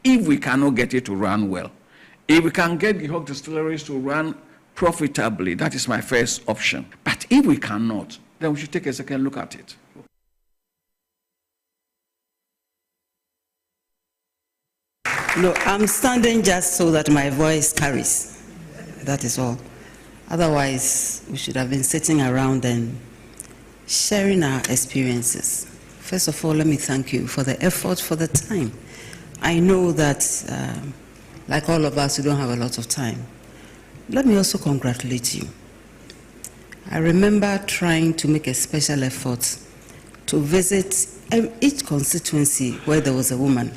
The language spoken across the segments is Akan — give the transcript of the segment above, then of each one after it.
if we cannot get it to run well. If we can get the Hawk distilleries to run profitably, that is my first option. But if we cannot, then we should take a second look at it. No, I'm standing just so that my voice carries. That is all. Otherwise, we should have been sitting around and sharing our experiences. First of all, let me thank you for the effort, for the time. I know that, like all of us, we don't have a lot of time. Let me also congratulate you. I remember trying to make a special effort to visit each constituency where there was a woman.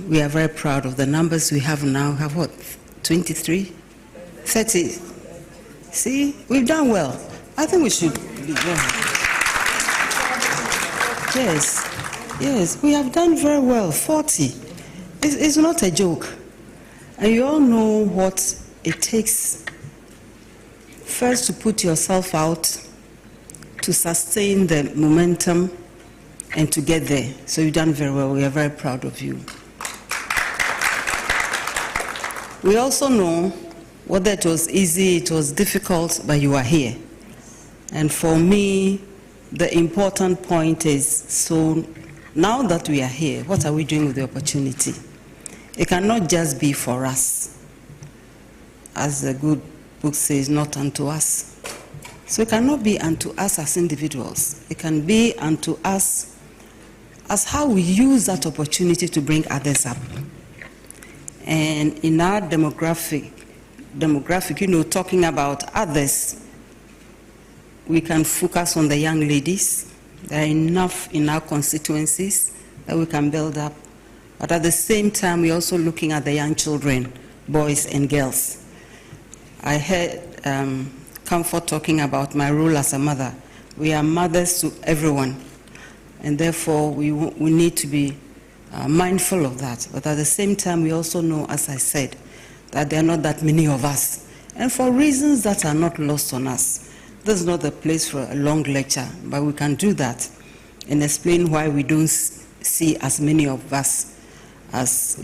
We are very proud of the numbers we have now. We have what, 23? 30? See, we've done well. I think we should be Yes, we have done very well. 40. It's not a joke. And you all know what it takes first to put yourself out, to sustain the momentum, and to get there. So you've done very well. We are very proud of you. We also know whether it was easy, it was difficult, but you are here. And for me, the important point is, so now that we are here, what are we doing with the opportunity? It cannot just be for us. As the good book says, not unto us. So it cannot be unto us as individuals. It can be unto us as how we use that opportunity to bring others up. And in our demographic, talking about others, we can focus on the young ladies. There are enough in our constituencies that we can build up. But at the same time, we're also looking at the young children, boys and girls. I heard Comfort talking about my role as a mother. We are mothers to everyone, and therefore we need to be mindful of that. But at the same time, we also know, as I said, that there are not that many of us. And for reasons that are not lost on us. This is not the place for a long lecture, but we can do that and explain why we don't see as many of us as,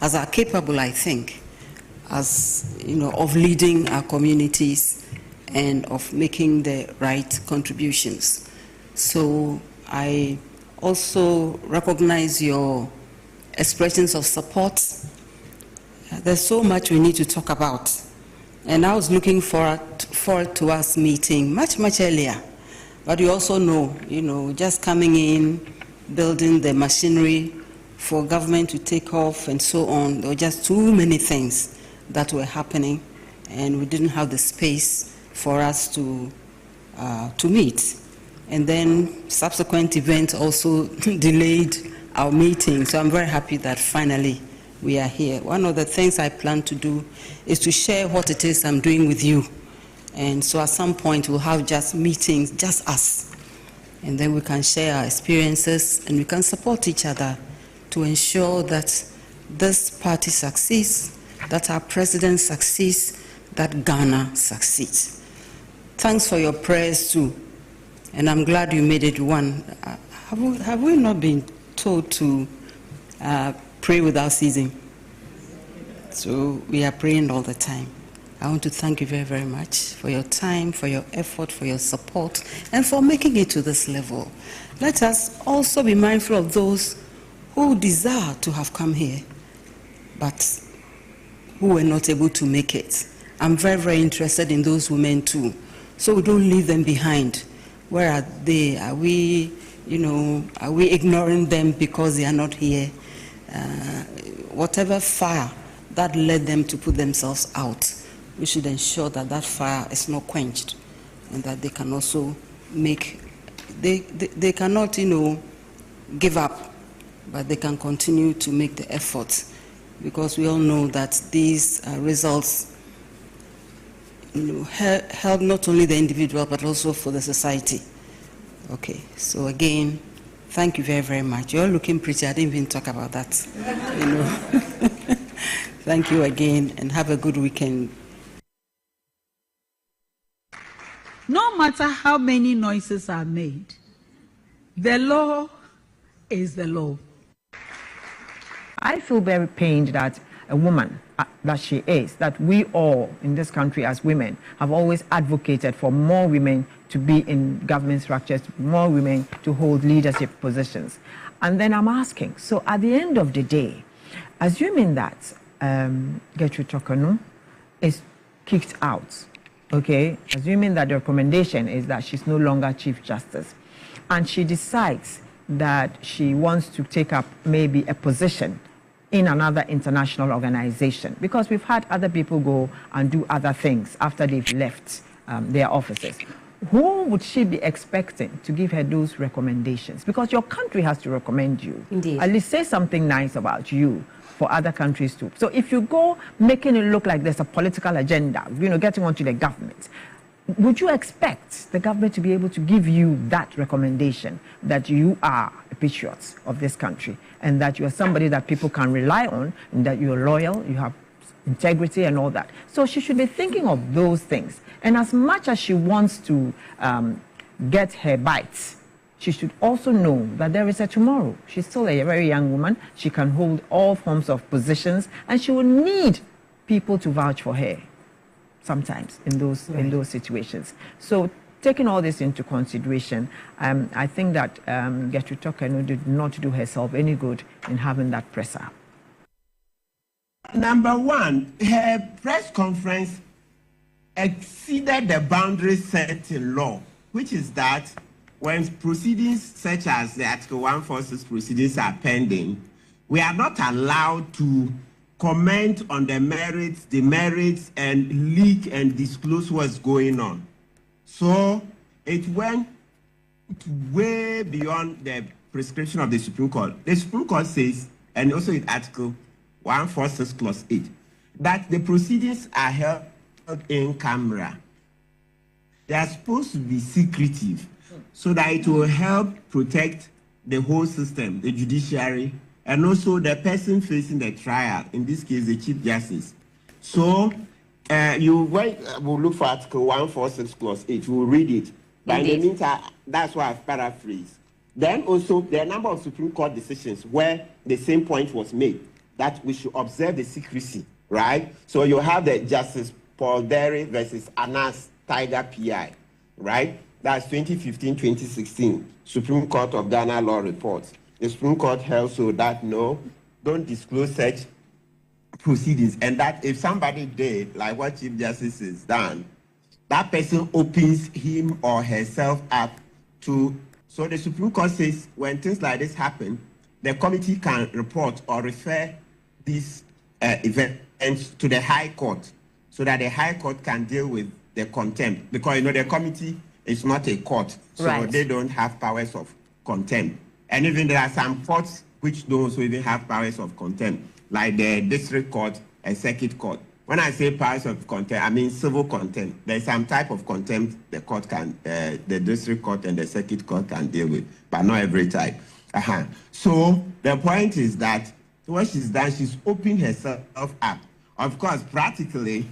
as are capable, I think, as, of leading our communities and of making the right contributions. So I also recognize your expressions of support. There's so much we need to talk about. And I was looking forward to us meeting much, much earlier. But you also know, just coming in, building the machinery for government to take off and so on. There were just too many things that were happening, and we didn't have the space for us to meet. And then subsequent events also delayed our meeting. So I'm very happy that finally we are here. One of the things I plan to do is to share what it is I'm doing with you. And so at some point we'll have just meetings, just us. And then we can share our experiences and we can support each other to ensure that this party succeeds, that our president succeeds, that Ghana succeeds. Thanks for your prayers too. And I'm glad you made it one. Have we not been told to pray without ceasing? So we are praying all the time. I want to thank you very, very much for your time, for your effort, for your support, and for making it to this level. Let us also be mindful of those who desire to have come here, but who were not able to make it. I'm very, very interested in those women too. So we don't leave them behind. Where are they? Are we, are we ignoring them because they are not here? Whatever fire that led them to put themselves out, we should ensure that that fire is not quenched, and that they can also make, they cannot, give up, but they can continue to make the effort, because we all know that these results help not only the individual but also for the society. Okay, so again, thank you very, very much. You're looking pretty. I didn't even talk about that. Thank you again, and have a good weekend. No matter how many noises are made, the law is the law. I feel very pained that a woman that she is, that we all in this country as women have always advocated for more women to be in government structures, more women to hold leadership positions. And then I'm asking, so at the end of the day, assuming that Gertrude Torkornoo is kicked out, okay, assuming that the recommendation is that she's no longer Chief Justice, and she decides that she wants to take up maybe a position in another international organization, because we've had other people go and do other things after they've left their offices. Who would she be expecting to give her those recommendations? Because your country has to recommend you. Indeed. At least say something nice about you for other countries too. So if you go making it look like there's a political agenda, getting onto the government, would you expect the government to be able to give you that recommendation that you are a patriot of this country and that you are somebody that people can rely on and that you're loyal, you have integrity and all that? So she should be thinking of those things. And as much as she wants to get her bites, she should also know that there is a tomorrow. She's still a very young woman. She can hold all forms of positions, and she will need people to vouch for her sometimes in those situations. So taking all this into consideration, I think that Gertrude Torkornoo did not do herself any good in having that presser. Number one, her press conference exceeded the boundaries set in law, which is that when proceedings such as the Article 146 proceedings are pending, we are not allowed to comment on the merits, and leak and disclose what's going on. So it went way beyond the prescription of the Supreme Court. The Supreme Court says, and also in Article 146 Clause 8, that the proceedings are held in camera. They are supposed to be secretive so that it will help protect the whole system, the judiciary, and also the person facing the trial, in this case, the Chief Justice. So we'll look for Article 146 Clause 8, we'll read it. But in the meantime, that's why I've paraphrased. Then also, there are a number of Supreme Court decisions where the same point was made, that we should observe the secrecy, right? So you have the Justice Paul Derry versus Anas Tiger PI, right? That's 2015-2016 Supreme Court of Ghana Law Reports. The Supreme Court held so that no, don't disclose such proceedings, and that if somebody did, like what Chief Justice has done, that person opens him or herself up to. So the Supreme Court says when things like this happen, the committee can report or refer these events to the High Court, so that the High Court can deal with the contempt, because the committee is not a court, so they don't have powers of contempt. And even there are some courts which don't also even have powers of contempt, like the district court and circuit court. When I say powers of contempt, I mean civil contempt. There's some type of contempt the court can, the district court and the circuit court can deal with, but not every type. So the point is that what she's done, she's opened herself up. Of course, practically,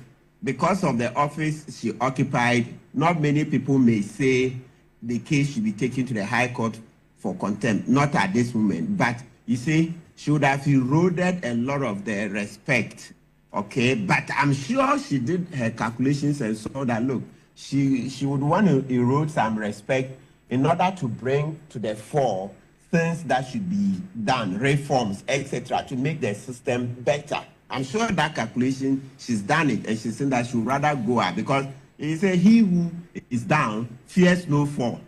because of the office she occupied, not many people may say the case should be taken to the High Court for contempt, not at this moment. But you see, she would have eroded a lot of the respect, okay? But I'm sure she did her calculations and saw that, look, she would want to erode some respect in order to bring to the fore things that should be done, reforms, etc., to make the system better. I'm sure that calculation, she's done it, and she's saying that she would rather go out, because he said, he who is down fears no fall.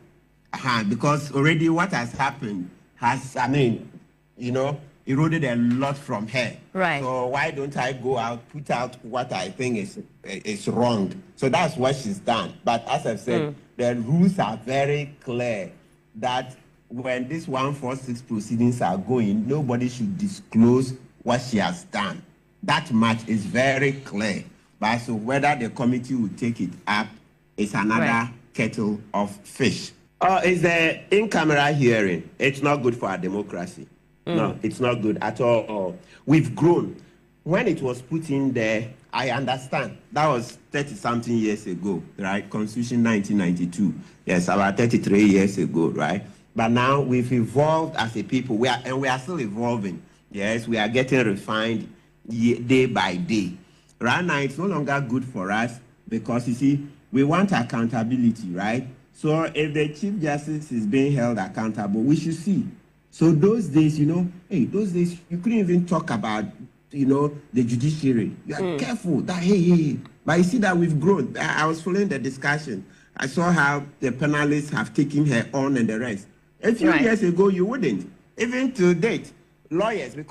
Because already what has happened has, eroded a lot from her. Right. So why don't I go out, put out what I think is wrong? So that's what she's done. But as I've said, the rules are very clear that when these 146 proceedings are going, nobody should disclose what she has done. That much is very clear. But so whether the committee will take it up is another kettle of fish. Is the in-camera hearing? It's not good for our democracy. No, it's not good at all. We've grown. When it was put in there, I understand. That was 30-something years ago, right? Constitution 1992. Yes, about 33 years ago, right? But now we've evolved as a people. We are still evolving. Yes, we are getting refined day by day. Right now, it's no longer good for us because, you see, we want accountability, right? So if the Chief Justice is being held accountable, we should see. So those days, those days, you couldn't even talk about, the judiciary. You are careful that, hey. But you see that we've grown. I was following the discussion. I saw how the panelists have taken her on and the rest. A few years ago, you wouldn't. Even to date, lawyers who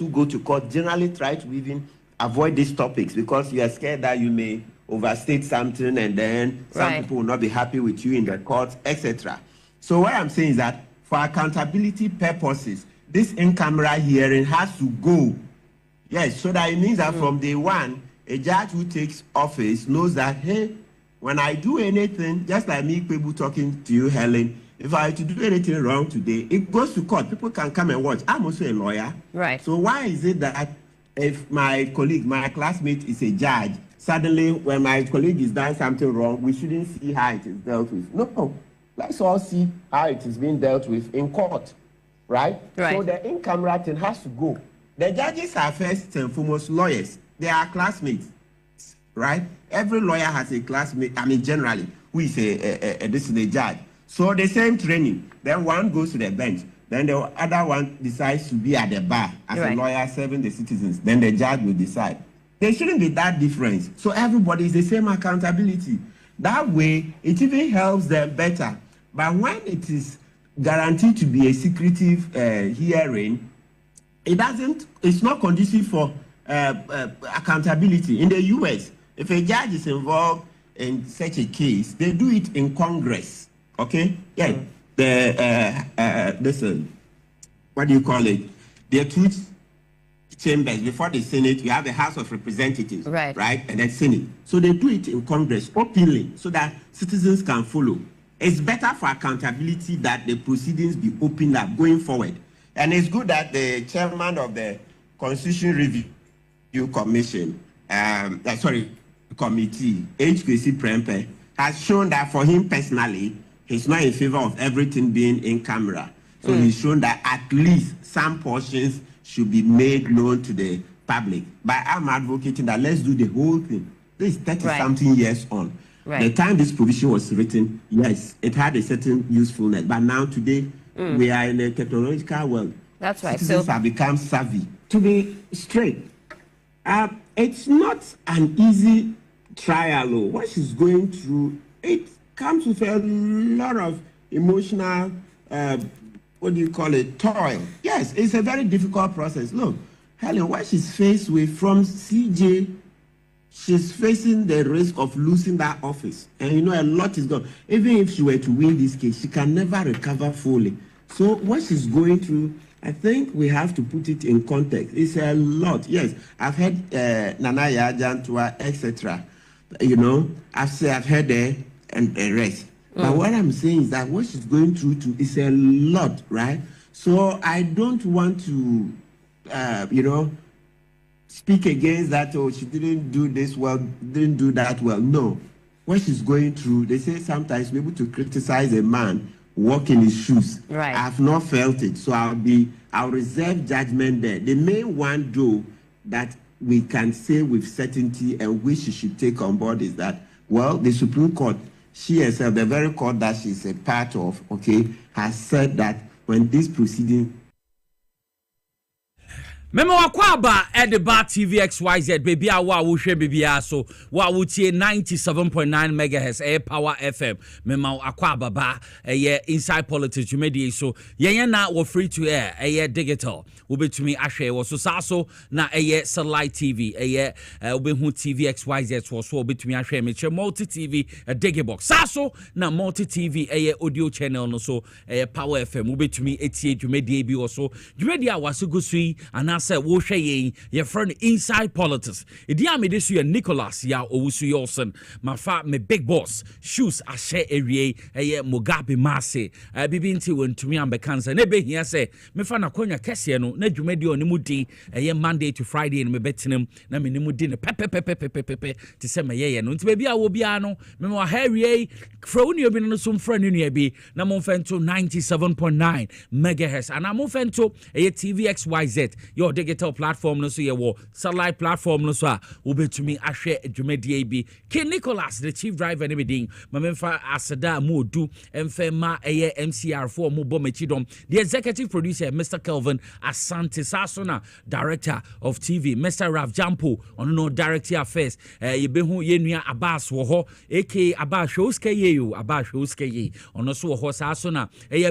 go to court generally try to even avoid these topics because you are scared that you may overstate something and then some people will not be happy with you in the court, etc. So what I'm saying is that for accountability purposes, this in-camera hearing has to go. Yes, so that it means that from day one, a judge who takes office knows that, hey, when I do anything, just like me, people talking to you, Helen, if I were to do anything wrong today, it goes to court. People can come and watch. I'm also a lawyer. Right. So why is it that if my colleague, my classmate is a judge, suddenly when my colleague is done something wrong, we shouldn't see how it is dealt with? No. Let's all see how it is being dealt with in court. Right? So the in-camera thing has to go. The judges are first and foremost lawyers. They are classmates. Right? Every lawyer has a classmate, generally, who is a judge. So the same training, then one goes to the bench, then the other one decides to be at the bar as a lawyer serving the citizens. Then the judge will decide. There shouldn't be that difference. So everybody is the same accountability. That way, it even helps them better. But when it is guaranteed to be a secretive hearing, it's not conducive for accountability. In the US, if a judge is involved in such a case, they do it in Congress. Okay? Yeah. What do you call it? The truth chambers before the Senate, you have the House of Representatives, right? And then Senate. So they do it in Congress openly so that citizens can follow. It's better for accountability that the proceedings be opened up going forward. And it's good that the chairman of the Constitution Review Commission, committee, HKC Prempe, has shown that for him personally, he's not in favor of everything being in camera. So he's shown that at least some portions should be made known to the public. But I'm advocating that let's do the whole thing. This is 30-something years on. The time this provision was written, yes, it had a certain usefulness. But now today, we are in a technological world. That's right. Citizens have become savvy. To be straight, it's not an easy trial. What she's going through, it comes with a lot of emotional, toil. Yes, it's a very difficult process. Look, Helen, what she's faced with from CJ, she's facing the risk of losing that office. And a lot is gone. Even if she were to win this case, she can never recover fully. So what she's going through, I think we have to put it in context. It's a lot. Yes, I've heard Nana Yajantua, etc. I've heard her and the rest. But what I'm saying is that what she's going through is a lot, right? So I don't want to, speak against that, she didn't do this well, didn't do that well. No. What she's going through, they say sometimes be able to criticize a man walk in his shoes. Right. I have not felt it, so I'll reserve judgment there. The main one, though, that we can say with certainty and which she should take on board is that, well, the Supreme Court, she herself, the very court that she's a part of, has said that when this proceeding Memo wakwaba Edeba TV XYZ baby awa wo hwe baby aso wa wo tie 97.9 MHz air power FM memo akwaba ba inside politics media so yen na wo free to air digital wo betumi ahwe wo so saso na satellite TV obehu TV XYZ so wo betumi ahwe me che multi TV digibox saso na multi TV audio channel no so power FM wo betumi etie dwumedia bi wo so dwumedia wasegusui ana say wo hwe yen your friend inside politics idi am de so Nicholas ya owusu Yolson mafa me big boss shoes a share ewie Mugabe Mase bibi nti wontumi ambekansa na behia say me fa na konya kese no na dwumadi oni mudi Monday to Friday no me betenem na me nimudi ne pepe ti se me ye no nti be bia wo bia no me wa hawie froni obi no so mfra ne nua bi na mo mfento 97.9 megahertz and mo mfento TVXYZ your digital platform no so ye wo satellite platform no so a obetumi ahwe dwumadi bi King Nicholas the chief driver ne bedin mamemfa aseda modu emfema MCR4 mo bomachidom the executive producer Mr. Kelvin Asante Sasona director of TV Mr. Raf Jampo on no director affairs yebehu yenua Abbas wo ho aka Abbas Shoske ono so ho Sasona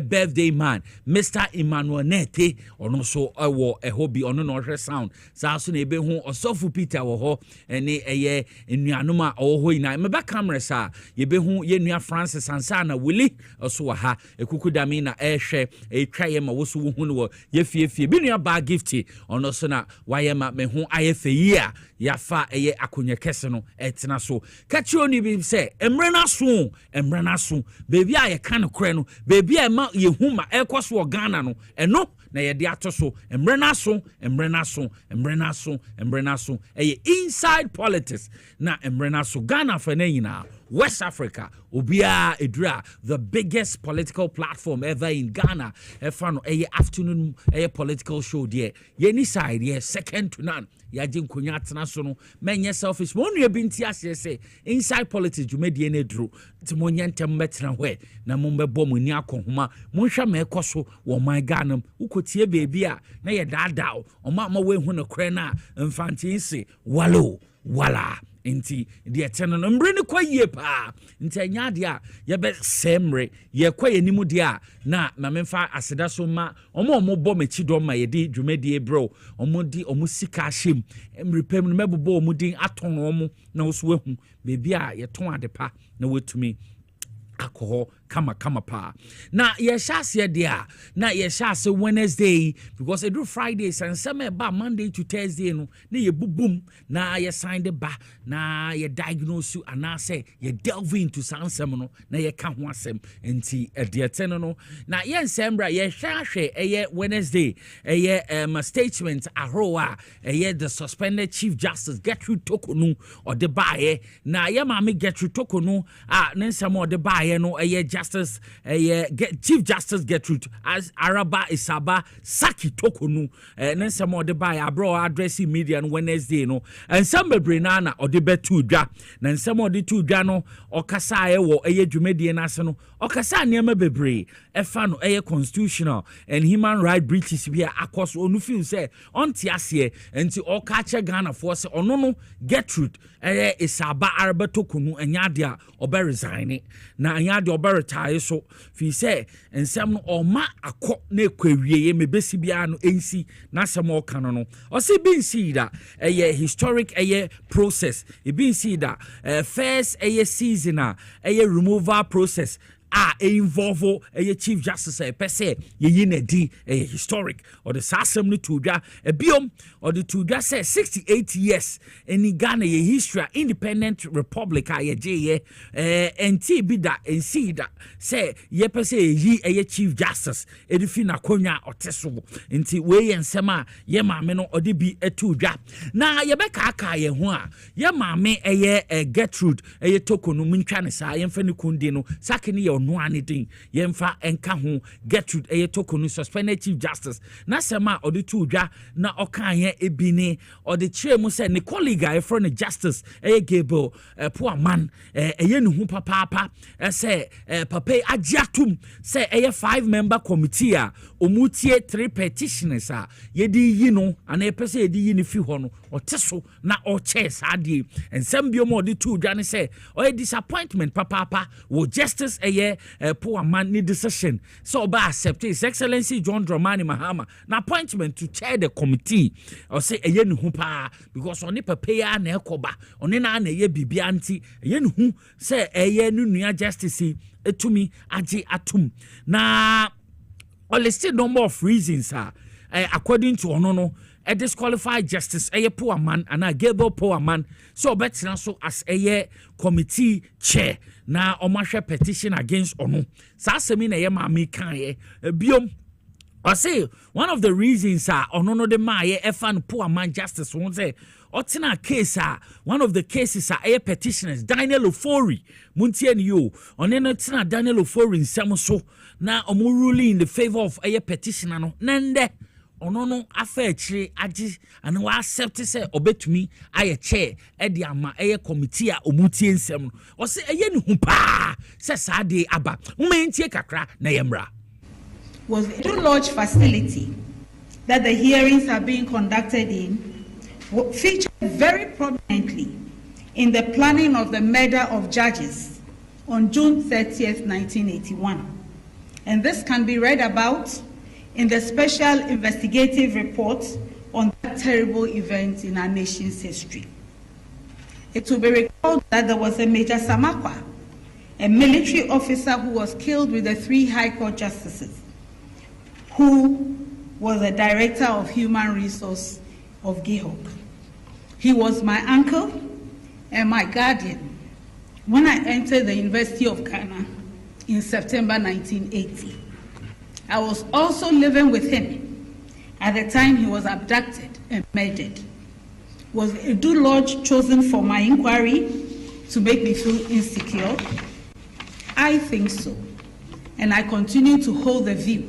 birthday man Mr. Emmanuel Nete ono so wo hobby ono no hwe sound Sasona yebehu Osofu Peter wo ho ene enuanoma ho ina meba cameras a yebehu yenua Francis Ansana Willie so ha ekukudami na ehwe etwaye ma wo so wo hu no yefie binua ba gifty ono so na wayema me hu ayefe yi a yafa akonya kese no etena so kachi oni bi se emre na so baby a ye kan kore no baby a ma ye hu ma ekoso Ghana no eno na ye de atoso emre na so inside politics na emre na so Ghana fa na nyina West Africa obia edura the biggest political platform ever in Ghana efano afternoon political show there ye side second to none ya jinkonya atena so no menye selfish mo nua binti ase say inside politics jumedie na duro timonye ntem metena hwe na mo mbebo mo ni akohoma mo hwa me ekoso wo my Ghana ukotie beebi a na ye daadao o ma we hu no kre na mfantinsi wala inti de eteno no mbre ne kwaye pa nti anya de a ye be semre ye kwaye nimu de a na memfa aseda so ma omo bo mechi do ma ye di dwumadi bro omo sika hjem mrepem no mebbo omo din aton omo na wo so wahu bebi a ye ton adepa na wetumi alcohol kama pa na ye shase dia na ye shase Wednesday because do Fridays and some ba Monday to Thursday no na ye bubum na ye sign the ba na ye diagnose and na say ye delve into sansem no na ye ka ho asem enti edietene no na ye nsembra ye hwahwe Wednesday statement ahroa the suspended Chief Justice Gertrude Tokonu or the bae na ye mama Gertrude Tokonu nsem or the bae no Justice Chief Justice Gertrude as Araba Isaba Saki Tokonu nsem or the bae abro addressing media on Wednesday no and some brenana or the betu dwa na nsem or the tu dwa no okasa wo dwumedie na se no okasa niam bebre efa no constitutional and human right breaches bi akos onu feel say onti ase enti okache Ghana for say ono no Gertrude Isaba Araba Tokonu anyade a obe resign na anyade obe retire so fi say nsem no oma akọ na ekwawie mebesi bia no ensi na sem okano no o se bi nsi da historic process e bi nsi da first season removal process involve Chief Justice per se ye na di historic or the sasem no tudwa biom or the tudwa say 68 years in Ghana ye history independent republic ye enti bi da ensi da say ye per se ye Chief Justice edifi na konya oteso enti we ensema ye maame no odi bi etudwa na ye be ka ye ho a ye maame Gertrude Tokonu muntwa ne sa ye mfa ne kundi no sakene ye no anything yemfa enka ho Gertrude Tokonu suspended Chief Justice na sema odi tudwa na okan ye ebini odi chiremu se ne colleague a for ne justice Gable poor man ne hu papa say papa agiatum say 5-member committee a omutie 3 petitioners a yedi yi no ana epese yedi yi ne fi ho no oteso na o chess ade ensem biom odi tudwa ne say disappointment papa wo justice poor man need decision so ba accept His Excellency John Dramani Mahama na appointment to chair the committee or say ne hu pa because oni papa ya na ekoba oni na ye bibia anti ne hu say nu nua justice etumi age atum na all the number of reasons according to Onono, a disqualified justice, a poor man, and a Gable poor man. So better so as a committee chair. Now, Omasha petition against Ono. Sasemina Yama Mikaye, Biom. I say one of the reasons are Onono de Maye, Efan poor man justice won't say. Otina case one of the cases are a petitioners Daniel Ofori Muntien you oneno tina Daniel Ofori in Samoso na omu ruling in the favor of a petitioner no nende onono afechi agi and wa accept say obetumi aye chair e de ama e committee a omutie nsem no o se eye ni hu pa se sade aba umentie kakra na yemra was a large facility that the hearings are being conducted in featured very prominently in the planning of the murder of judges on June 30th, 1981. And this can be read about in the special investigative report on that terrible event in our nation's history. It will be recalled that there was a Major Samakwa, a military officer who was killed with the 3 High Court justices, who was the director of human resource of Gihok. He was my uncle and my guardian when I entered the University of Ghana in September 1980. I was also living with him at the time he was abducted and murdered. Was Edu Lodge chosen for my inquiry to make me feel insecure? I think so. And I continue to hold the view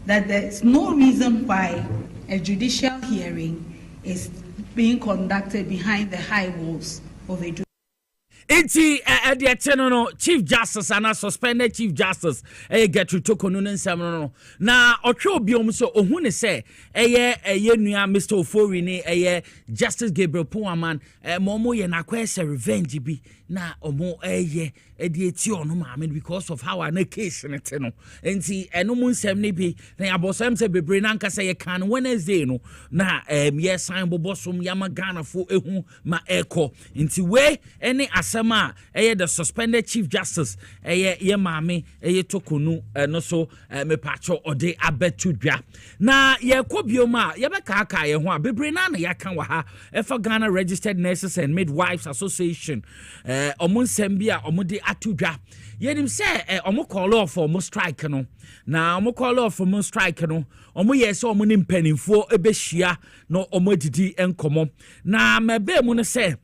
that there's no reason why a judicial hearing is being conducted behind the high walls of a Iti no Chief Justice and a suspended Chief Justice get to Tokonu nsem na otwe obiom so ohune se nua Mr. Ofori ne Justice Gabriel Puaman momo ye na kwese revenge bi na omo edi eti ono maame because of how an case ne te no enti eno mu nsem ne bi na abosam se bebre na nka se ye kan Wednesday no na ye sign bobosom yama Ghana fo ehu ma eko enti we any asema the suspended Chief Justice ye maame Tokonu no so me pacho ode abetu dwa na ye kobioma ye beka aka ye ho a bebre na ya kan wa ha efa Ghana Registered Nurses and Midwives Association omo nsem bi a omo de atudwa yenim se omo call off for omo strike no na omo call off for omo strike no omo ye se omo ni mpanimfo ebehia no omo didi enkomo na mebe mu no se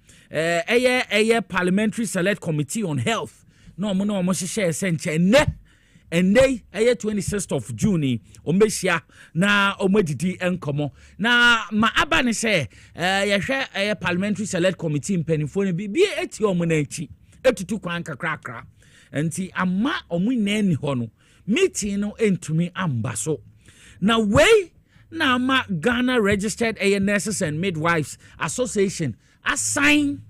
Parliamentary Select Committee on Health no omo no omo hye senche ne ende 26th of June ombehia na omo didi enkomo na ma aba ne se ye hwe Parliamentary Select Committee mpanimfo ne bi eti omo na echi etutu kwan kakrakra enti ama omu nani ho no meeting no entumi amba so na we na ama Ghana Registered Nurses and Midwives Association assign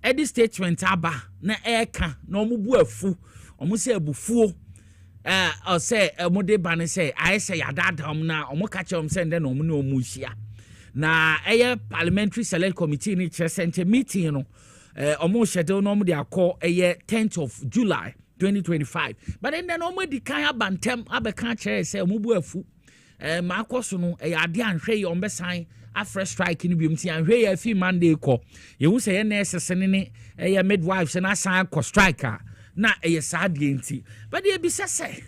edi statement aba na eka na omu bu afu omu se abufuo o se omu de ba ne se ayese yadadam na omu ka che se nde na omu na omu hia na Parliamentary Select Committee ni chesente meeting no omo schedule no de akọ 10th of July 2025 but then omo di kan abantem abeka kire say omo bu afu ma akoso no ade anhwe ye ombe san afre strike ni biom ti anhwe ye fi Monday ko ye hu say nurses ne midwives na san ko strike na sad enti but ye bi say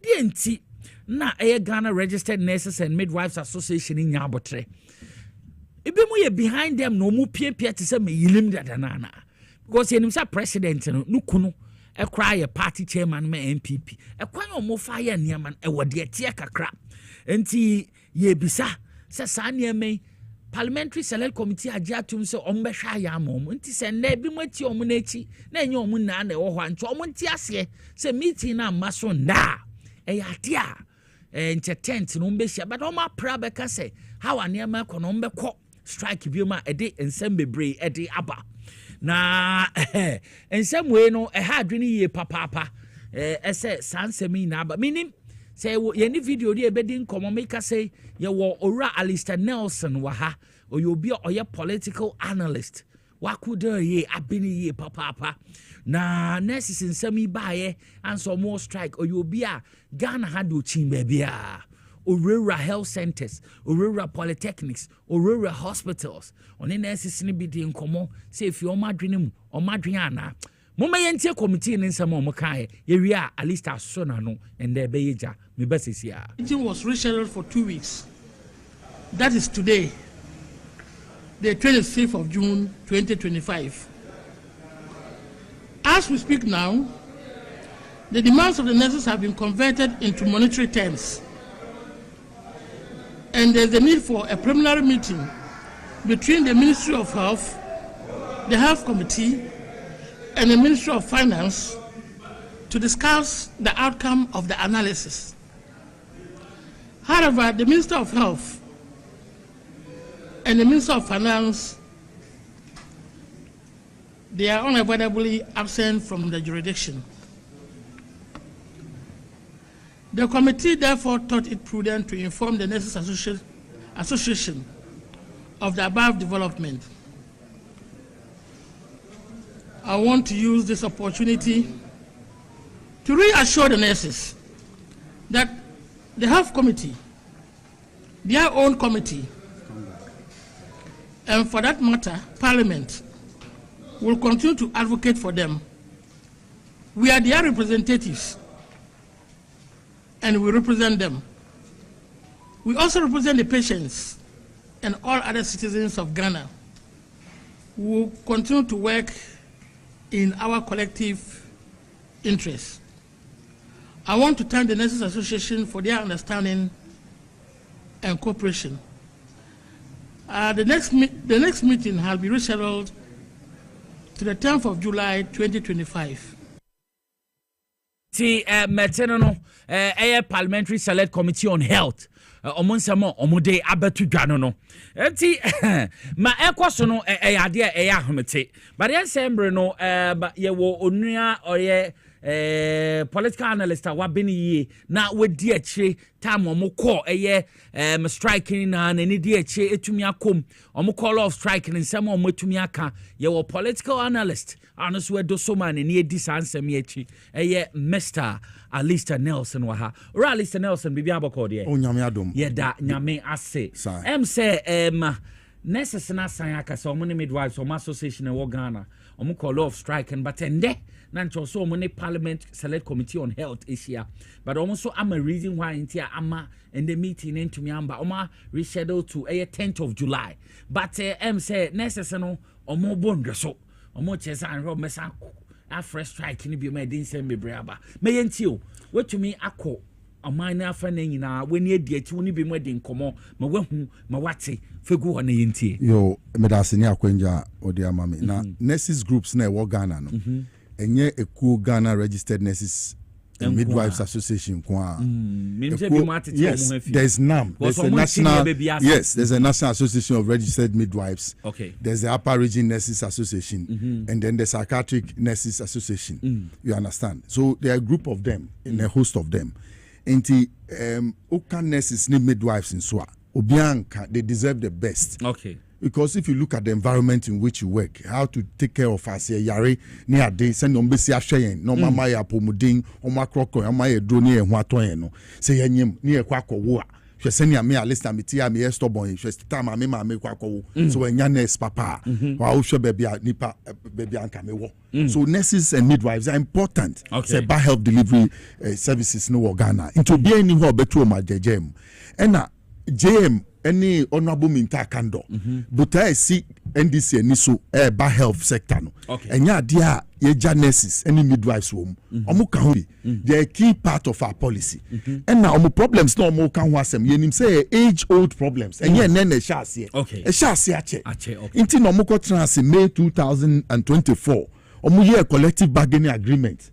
di enti na Ghana Registered Nurses and Midwives Association in Yabotre ebe mu ye behind them no mu pie to say me yilim dadanana because yenim say president no nukunu e kra ye party chairman me MPP e kwan yo mo fa ye niaman e wode tie kakra enti ye bisa se sa niamai Parliamentary Select Committee ajatum se ombehwa ya amom enti se na bi mati omo na echi na enye omo na na e wo ho ancho omo nti ase se meeting na maso nda e ya dia tent no mbehia but omo pra beka se how aniama ko no mbekọ strike bioma ede ensem bebre ede aba na ensem we no ha adwene ye papa ese sansemi na aba minim say ye ni video dey ebedi nkomo make say ye wo Ora Alistair Nelson wa ha oyobi oye political analyst wakuda ye abini ye papa na nurses nsemi baaye anso more strike oyobi a Ghana had do chimbe bia Orura health centers, Orura polytechnics, Orura hospitals. On the nurses ni bi di nkomo say if you omadwene mu omadwene ana. Moma yentie committee ni nsam omokae yewia at least asona no and there be yeja me besesia. Meeting was rescheduled for 2 weeks. That is today, the 25th of June 2025. As we speak now, the demands of the nurses have been converted into monetary terms, and there's a need for a preliminary meeting between the Ministry of Health, the Health Committee, and the Ministry of Finance to discuss the outcome of the analysis. However, the Minister of Health and the Minister of Finance, they are unavoidably absent from the jurisdiction. The committee therefore thought it prudent to inform the Nurses Association of the above development. I want to use this opportunity to reassure the nurses that the Health Committee, their own committee, and for that matter, Parliament, will continue to advocate for them. We are their representatives, and we represent them. We also represent the patients and all other citizens of Ghana. We will continue to work in our collective interests. I want to thank the Nurses Association for their understanding and cooperation. The next meeting has been rescheduled to the 10th of July 2025. Meteno Parliamentary Select Committee on Health. Omonsamo omude abetu dwano no. Enti ma ekoso no ade ahomete. But the assembly no ye wo onua oye political analyst wa beni ye na wadi akire time omukọ striking na ni di akire etumi akom omukọ law of striking nsem omatumi aka ye wo political analyst anoso edo so man ni edi sansem ye akyi Mr. Alistair Nelson wa ha ora Alistair Nelson bibi abakọ de onyame adom ye da nyame ase say nurses na san aka so mo ne midwives o association e wo Ghana omukọ law of striking but ende nancho so mo ne Parliament Select Committee on Health Asia but also am a reason why intia ama in the meeting into me amba oma rescheduled to 10th of July but say nurses no omo bondwe so omo chesa and rob mesa afresh strike ni bi ma din sem bebre aba me yentio wetumi akọ aman na afa na nyina weni edi achi woni bi mu de nkomo ma wahu ma wate fegu ho na yentie yo medase ni akwenja odi amame na nurses groups na e wo Ghana no enye ekuo Ghana Registered Nurses and Midwives Association kwa yes there's NAM there's a national there's a National Association of Registered Midwives. Okay, there's the Upper Region Nurses Association and then the Psychiatric Nurses Association. You understand, so there are a group of them and a host of them enti oka nurses ni midwives in swa obianka they deserve the best. Okay, because if you look at the environment in which you work, how to take care of us, yare ni ade send on besi ahyen no mama ya pomudin o makroko ama ye dro ni e ho aton no say yanyem ni e kwa akwo a hwe send me alista meti am ye stubborn hwe time am me kwa akwo so enya nurse papa wa wo hwe baby nipa baby anka me wo. So nurses and midwives are important. Say by health delivery services no Ghana into be any ho betu ma jejem ena JM any honorable minta kando but I see NDC and so by health sector no and ya dia ye nurses any midwives wom omo ka ho they are key part of our policy and now omo problems no omo kan ho asem yenim say age old problems and ye na sha ase e sha ase ache inti no omo ko trans May 2024 omo ye collective bargaining agreement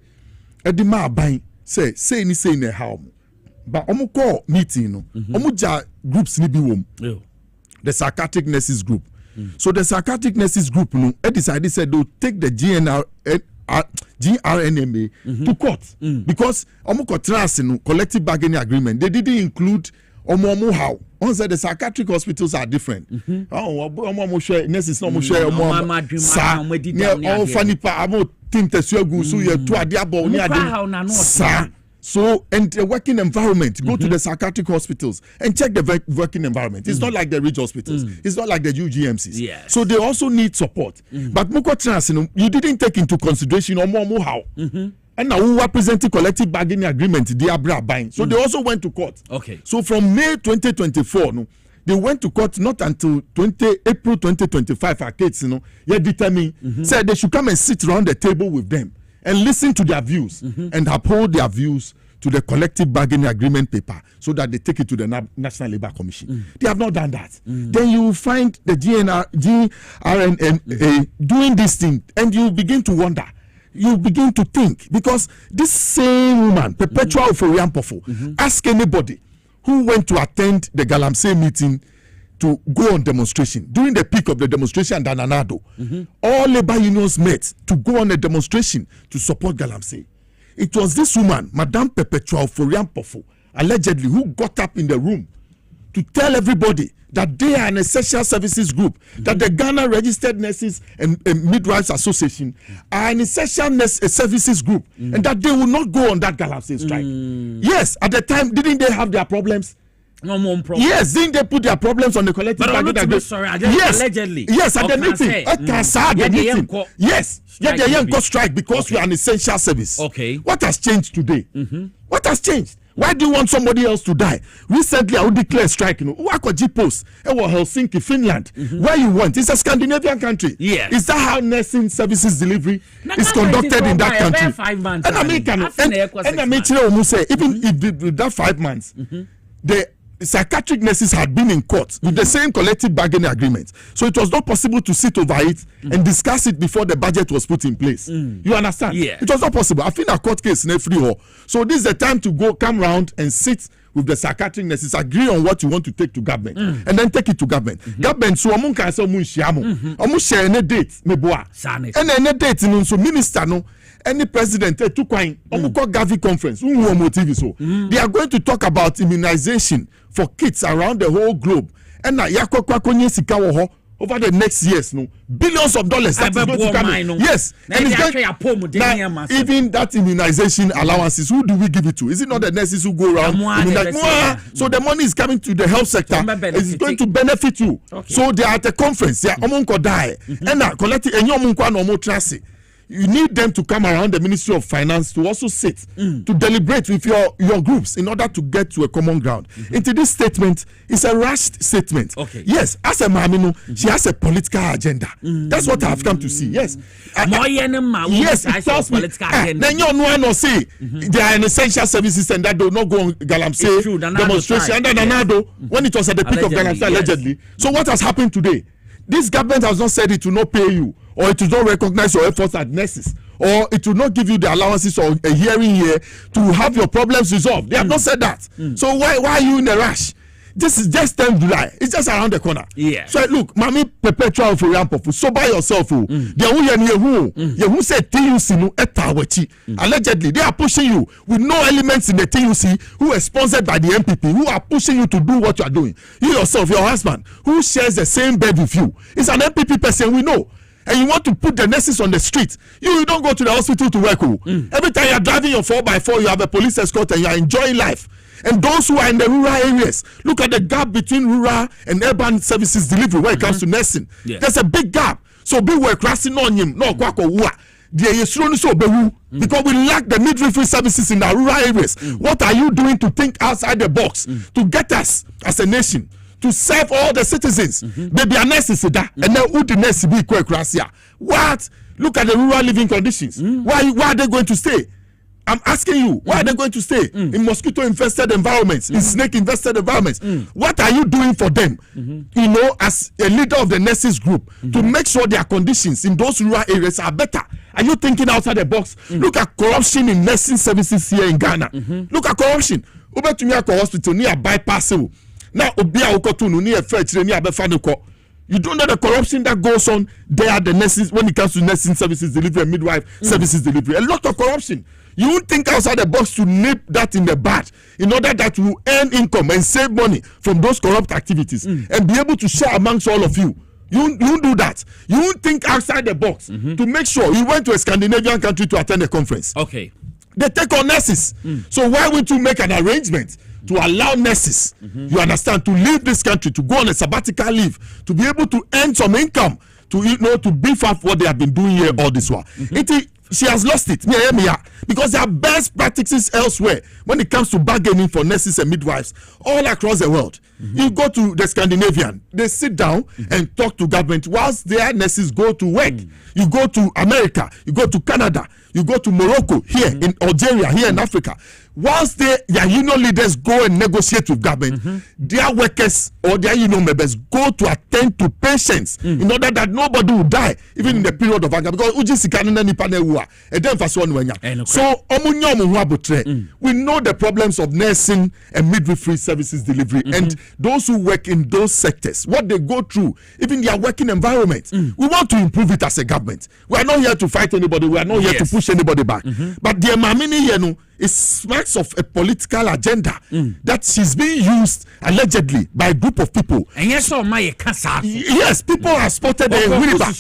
e ma ban say ni say na how but omo call meeting no omo ja groups ni bi wom the psychiatric nurses group so the psychiatric nurses group no decided said they'll take the GRNMA to court because omo ko trans no collective bargaining agreement they didn't include omo how on said the psychiatric hospitals are different omo share nurses no omo share omo sa ne o fani pa amo team tesuagu so ye to ade abo ni ade sa So, and the working environment, go to the psychiatric hospitals and check the working environment. It's not like the rich hospitals. It's not like the UGMCs. Yes. So they also need support. But Muko Trans, you didn't take into consideration or how. And now who are presenting collective bargaining agreement, they are buying. So they also went to court. Okay. So from May 2024, they went to court not until April 2025. Our kids, they determined, said they should come and sit around the table with them and listen to their views and uphold their views to the collective bargaining agreement paper so that they take it to the National Labour Commission. They have not done that. Then you will find the GRNA doing this thing, and you begin to wonder. You begin to think, because this same woman, Perpetual Oforiampofo, ask anybody who went to attend the Galamsey meeting to go on demonstration. During the peak of the demonstration at Dananado, all labor unions met to go on a demonstration to support Galamsey. It was this woman, Madame Perpetual Oforiampofo, allegedly, who got up in the room to tell everybody that they are an essential services group, that the Ghana Registered Nurses and Midwives Association are an essential services group, and that they will not go on that Galamsey strike. Yes, at the time, didn't they have their problems? No more problem. Yes, didn't they put their problems on the collective bargaining agreement? Sorry, yes, allegedly. Yes, at the meeting. Yes, the young strike because we are an essential service. Okay. What has changed today? What has changed? Why do you want somebody else to die? Recently, I would declare strike. Wakoji Post, Helsinki, Finland. Where you want? It's a Scandinavian country. Yes. Is that how nursing services delivery is conducted in that country? 5 months. And I mean, say, even if that 5 months, the psychiatric nurses had been in court with the same collective bargaining agreement. So it was not possible to sit over it and discuss it before the budget was put in place. You understand? Yeah. It was not possible. I think a court case in free hall. So this is the time to come round and sit with the psychiatric nurses, agree on what you want to take to government, and then take it to government. Government, so omun can say omun shiamu. Omun share any date, meboa. And any date, so minister no. Any president took wine Gavi conference. They are going to talk about immunization for kids around the whole globe. And now over the next years, billions of dollars that is going to come in. Yes, and it's going, now, even that immunization allowances, who do we give it to? Is it not the nurses who go around? So the money is coming to the health sector. It's going to benefit you. Okay. So they are at a conference. They are and now collecting and you need them to come around the Ministry of Finance to also sit to deliberate with your groups in order to get to a common ground. Into this statement, it's a rushed statement. Okay. Yes, as a mamino, she has a political agenda. That's what I have come to see. Yes. Yes, it tells me. Then you no say they are an essential services and that do not go on Galamsey demonstration under Danado when it was at the peak of Galamsey allegedly. So what has happened today? This government has not said it will not pay you, or it will not recognize your efforts as nurses, or it will not give you the allowances or a hearing here to have your problems resolved. They have not said that. So why are you in a rush? This is just 10 July. It's just around the corner. Yeah. So look, Mami Perpetual Oforiampofo, so by yourself. Who said TUC no etawachi. Allegedly, they are pushing you with no elements in the TUC who are sponsored by the MPP, who are pushing you to do what you are doing. You yourself, your husband, who shares the same bed with you, is an MPP person, we know. And you want to put the nurses on the street. You don't go to the hospital to work. Every time you are driving your 4x4, you have a police escort and you are enjoying life. And those who are in the rural areas, look at the gap between rural and urban services delivery when it comes to nursing. Yeah. There's a big gap. So be work crossing on him, no kwako wa. Because we lack the midwifery services in our rural areas. What are you doing to think outside the box to get us as a nation to serve all the citizens? Baby, a nurse is that, and now who the nurse be quick What? Look at the rural living conditions. Why are they going to stay? I'm asking you, why are they going to stay in mosquito-infested environments, in snake-infested environments? What are you doing for them, as a leader of the nurses group, to make sure their conditions in those rural areas are better? Are you thinking outside the box? Look at corruption in nursing services here in Ghana. Look at corruption. Over to me at hospital near bypass. Now, Obia Okotunu near Fetch near Befanoko. You don't know the corruption that goes on there at the nurses when it comes to nursing services delivery and midwife services delivery. A lot of corruption. You won't think outside the box to nip that in the bud in order that you earn income and save money from those corrupt activities and be able to share amongst all of you. You won't do that. You won't think outside the box to make sure you went to a Scandinavian country to attend a conference. Okay. They take on nurses. So why would you make an arrangement to allow nurses, you understand, to leave this country, to go on a sabbatical leave, to be able to earn some income, to beef up what they have been doing here all this while. She has lost it, because there are best practices elsewhere when it comes to bargaining for nurses and midwives all across the world. You go to the Scandinavian, they sit down and talk to government whilst their nurses go to work. You go to America, you go to Canada, you go to Morocco, here in Algeria, here in Africa. Whilst their union leaders go and negotiate with government, their workers or their union members go to attend to patients in order that nobody will die, even in the period of anger. Because so we know the problems of nursing and midwifery services delivery and those who work in those sectors, what they go through, even their working environment. We want to improve it as a government. We are not here to fight anybody. We are not here to push anybody back. But the Mamini is smacks of a political agenda that she's being used allegedly by a group of people. And yes, people have spotted her in Winneba.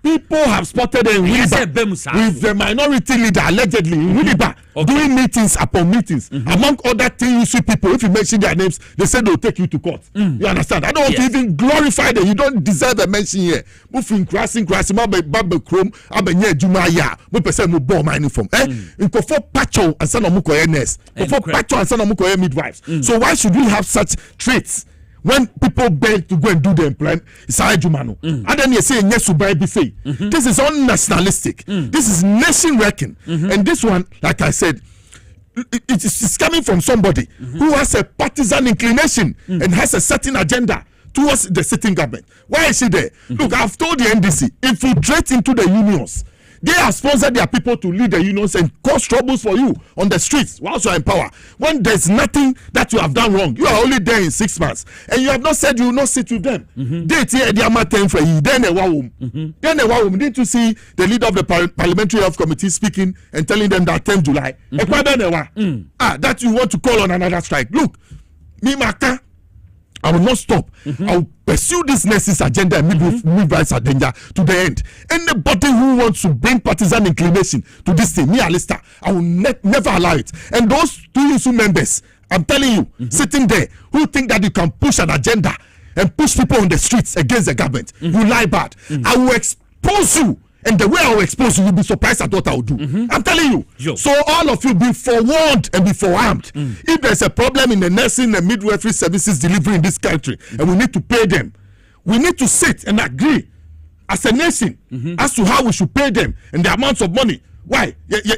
People have spotted her in Winneba with the minority leader allegedly in Winneba doing meetings upon meetings. Among other things, people, if you mention their names, they say they'll take you to court. You understand? I don't want to even glorify them. You don't deserve a mention here. Moving crossing, Babe Chrome, Abenye Jumaya, we person who bore my uniform. In Kofo Pacho and San Omuko nurse, Kofo Pacho and San Omuko midwives. So why should we have such traits? When people beg to go and do the employment, it's and then you say yes to buy buffet. This is un-nationalistic. This is nation wrecking. And this one, like I said, it is coming from somebody who has a partisan inclination and has a certain agenda towards the sitting government. Why is she there? Look, I've told the NDC, infiltrate into the unions. They have sponsored their people to lead the unions and cause troubles for you on the streets whilst you are in power. When there's nothing that you have done wrong, you are only there in 6 months, and you have not said you will not sit with them. Didn't you see the leader of the Parliamentary Health Committee speaking and telling them that 10th July? That you want to call on another strike. Look, me Maka, I will not stop. I will pursue this nurses agenda and midwives agenda to the end. Anybody who wants to bring partisan inclination to this thing, me Alistair, I will never allow it. And those two USU members, I'm telling you, sitting there, who think that you can push an agenda and push people on the streets against the government, you lie bad. I will expose you. And the way I will expose you, you'll be surprised at what I will do. I'm telling you. So all of you be forewarned and be forearmed. If there's a problem in the nursing and midwifery services delivery in this country, and we need to pay them, we need to sit and agree as a nation as to how we should pay them and the amounts of money. Why? He came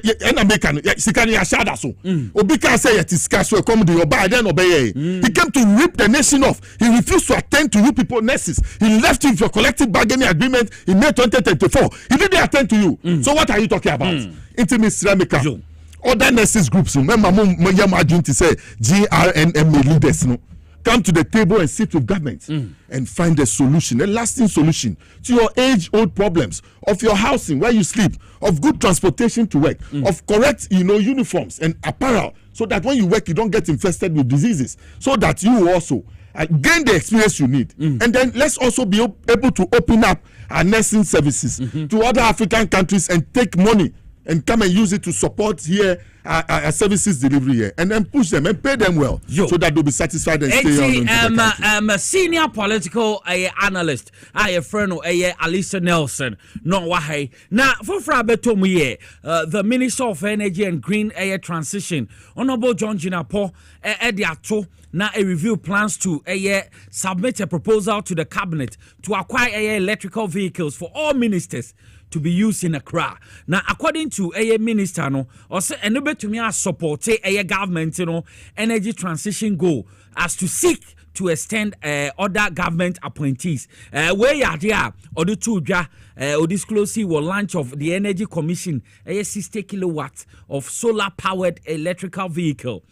to rip the nation off. He refused to attend to you people nurses. He left you with your collective bargaining agreement in May 2024. He didn't attend to you. So what are you talking about? Intimate other nurses groups, remember to say GRNMA leaders, come to the table and sit with government and find a solution, a lasting solution to your age-old problems of your housing, where you sleep, of good transportation to work, of correct, uniforms and apparel, so that when you work, you don't get infested with diseases, so that you also gain the experience you need. And then let's also be able to open up our nursing services to other African countries and take money and come and use it to support here services delivery here, and then push them and pay them well, so that they'll be satisfied and stay on. A senior political analyst, a friend of Alisa Nelson. No, why? Now, for Frabetomuye, the Minister of Energy and Green Air Transition, Honorable John Jinapo, Ediato. Now, a review plans to submit a proposal to the cabinet to acquire electrical vehicles for all ministers to be used in Accra. Now, according to a minister, no, or say enable to me support a government, energy transition goal as to seek to extend other government appointees. Where you are there, or the two or disclose will launch of the Energy Commission, a 60 kilowatt of solar powered electrical vehicle.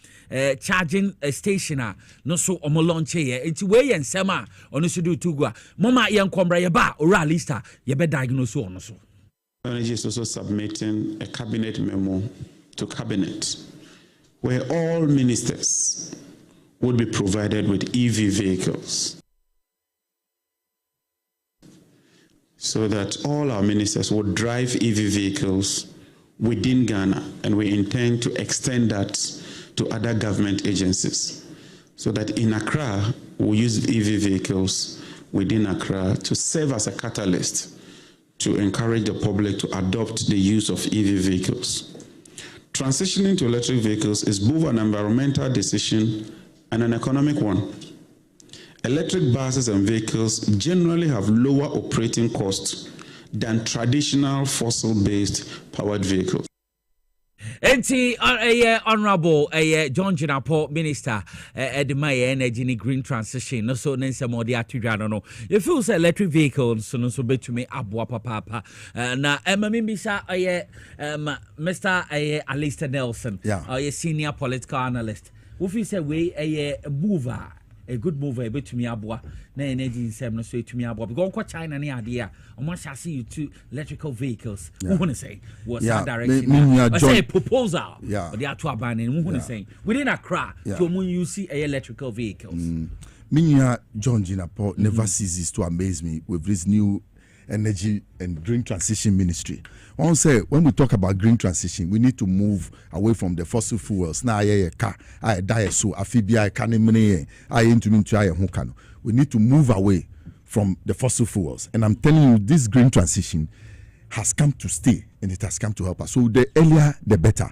Charging a stationer, no so launch here. It's way and sema on the do tugua. Mama young combra yaba or lista yebe diagnose on so. Energy is also submitting a cabinet memo to cabinet where all ministers would be provided with EV vehicles, so that all our ministers would drive EV vehicles within Ghana, and we intend to extend that to other government agencies, so that in Accra, we'll use EV vehicles within Accra to serve as a catalyst to encourage the public to adopt the use of EV vehicles. Transitioning to electric vehicles is both an environmental decision and an economic one. Electric buses and vehicles generally have lower operating costs than traditional fossil-based powered vehicles. Honorable John Jinapo, Minister, the my energy and green transition. No, so then some more the attribute. No, if you say electric vehicles, so no so bet to me abwa papa. Na Mr. Alistair Nelson, a senior political analyst. If you say we a mover. A good mover, but to me, abwa, na energy in seven, so to me, abwa. Because go China, any idea? I want to see you two electrical vehicles. Who want to say? What's that direction? I say a proposal. But they are two abandoning. Who want to say? Within Accra, to when you see electrical vehicles. Minya John Jinapo never ceases to amaze me with this new energy and green transition ministry. One say when we talk about green transition, we need to move away from the fossil fuels. Now we need to move away from the fossil fuels. And I'm telling you, this green transition has come to stay and it has come to help us. So the earlier, the better.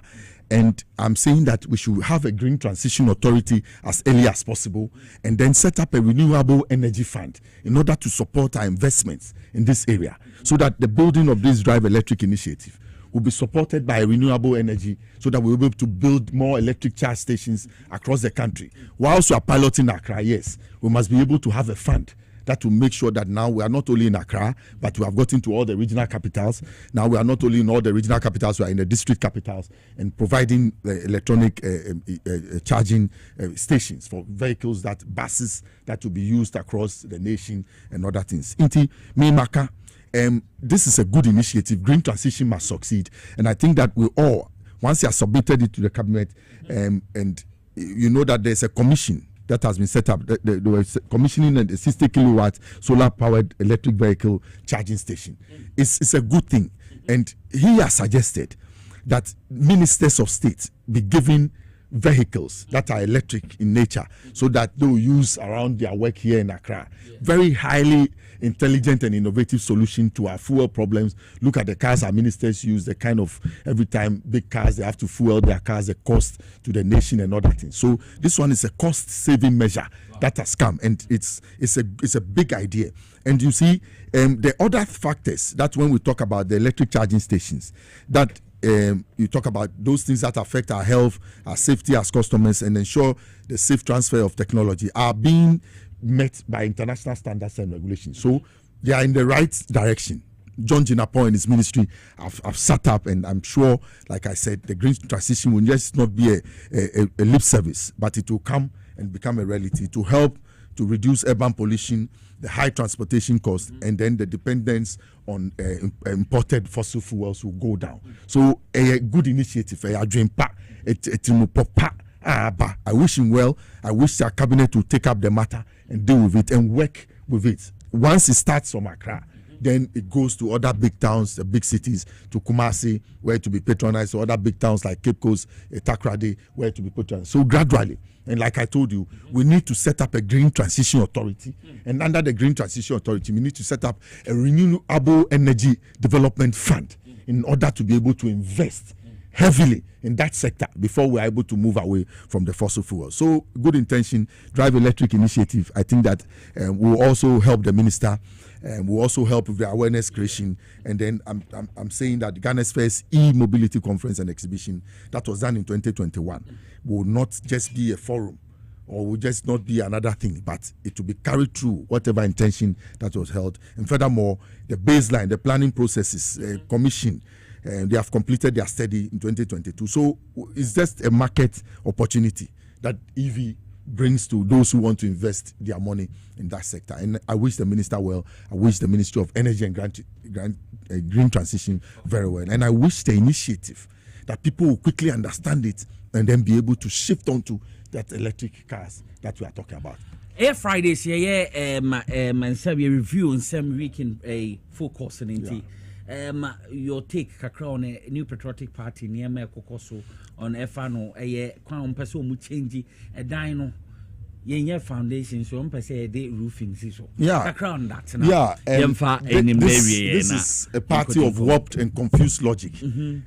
And I'm saying that we should have a green transition authority as early as possible and then set up a renewable energy fund in order to support our investments in this area so that the building of this drive electric initiative will be supported by renewable energy so that we'll be able to build more electric charge stations across the country. Whilst we are piloting Accra, yes, we must be able to have a fund that will make sure that now we are not only in Accra, but we have gotten to all the regional capitals. Now we are not only in all the regional capitals, we are in the district capitals and providing electronic charging stations for vehicles, buses that will be used across the nation and other things. Inti Mimaka, this is a good initiative. Green transition must succeed. And I think that we all, once you have submitted it to the cabinet, and you know that there's a commission that has been set up. They were commissioning a 60 kilowatt solar powered electric vehicle charging station. It's a good thing. And he has suggested that ministers of state be given vehicles that are electric in nature so that they will use around their work here in Accra. Very highly intelligent and innovative solution to our fuel problems. Look at the cars our ministers use, the kind of every time big cars they have to fuel their cars, the cost to the nation and other things. So this one is a cost saving measure that has come, and it's a big idea. And you see the other factors that when we talk about the electric charging stations, that you talk about those things that affect our health, our safety as customers, and ensure the safe transfer of technology are being met by international standards and regulations. So they are in the right direction. John Jinapo and his ministry have set up, and I'm sure, like I said, the green transition will just not be a lip service, but it will come and become a reality to help to reduce urban pollution, the high transportation costs, and then the dependence on imported fossil fuels will go down. So a good initiative, a dream pa, I wish him well. I wish our cabinet will take up the matter and deal with it and work with it. Once it starts from Accra, then it goes to other big towns, the big cities, to Kumasi, where to be patronized, or other big towns like Cape Coast, Takrady, where to be patronized. So gradually, and like I told you, we need to set up a green transition authority. And under the green transition authority, we need to set up a renewable energy development fund in order to be able to invest heavily in that sector before we are able to move away from the fossil fuels. So good intention, drive electric initiative. I think that will also help the minister, will also help with the awareness creation. And then I'm saying that Ghana's first e-mobility conference and exhibition that was done in 2021 will not just be a forum or will just not be another thing, but it will be carried through whatever intention that was held. And furthermore, the baseline, the planning processes, commission, they have completed their study in 2022. So it's just a market opportunity that EV brings to those who want to invest their money in that sector. And I wish the minister well. I wish the Ministry of Energy and Green Transition very well. And I wish the initiative that people will quickly understand it and then be able to shift onto that electric cars that we are talking about. Fridays, and some review and some week in a full course and your take kakra on a new patriotic party near me kokoso on efano kwan person mu change a dino yenye foundation so say the roofing so kakra on that now this is a party of warped and confused logic.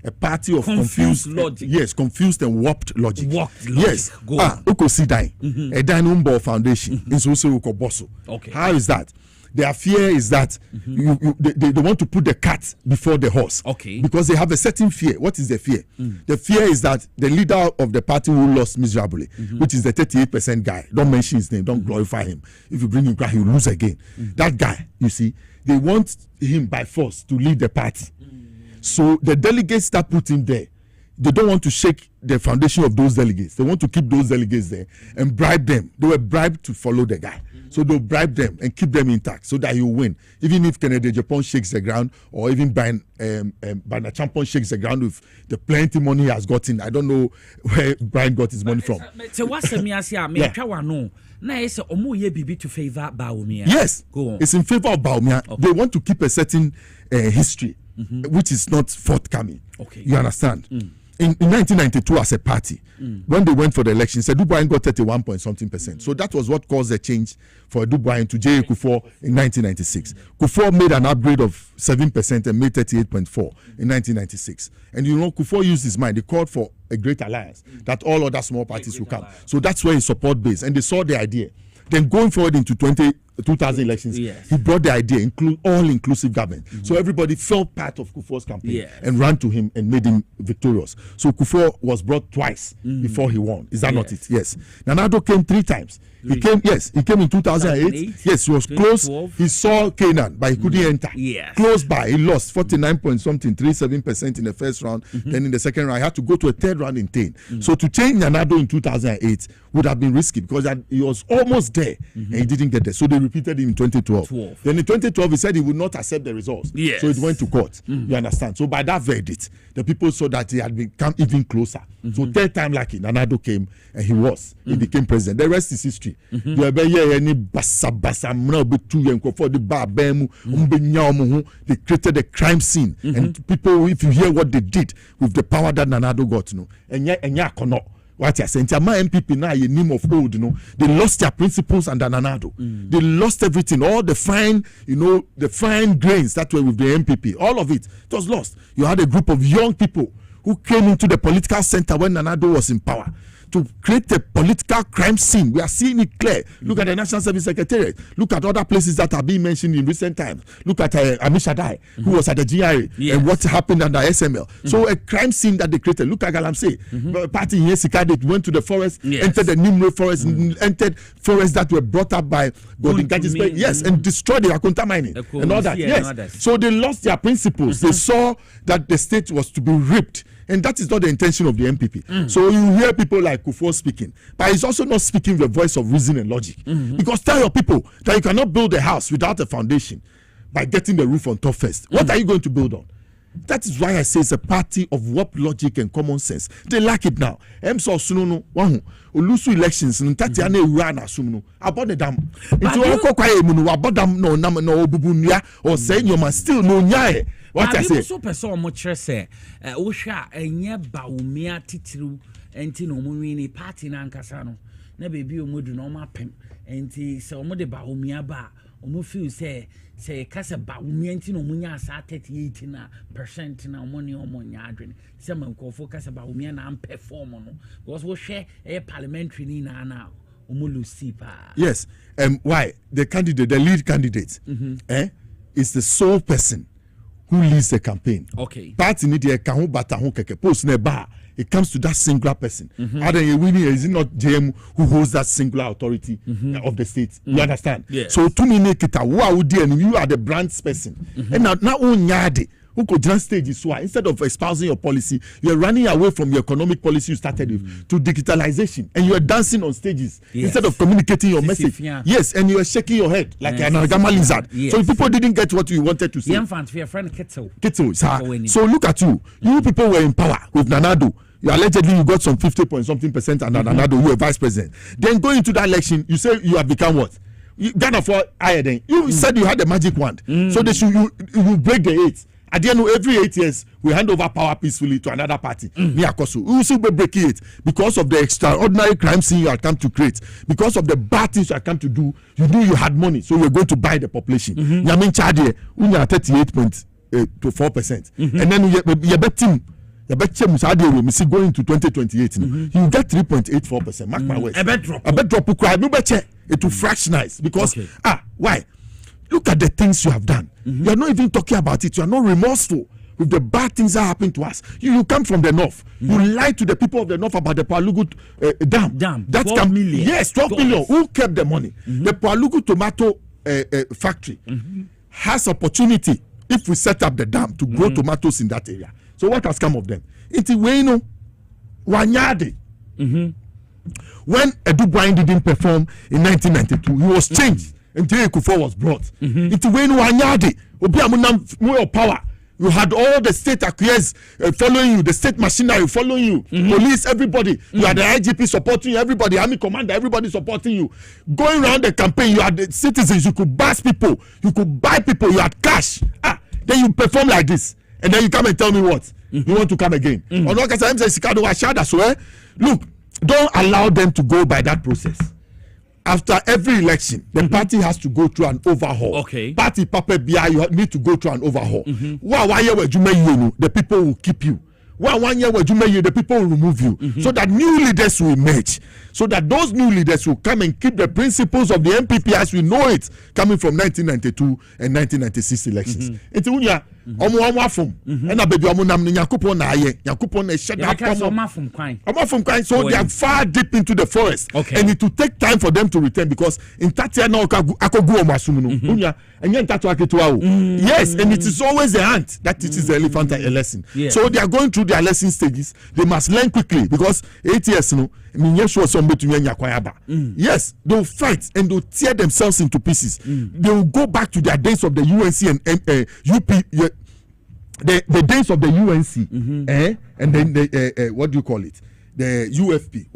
A party of confused logic. Yes, confused and warped logic. Yes, uko sidai a dino foundation is also uko bosso. Okay, how is that? Their fear is that they want to put the cart before the horse. Okay. Because they have a certain fear. What is the fear? The fear is that the leader of the party who lost miserably, which is the 38% guy, don't mention his name, don't glorify him. If you bring him back, he'll lose again. That guy, you see, they want him by force to lead the party. So the delegates that put him there, they don't want to shake the foundation of those delegates. They want to keep those delegates there and bribe them. They were bribed to follow the guy. So they'll bribe them and keep them intact so that you win. Even if Kennedy Japan shakes the ground, or even Brian Champion shakes the ground with the plenty money he has gotten. I don't know where Brian got his money from. So what's the to favor Baumia? Yes, go on. It's in favor of Baumia. Okay. They want to keep a certain history, which is not forthcoming. Okay, you understand? In 1992, as a party, when they went for the election, Dubois got 31% So that was what caused the change for Dubois to J.A. Kufuor in 1996. Kufuor made an upgrade of 7% and made 38.4 in 1996. And you know, Kufuor used his mind. He called for a great alliance that all other small parties would come. Alliance. So that's where his support base. And they saw the idea. Then going forward into 2000 elections, he brought the idea, all-inclusive government. So everybody felt part of Kufuor's campaign and ran to him and made him victorious. So Kufuor was brought twice before he won. Is that not it? Yes. Nana Addo came 3 times. He came in 2008. Yes, he was close. 12. He saw Canaan, but he couldn't enter. Yes. Close by. He lost 37% in the first round. Then in the second round, he had to go to a third round in 10. So to change Nana Addo in 2008 would have been risky because he was almost there and he didn't get there. So they repeated it in 2012. Then in 2012, he said he would not accept the results. Yes. So it went to court. You understand? So by that verdict, the people saw that he had become even closer. So third time lucky, Nana Addo came and he became president. The rest is history. They created the crime scene. And people, if you hear what they did with the power that Nana Addo got, what I said, my MPP now, a name of old, they lost their principles under Nana Addo. They lost everything, all the fine, the fine grains that were with the MPP, all of it was lost. You had a group of young people who came into the political center when Nana Addo was in power to create a political crime scene. We are seeing it clear. Look at the National Service Secretariat. Look at other places that are being mentioned in recent times. Look at Amisha Dai, who was at the GRA, and what happened under SML. So a crime scene that they created. Look at Galamsey. Party in Yesika, they went to the forest, entered the Nimro forest, entered forests that were brought up by Golden Gadgets. Yes, and destroyed the Akunta mining and all that. Yes. So they lost their principles. They saw that the state was to be ripped. And that is not the intention of the MPP. So you hear people like Kufuor speaking, but he's also not speaking the voice of reason and logic. Because tell your people that you cannot build a house without a foundation by getting the roof on top first. What are you going to build on? That is why I say it's a party of warped logic and common sense. They lack it now. Emso Sunono, Wahu, Ulusu elections, Tatiana Urana Sumno, about the dam. It's all Kokai, about them, no, no, Bubunia, or saying you must still no nyae. What I say? So person much say, Osha, and ye Baumia Titru, and Tino Murini party Nankasano. Never be a mood no mapem, and so much Baumia ba, Omufu say Casa Baumia Tino Munia sat 38% in our money or money adrin. Some call for Casa Baumia and perform was we share a parliamentary Nina now. Yes, why? The candidate, the lead candidate, is the sole person who leads the campaign. Okay. Party need a kahu batahu keke post ne ba. It comes to that singular person. Other winning is it not JM who holds that singular authority of the state? You understand? Yes. So to me kita and you are the branch person. And now nyade who could just stage so instead of espousing your policy, you're running away from your economic policy you started with to digitalization, and you are dancing on stages instead of communicating your message. Yes, and you are shaking your head like an agama lizard. So people didn't get what you wanted to say. So look at you. You people were in power with Nana Addo. You allegedly you got some 50% under Nana Addo. You were vice president. Then going into that election, you say you have become what? Ghana for iodine. You said you had the magic wand. So they should you break the 8. At the end of every 8 years, we hand over power peacefully to another party. We will still be breaking it because of the extraordinary crime scene you had come to create, because of the bad things you had come to do. You knew you had money, so you're going to buy the population. You mean charge here, 38.4%, and then you bet him. You bet him going into 2028. You get 3.84%. Mark my words. A bet drop. It will fractionize because why? Look at the things you have done. You are not even talking about it. You are not remorseful with the bad things that happen to us. You come from the north. You lied to the people of the north about the Palugu dam. That's 12 million. Yes, 12 million. Who kept the money? The Palugu tomato factory has opportunity if we set up the dam to grow tomatoes in that area. So what has come of them? It's Wayno Wanyade. When Edu Brian didn't perform in 1992, he was changed. And J. Kufuor was brought. It's when Wanyade, Obiamunam, more power. You had all the state acquires following you, the state machinery following you, police, everybody. You had the IGP supporting you, everybody, army commander, everybody supporting you. Going around the campaign, you had the citizens, you could bash people, you could buy people, you had cash. Then you perform like this. And then you come and tell me what? You want to come again. Look, don't allow them to go by that process. After every election, the party has to go through an overhaul. Okay. Party Papa BI, you need to go through an overhaul. The people will keep you. 1 year the people will remove you. So that new leaders will emerge. So that those new leaders will come and keep the principles of the MPP as we know it, coming from 1992 and 1996 elections. It's so they are far deep into the forest. Okay. And it will take time for them to return because in Tatia yes, and it is always the ant that teaches the elephant a lesson. Yeah. So they are going through their lesson stages. They must learn quickly because 8 years yes, they will fight and they will tear themselves into pieces. They will go back to their days of the UNC and UP. The days of the UNC, and then the what do you call it? The UFP.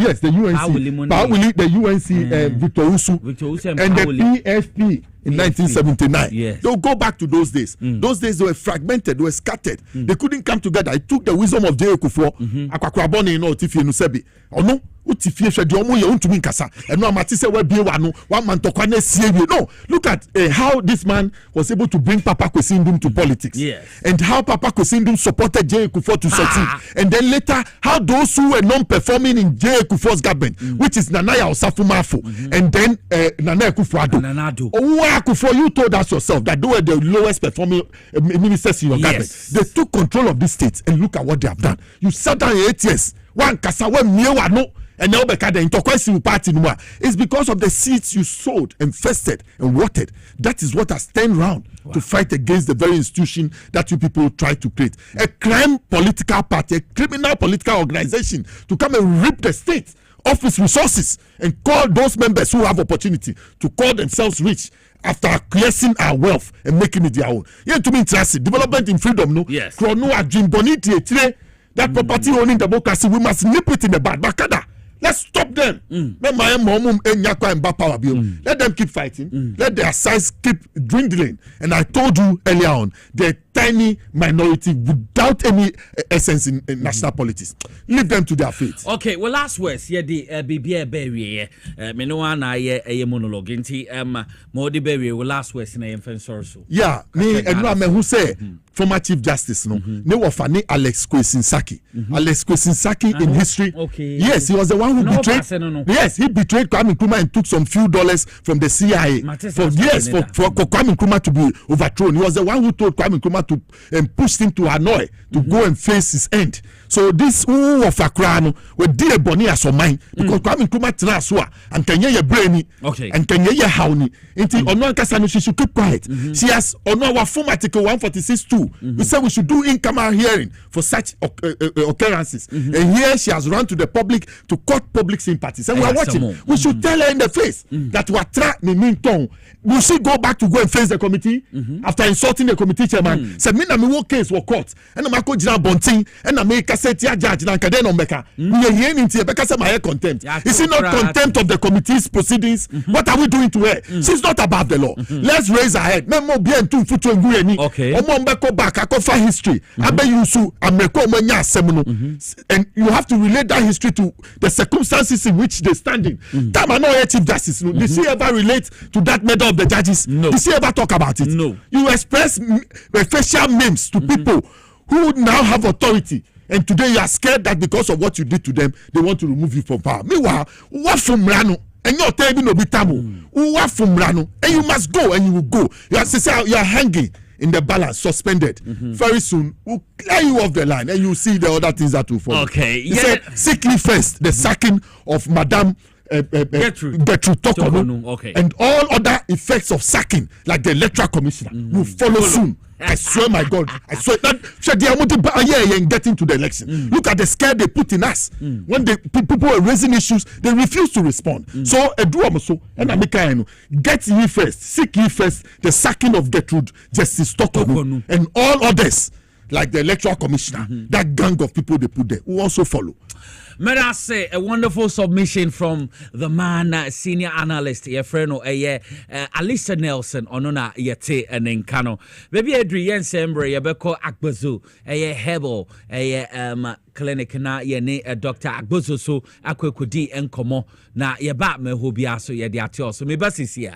Yes, the UNC. The UNC, Victor Usu, and the PFP in 1979. Yes. They'll go back to those days. Those days they were fragmented, they were scattered. They couldn't come together. It took the wisdom of J. Kufuor. Akwakwabone no Tifi Nusebi. Oh no. No, look at how this man was able to bring Papa Kwesindum to politics. Yes. And how Papa Kwesindum supported J. Kufuor to succeed. And then later, how those who were non-performing in J. Kufuor's government, which is Nanaya Osafumafo, and then Nana Akufo-Addo. Akufo, you told us yourself that they were the lowest performing ministers in your government. They took control of this state and look at what they have done. You sat down in 8 years. One Kasawe Miewano. And now party it's because of the seeds you sowed, infested, and watered. That is what has turned around to fight against the very institution that you people try to create. A crime political party, a criminal political organization to come and rip the state of its resources and call those members who have opportunity to call themselves rich after acquiescing our wealth and making it their own. Yeah, to me, interesting. Development in freedom, no? Yes. That property owning democracy, we must nip it in the bud. Bakada. Let's stop them. Let them keep fighting. Let their size keep dwindling. And I told you earlier on, the tiny minority without any essence in national politics. Leave them to their fate. Okay, well, last words. Yeah, the BBA Berry. Me no one a monologue. Inti Modi Berry. Well, last words in a so. Yeah, me and no who say former Chief Justice. No, ne wafani Alex Kwesinsaki. Alex Kwesinsaki in history. Okay. Yes, he was the one who betrayed. Yes, he betrayed Kwame Nkrumah and took some few dollars from the CIA for Kwame Nkrumah to be overthrown. He was the one who told Kwame Nkrumah to pushed him to Hanoi to go and face his end. So this who of Accra we did a boni as of mine because Kwame Nkrumah transfer and Kenya ye brainy and Kenya ye hauni. Inti ono nkasa no she should keep quiet. She has ono our form article 146(2). We said we should do in-camera hearing for such occurrences. And here she has run to the public to court public sympathies. And we are watching. We should tell her in the face that we are trying. Will she go back to go and face the committee after insulting the committee chairman? Say me na me wo case wo court. And na mako jina bontin. And na me kaseti a judge na nkade no meka. Me here inti e beka say my contempt. Is it not contempt of the committee's proceedings? What are we doing to her? She's not above the law. Let's raise her head. Memo bien tu futu ngu eni. Omo mbeko back akofa history. Abe yusu ameko manya asem. And you have to relate that history to the circumstances in which they standing. Tama no Chief Justice. No. Did she ever relate to that murder of the judges? No. Did she ever talk about it? No. You express facial names to people who now have authority. And today you are scared that because of what you did to them, they want to remove you from power. Meanwhile, what from Rano? And you're telling no bitamu. What from Rano? And you must go and you will go. You are hanging in the balance, suspended. Very soon, we'll clear you off the line and you'll see the other things that will follow. Okay. He said, sickly first, the sacking of Madame Gertrude Tokono. Okay. And all other effects of sacking, like the electoral commissioner, will follow soon. I swear, my God, I swear that getting to the election. Look at the scare they put in us. When the people were raising issues, they refused to respond. So, get ye first, seek ye first the sacking of Gertrude, Justice Tokono, and all others, like the electoral commissioner, that gang of people they put there, will also follow. May I say a wonderful submission from the man, senior analyst, your friend, Alisa Nelson, onona yete and enkano. Baby Adri Yen Sembre, Yabeko Akbazu, a Hebel, a clinic na ye Dr. Akbazu, so Akwekudi and Komo, na yabat me hobiaso ye diatio, so me basis ya.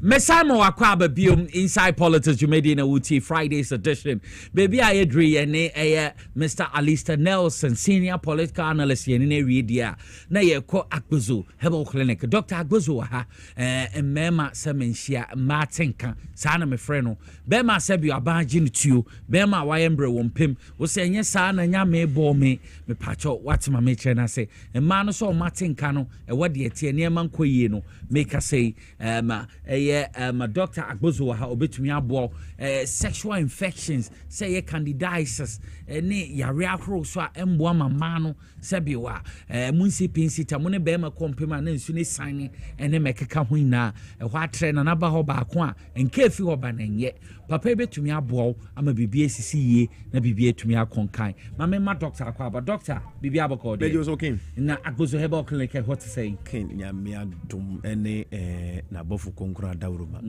Mesamo Akwaba Bium Inside Politics, you made in a Wuti Friday's edition. Baby, I agree, and Mr. Alistair Nelson, senior political analyst, and in a readia. Na ye ko Akbuzu, Hebel Clinic, Dr. Akbuzu, and Mema Semenshia, Martinka, Sana me freno, Bema Sebu Abajin to Bema Wyembre Wompim, was saying, yes, Sana, ya may bore me pacho, what's my mature, and I say, and Manoso Martin Cano, and what the Etienne Manquino, make us say, Dr. Agbozo ha obetumi abo sexual infections say candidiasis ne yare ahoro so a emboa mama no sebiwa munsi pinsita mo ne be ma kompema na nsu ne san ne mekeka ho ina ho atre na ba ho ba ko a enka fi ho ba na nye papa betumi abo ama bibie sisi ye na bibie etumi akonkan mama ma doctor akwa doctor bibie abako de Bejo okay na Agbozo Herbal Clinic what to say ken nyame adom ene na bofu konkura dawroma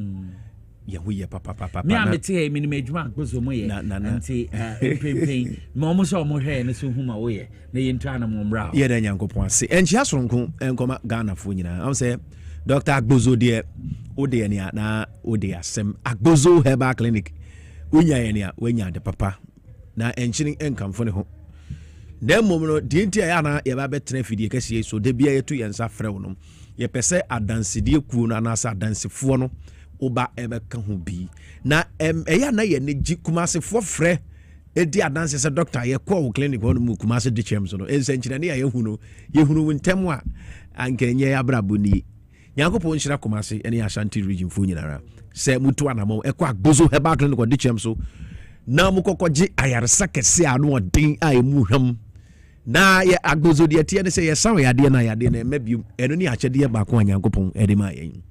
yahuye papa me amete me ni medwuma Agbozo mo ye anti pempem mo mo so mo hwe ne so huma wo ye na ye ntu ana mo mra ye da nyankopon ase enchi asonko enkoma Ghana fo nyina am say Dr. Agbozo de ode ne na ode asem Agbozo Herbal Clinic wonya ye ne wonya de papa na enchini enkamfo ne ho na mom no de ntia ya na ye ba betre fidie kase so de bia yetu yensa frew no ye pese adansedie kuo no anasa adansefo no oba ebe ka ho bi na eya na ye ne gi kumasefo frɛ edi adanse se doctor ye ko clinic ho no mu kumase de chem so no ensenchina ne ye hunu ntem a ankenye ya brabo ni nyankopon nhyira kumase ene ya Ashanti region fo nyinara se mutu anamo ekɔ Agbozo Herbal Clinic de chem so na mu kokɔgye ayaresa kese anu odin a emu hwam na ye Agbozo de tie ne se ye sawo yade na yade na mabium eno ni akyede ba ko anyankopon ede ma yen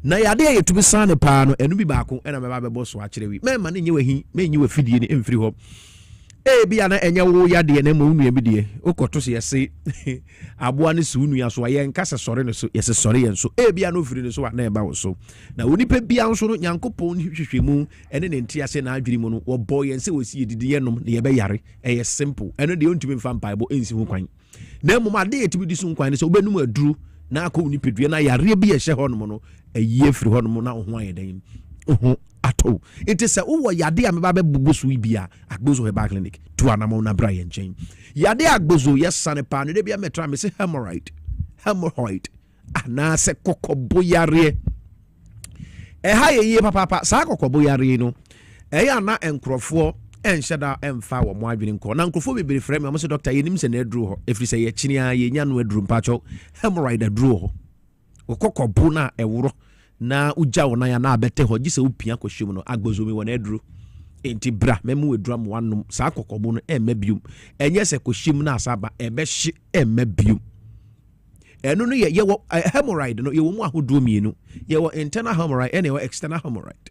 na yade ye tubi san ne pa no eno bi ba ko ena me ba bebo so akyere wi mema ne nye wahi me nye wafidie ne emfiri ho bia na enye wo yade na mo nua bi de okoto se yese aboa ne se nua so ye nka se sore ne so yese sore yen so bia na ofiri ne so na e ba wo so na onipa bia nso no nyankopon hwehwehwemu ene ne ntia se na adwiri mu no wo boy yen se wosi yedidi yenom ne ye be yare ye simple eno de ontumi mfa mpaibo ensi ho kwan na mom ade yetumi di so kwan ne se obenum aduru na akọ unipedua na yare bi ye hye honom no ayi afiri honom na ho ayeden ato it is wo yade a meba be bubusu bia Agbozo Herbal Clinic to anamo na bra yen chen yade Agbozo yesane pa no de bia metra me se hemorrhoid ana se kokobo yare ha ye papa sa kokobo yare no ya na enkrofo ɛnhyɛ da ɛmfa wɔ mo adwene nkɔ na nkurɔfoɔ bebree frɛ me ɔmo sɛ doctor yɛnim sɛ na aduru hɔ ɛfiri sɛ yɛkyini a yɛnya no aduru mpakyɛw hemorrhoid aduru hɔ wokɔkɔbo no a ɛworɔ na wogya wo nan a na abɛtɛ hɔ gye sɛ wopia kɔhyɛ mu no agbozomi wɔ no aduru enti bra mɛmu adura mo wanom saa kɔkɔbo no ɛmma biom ɛnyɛ sɛ kɔhyɛ mu no asaba ɛbɛhye ɛmma biom ɛno no yɛwɔ hemorrhoid no yɛwɔ mu ahodoɔ mmienu yɛwɔ internal hemorrhoid ɛna yɛwɔ external hemorrhoid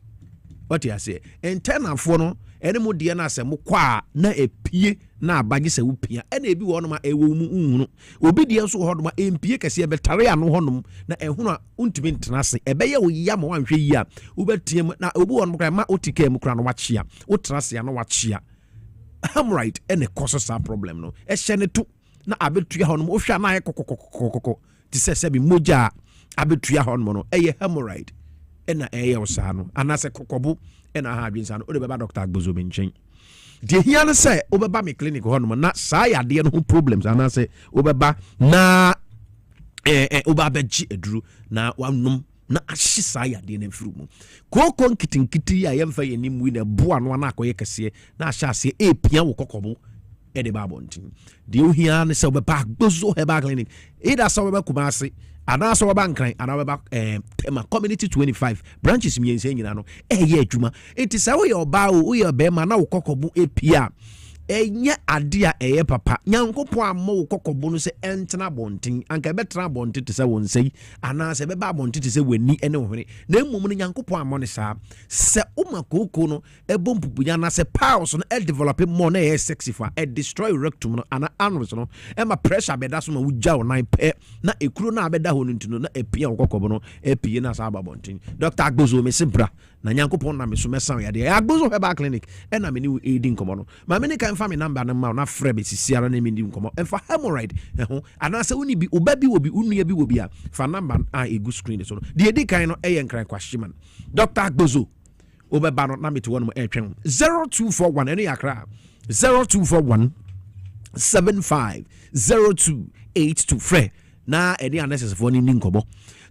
what you say internal for no ɛne mu deɛ no asɛ mo kɔ a na ɛpie na abagye sɛ wopia ɛna ebi wɔ nom a ɛwɔ mu nhunu obi deɛ nso wɔ hɔnom a ɛmpie kɛseɛ bɛtare ano hɔnom na ɛhono a wontumi ntena ase ɛbɛyɛ wo yia ma wanhwɛ yi a wobɛtie mu na obi wɔ nom kora ma wotika mu kora no wakyea wotena ase ano wakyea hemorrhoid ɛne kɔ so saa problem no ɛhyɛ ne to na abɛtua hɔnom wohwɛ na ayɛ kɔkɔkɔkɔkɔ te sɛ sɛ bi mogya a abɛtua hɔnom no ɛyɛ hemorrhoid ɛna ɛyɛ wo saa no anaasɛ kɔkɔbo ɛna aha adwen saa no wode bɛba Dr. Agbozo me nkyɛn deɛ hia no sɛ wobɛba me clinic hɔ nom na saa yadeɛ no ho problems anaasɛ wobɛba na woba bɛgye aduru na wanom na ahye saa yadeɛ no mfiri mu kooko nkitinkiti a yɛmfa yɛnim wi na boa no ana akɔyɛ kɛseɛ na ahyɛ aseɛ ɛpia wo kɔkɔbo ɛde ba abɔnten deɛ wohia no sɛ wobɛba Agbozo Herbal Clinic ɛda sɛ wobɛba Kumasi anaasɛ wɔba nkran anaa wɔba tema community 25 branches mmiɛnsa nyina no ɛyɛ adwuma enti sɛ woyɛ ɔbaa o woyɛ bɛrima na wo kɔkɔbo ɛpia ɛnyɛ ade a ɛyɛ papa nyankopɔn amma wo kɔkɔbo no sɛ ɛntena abɔnten anka ɛbɛtena abɔnten te sɛ wo nsa yi anaasɛ ɛbɛba abɔnten te sɛ w'ani ne wo hwene na mmom no nyankopɔn amma no saa sɛ woma kooko no ɛbɔ mpupunya anaasɛ piles no ɛdevelop more na ɛyɛ sexy fa ɛdestroy rectum no ana anus no ɛma pressure bɛda so ma wogya wo nan pɛ na ɛkuro no a bɛda hɔ no nti no na ɛpia wo kɔkɔbo no ɛpie na saa aba abɔnten Dr. Agbozo me se bra na nyankopɔn na me so mɛsa yadeɛ Agbozo Herbal Clinic ɛna me ne wo ɛdi nkɔmmɔ no ma me ne kan fa me number no ma na frɛ be sisiara na me ndi nkɔmmɔ ɛmfa hemorrhoid ɛho anaasɛ woni bi oba bi wɔ bi unua bi wɔ bi a fa number a ɛgu screen so no deɛ di kan no ɛyɛ nkran kwahyeman Dr. Agbozo wobɛba no na mete wɔ no ɛtwɛn 0241 ɛno yɛ akra 0241 750282 frɛ na ɛde anesesfoɔ no ni nkɔmmɔ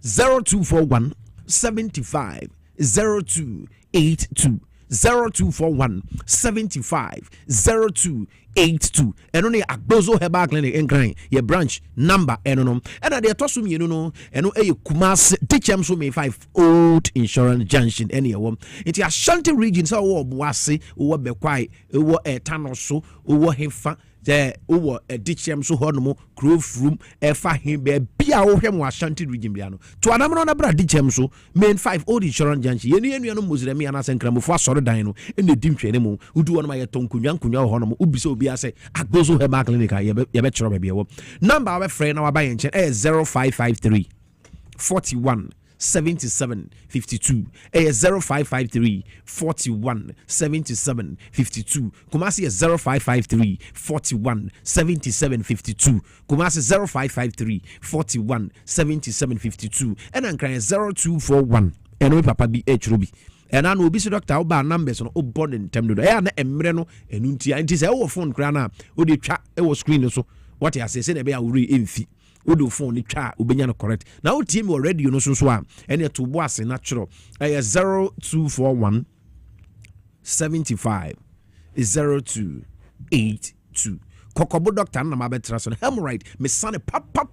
0241 75 0282 0241 75 0282 ɛno ne Agbozo Herbal Clinic nkran yɛ branch number ɛno no ɛna deɛ ɛtɔ so mmienu no ɛno ɛyɛ Kumasi Dichem so me 5 Old Insurance Junction ɛne ɛwɔ nti Ashanti region sɛ wɔwɔ Boase wɔwɔ Bekwai wɔwɔ Etano so wɔwɔ Hefa Uwa Dichem so Hornomo, Grove Room, Efa him be a him was Ashanti region piano. To Anamon Abra Dichem so, main 5 Old Insurance Junction, Yeni Muslim and Asan for Sora Dino, in the dim trainemo, who do one my Tonkuyan Kunya Hornomo, Ubiso Biase, Agbozo Herbal Clinic, Yabetro baby. Number of a friend our buying 0553 41 77 52 0553 41 77 52 Kumasi 0553 41 77 52 Kumasi 0553 41 77 52 and Ankara 0241 and we papa be Ruby and I know be doctor oba numbers on born in term do na emre no enunti anti say our phone krana o de twa e wo screen so what you say na be a wuri emfi Udo phone ni twa ubenya no correct. Now team already you know so a ene to bo ase natural. 0241 75 0282. Kokobo doctor na mabetra so hemorrhoid me sane papa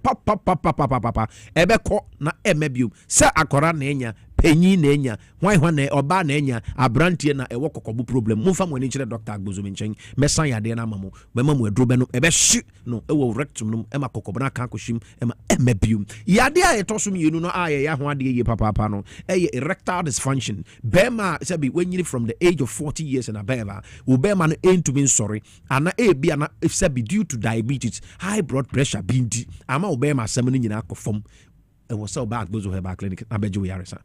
ebeko na emebium se akora na enya penyi na enya hwan na oba na enya abrantie na ewo kokobo problem mumfa mo ni kire Dr. Agbozo me nchen mesan yade na mamo bema mo adro be no ebe hye no ewo rectum no ema kokobo na kan koshim ema emebium yade a etosum yenu no aye ya ho ade ye papa no eye erectile dysfunction bema se be when you from the age of 40 years and above wo bema no ain't to be sorry ana e bia na if be due to diabetes, high blood pressure, binti, ama obey my semen in a form. It was so bad, Agbozo Herbal Clinic, Abejo Yarisa.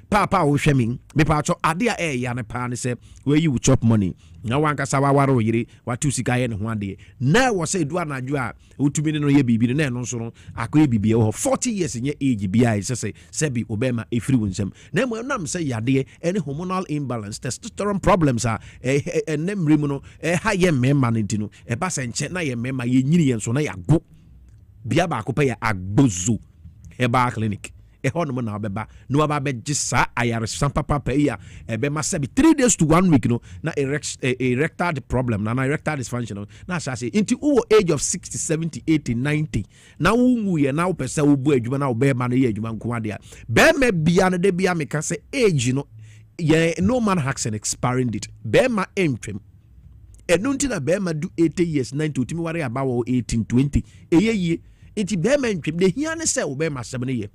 Papa, who shaming, me pacho, adia air yana pan say, where you chop money. No one can sawaro yiri, what two sikayan one day. Now was say, Duana Jua, who to be no ye be the name, so I could be 40 years in your age, BI, say, Sebi, Obama, if you win them. Then when I'm say, Yadia, any hormonal imbalance, testosterone problems are a name remuno, a higher member, a bass and chetna, a member, ye so na ya go. Biaba Copaya Agbozo Herbal Clinic. ɛhɔ na ɔbɛba na waba bɛgye saa ayaresan papa yi a ɛbɛma sɛbi 3 days to 1 week no na erectile problem na erectile dysfunction no na ahyɛ nti wowɔ age of 60 70 80 90 na wowuyɛ na wopɛ sɛ wobu adwuma na wobɛɛma no yɛ adwuma nko adeɛ a bɛɛma bia no da bia meka sɛ age no no man has an expiring date bɛɛma ɛntwam ɛno nti na bɛɛma do 80 years 90 wotumi ware aba wɔ 18 20 ɛyɛ yie nti bɛɛma ntwam de hia ne sɛ wo bɛɛma asɛm no yɛ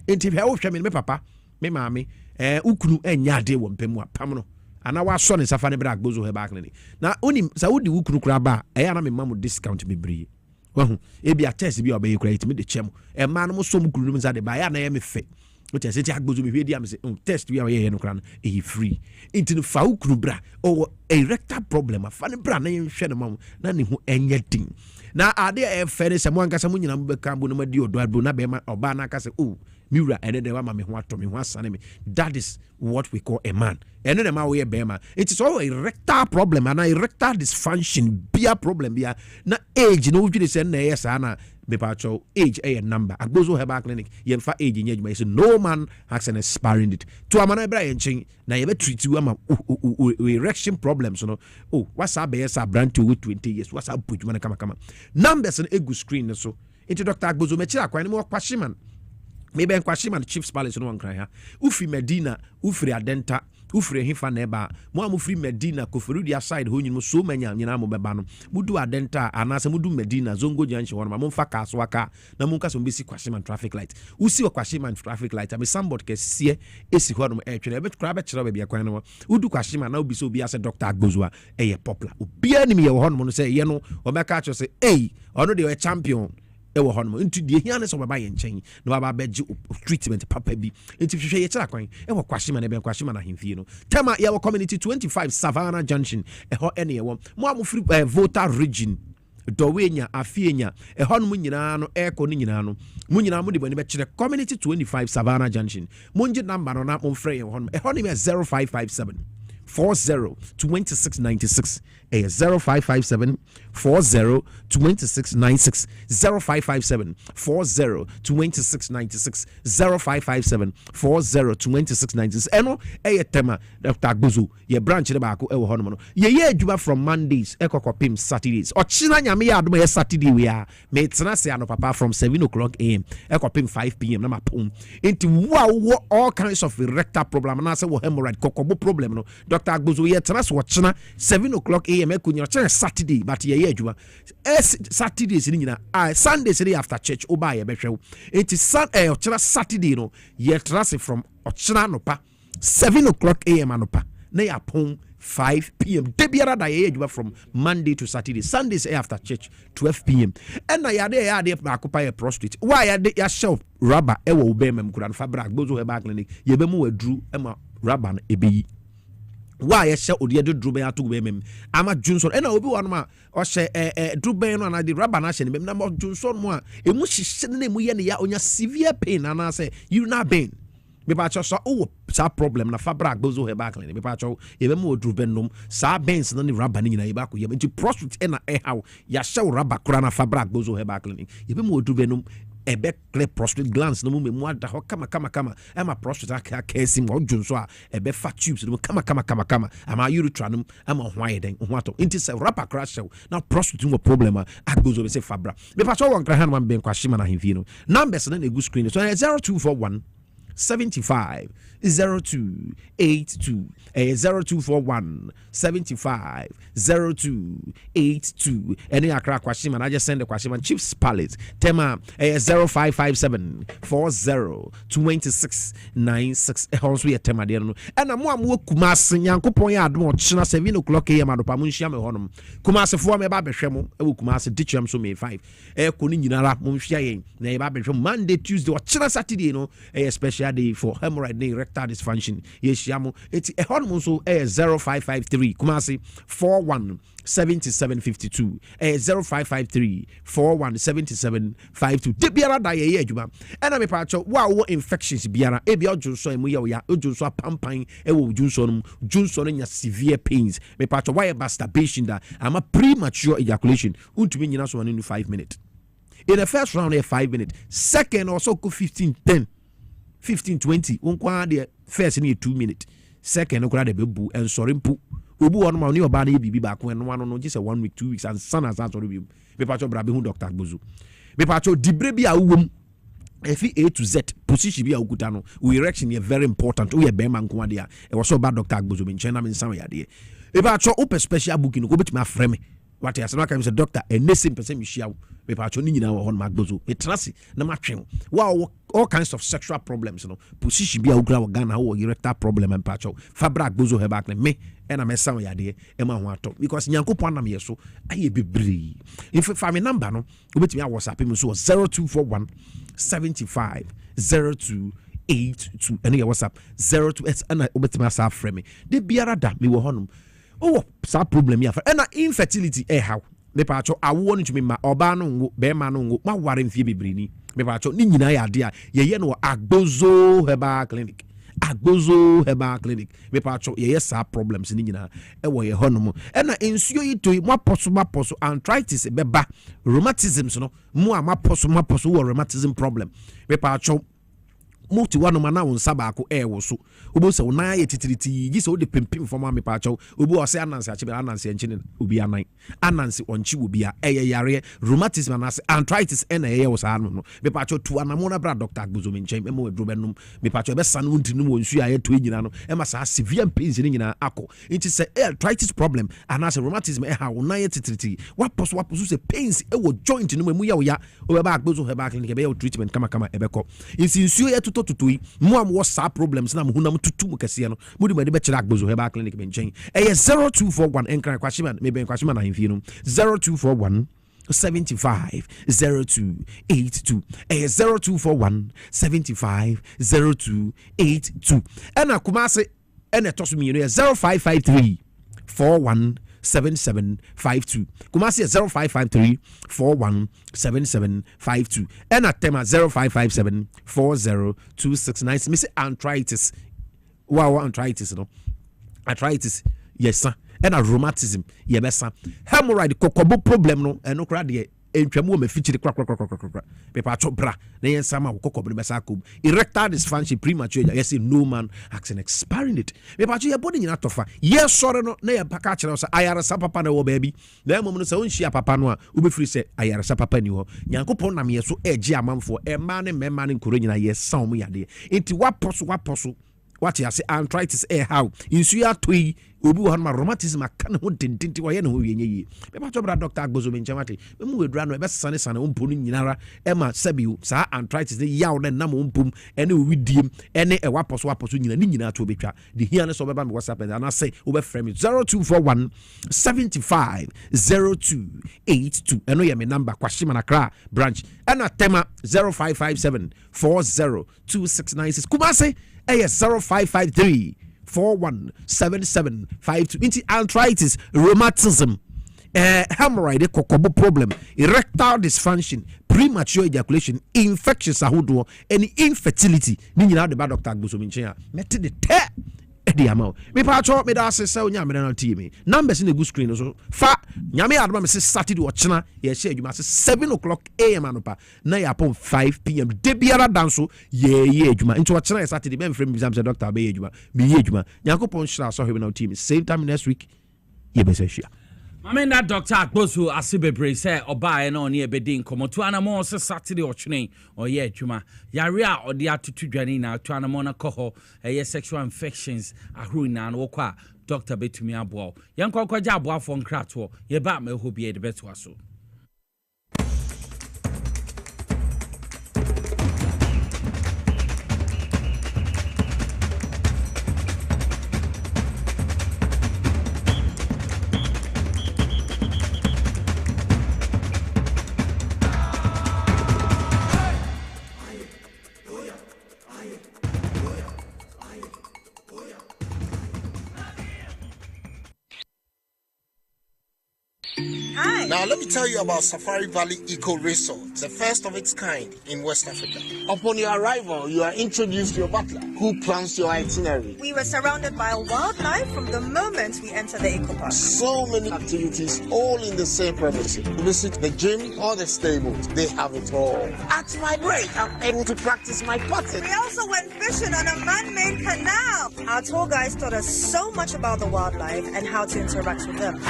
nti hwɛ wohwɛ me papa me maame wokunu ɛnyɛ ade wɔ mpam a pam no ana wasɔ ne safa ne bra agbozo hɛ back ne na onim sɛ wodi wokunu kura ba ɛyɛ na me ma mo discount bebree wahu ebi a test bi a ɔbɛyɛ kura yɛtumi de kyɛ mo ɛma no mo so mo kunu no mu nsa de ba ɛyɛ na yɛ me fɛ wote sɛ ti agbozo me hwɛ di am sɛ test bi a ɔyɛ no kura no ɛyɛ free nti no fa wokunu bra ɔwɔ erectile problem afa ne bra na yɛhwɛ no ma mo na ne ho ɛnyɛ din na ade a ɛfɛ ne sɛ mo ankasa mo nyina mo bɛka bo no ma di ɔdɔ abo na bɛma ɔba na aka sɛ miura ene de wama me ho ato me ho asane me that is what we call a man ene de ma wo ye bema it is all a erectile problem and a erectile dysfunction bia problem bia na age no wudwire se na yes na me pa cho age a number agbozo herbal clinic ye mfa age nyadwuma so no man has an expiring date to amana bra ye nchen na ye be treat you ama erection problems no what's up be yes brand to 20 years what's up put man kama numbers no egu screen so into Dr. Agbozo me kira kwan mo kwahyeman maybe Kwashiman Chiefs Palace no one cry ha. Ufri Medina, Ufri Adenta, Ufri Hifa Neba, Moamu free Medina, Kofurudia side, who you know so many Yanamo Bebano, Mudu Adenta, Anasa Mudu Medina, Zongo Janshi, one Mamufaka Swaka, Namunka Sumbisi Kwashiman traffic light. Usi wa Kwashiman traffic light, I mean somebody can see Esi Horm actually, but Crabet Robbie Aquano, Udu Kwashiman now be so be as a Dr. Agbozo, a poplar. Be enemy or Hormone say, Yano, or Makacho say, hey, already a champion. Ewo hono into the hiane so baba ye nchen no baba beji treatment papa bi into hwehwe ye kira kwan ewo kwashima na be kwashima na hemfie no tema ye wo community 25 Savannah Junction eho ene ye wo mo amofri voter region dowenya afienya eho no nyina no eko no nyina no mo nyina mo de bani be kire community 25 Savannah Junction mo ngi number no na mo mfre ye ho no eho no 0557 40 2696 0557 40 2696 0557 40 2696 0557 40 2696 eno tema Dr. Agbozo ye branch de baako ewo hono no ye adwuma from Mondays ekokopim Saturdays ochina nyame ya adoma ye Saturday we a me tena se ano papa from 7 o'clock am ekopim 5 pm na mapom enti wow all kinds of erectile problem na say wo hemorrhoid kokobo problem no Dr. Agbozo ye tena se ochina 7 o'clock am ekunya Saturday but ye adwuma Saturdays ni nyina Sundays ni after church oba ye behwew enti ochina Saturday no ye tena se from ochina no pa 7 o'clock am anopa na ya pon 5 p.m. Debiara da ye adwuma from Monday to Saturday. Sundays after church 12 p.m. And na ya de akopa ye prostrate. Why ya show rubber ewo ubemem kuran fabra Agbozo herbal clinic ye be mu wadru ema rubber na ebeyi. Why ya show odi de dru be ya to ubemem ama Johnson and obi wanu ma o she dru be no na de rubber na she ne na mo Johnson mo a emu hihye ne mu ye ne ya onya severe pain na say urinary pain. Me pa cho so sa problem na fabra Agbozo herbal clinic me pa cho ye be mo odru benum sa bens na ni rubber ni nyina ye ba ko ye nti prostrate na how ya show rubber kura na fabra Agbozo herbal clinic ye be mo odru benum ebe clear prostrate glands no mu ada ho kama ama prostrate aka kesi mo dwunso a ebe fat tubes no kama ama urethra no ama ho ayeden ho ato nti se rubber crash show na prostrate mo problem Agbozo be se fabra me pa cho won kra han man ben kwashima na hemfie no numbers na egu screen so 0241 75 02 82 0241 75 02 82 any akra kwashima na just send the kwashima Chiefs Palace tema 0557 40 26 96 also ye tema de no and mo am Kumasi Yankopon ya adom ochina 7 o'clock am adopa mo nhia me honom Kumasi fo me ba behwe mo e Kumasi ditcham so me 5 ko ni nyinara mo nhia yen na ye ba behwe Monday Tuesday ochina Saturday no special day for hemorrhoid erectile dysfunction yeshiamo eti ehon so 0553 Kumasi 41 7752 0553 41 7752 de biara da ye adwuma ena me pa cho wo infections biara e bia odwunso emu ye ya odwunso apampan e wo odwunso no nya severe pains me pa cho why masturbation da ama premature ejaculation untumi nyina so in 5 minutes in the first round 5 minutes second also go 15 10 15 20 wonkwa de first ne 2 minutes second no kra de bebu and sorry mpu obu won ma oni oba na bibi ba ko no no just 1 week 2 weeks and sana za sorry bi me pacho bra be hu Dr. Agbozo me pacho dibre bi a wom efi A to Z position bi a ukuta no we erection is very important we be man ko ade a e was so bad Dr. Agbozo me nchen na me nsan ya de e pacho open special book no go betima frame me what I say say doctor and next person me shia me pacho ni nyina wo hon Agbozo me trase na matwen wow all kinds of sexual problems you know position bi a ukura wo Ghana wo erectile problem and pacho fabra Agbozo he back me and I'm a sound yade ema ho ato because nyankopon nam yeso aye bebre if family number no obetimi a WhatsApp me so 0241 75 0282 and your WhatsApp 02 and obetimi asa frame de biara da me wo honum oh sa problem ya and infertility how me pacho awo no tumi ma oba no ngo be ma no ngo ma ware mfie bebre ni me pacho ni nyina ya de a ye no Agbozo Herbal Clinic Agbozo Herbal Clinic me pacho ye sa problems ni nyina e wo ye honom e na ensuo yi to mo aposo arthritis beba rheumatism no mo amaposo wo rheumatism problem me pacho multi one man na won saba ko wo so obo se wona ye titiriti gi se o de pempem form me pa chaw obo o se ananse ache ananse enchine obi anan ananse onchi obi a yare rheumatism ananse arthritis na ye wo sa no me pa chaw tu anamo na bra Dr. Agbozo me nchem me wedro benum me pa chaw be san wontinum wonsu a ye to nyina no e ma sa severe pains ni nyina akọ nti se arthritis problem ananse rheumatism ha wona ye titiriti waposo se pains e wo joint no mu ya wo ya o be ba Agbozo Herbal Clinic be treatment kama e be ko insinsuo ye tutui mo am what's problems na mo hunam tutu mu kase no mo di ma de be kira Agbozo Herbal Clinic be nchen 0241 enkran kwashima me be kwashima na hemfie no 0241 75 0282 0241 75 0282 and Kumase and tosu mi 0553 417752 Kumasi 0553 417752 and at Tema 0557 4026 Miss arthritis. Wow, arthritis no arthritis yes sir and a rheumatism yebesa hemorrhoid kokobo problem no and no kra de entwamu me fichiri kra pepa chobra na yen sama kokobo besa ko erectile dysfunction premature yes no man has an expiring it pepa cho your body nyina tofa yes sorry no na ye paka kire so ayaresa papa na wo baby na mom no se wonhia papa no a obefiri se ayaresa papa ni ho nyankopon nam ye so eji amamfo emma ne memma ne nkoro nyina yes sam yade enti waposo what you say arthritis how insu ya toyi obi wo ma rheumatism aka ne ho dendenti wo ye ne ho wienye yi be ba tobra Dr. Agbozo me nchamate me mu wedura no be sane ompo no nyinara e ma sabiu sa arthritis ne yaw ne nam ompom ene owidiem ene e waposo nyina ni nyina to betwa de hia ne so be ba me WhatsApp and I say over frame 0241 75 0282 eno ye me number kwashima na kra branch ena tema 0557 402696 Kumase 0553 417752 into arthritis, rheumatism, hemorrhoid, kokobo problem, erectile dysfunction, premature ejaculation, infectious ahodo, any infertility. Ni nyina de ba Dr. Agbozo minchen meti de te edi ama me pa cho me da se nya me na team numbers in the good screen so fa nya me adoma me se Saturday o chena ye share adwuma se 7:00 am anopa na ya pon 5 pm de biara danso ye adwuma into o chena Saturday me frame exam se doctor be ye adwuma me ye adwuma yakopon shira so hwe na team same time next week ye be se share Amenda Dr. Agbozo asibebre say oba na oni ebedi nkomo to anamo se Saturday ochune oye adwuma yare a odi atutu dwane na to anamo na koho sexual infections ahuru na no kwa Dr. Betumi abo yankokwaja abo afo nkrato ye ba ma ho bia de beto aso Now, let me tell you about Safari Valley Eco Resort, the first of its kind in West Africa. Upon your arrival, you are introduced to your butler, who plans your itinerary. We were surrounded by wildlife from the moment we entered the eco park. So many activities, all in the same premises. Visit the gym or the stables, they have it all. At my break, I'm able to practice my putting. We also went fishing on a man-made canal. Our tour guides taught us so much about the wildlife and how to interact with them.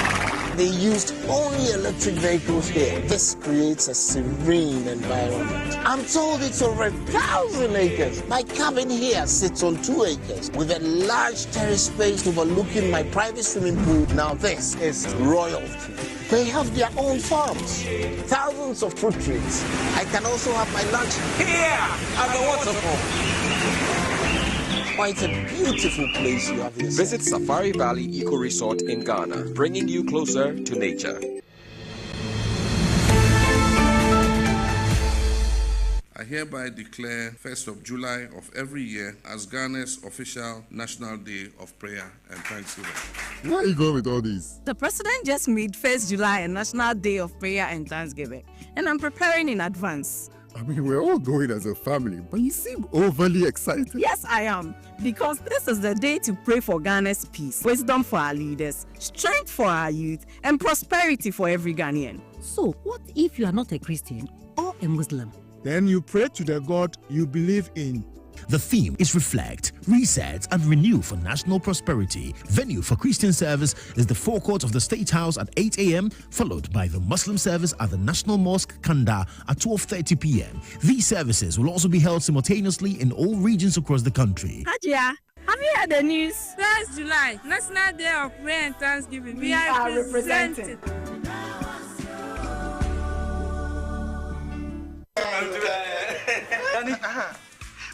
They used only electric vehicles here. This creates a serene environment. I'm told it's over 1,000 acres. My cabin here sits on 2 acres with a large terrace space overlooking my private swimming pool. Now this is royalty. They have their own farms, thousands of fruit trees. I can also have my lunch here at the waterfall. Quite a beautiful place you have here. Visit Safari Valley Eco Resort in Ghana, bringing you closer to nature. I hereby declare 1st of July of every year as Ghana's official National Day of Prayer and Thanksgiving. Where are you going with all this? The president just made 1st July a National Day of Prayer and Thanksgiving, and I'm preparing in advance. I mean, we're all going as a family, but you seem overly excited. Yes, I am, because this is the day to pray for Ghana's peace, wisdom for our leaders, strength for our youth, and prosperity for every Ghanaian. So, what if you are not a Christian or a Muslim? Then you pray to the God you believe in. The theme is Reflect, Reset and Renew for National Prosperity. Venue for Christian service is the forecourt of the State House at 8 a.m., followed by the Muslim service at the National Mosque Kanda at 12:30 p.m. These services will also be held simultaneously in all regions across the country. Hajia, have you heard the news? 1st July, National Day of Prayer and Thanksgiving. We are represented.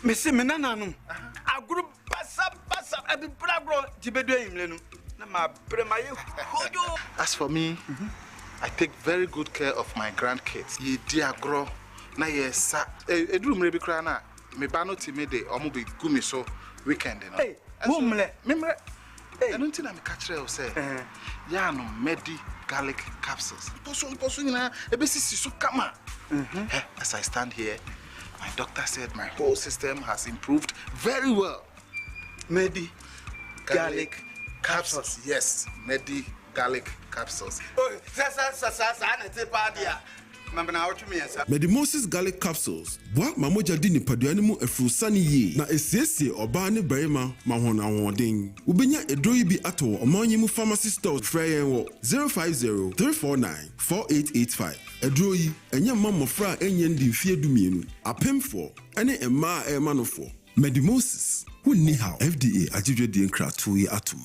Missy Menanum, a group As for me, I take very good care of my grandkids. Ye dear grow, na yes, sir. A room maybe crana, me bano timide, or maybe gumi so weekend. Hey, woman, remember, I don't think I'm a catcher or say, Yano Medi garlic capsules. Posun, a basis so come. As I stand here, my doctor said my whole system has improved very well. Medi garlic capsules. Yes, Medi garlic capsules. Medimosis garlic capsules. Boa mamoja di nipadua mu efrusani yi na esiesie oba ne barima mahona wodin. Ubenya edroyi bi ato omanyi mu pharmacy stores frɛ yɛn wɔ 050-349-4885. Edroyi enya mamofra enye ndi mfie dumienu. Apemfo ene emma emanofo. Medimosis wunni how FDA agidwe di nkra toyi atum.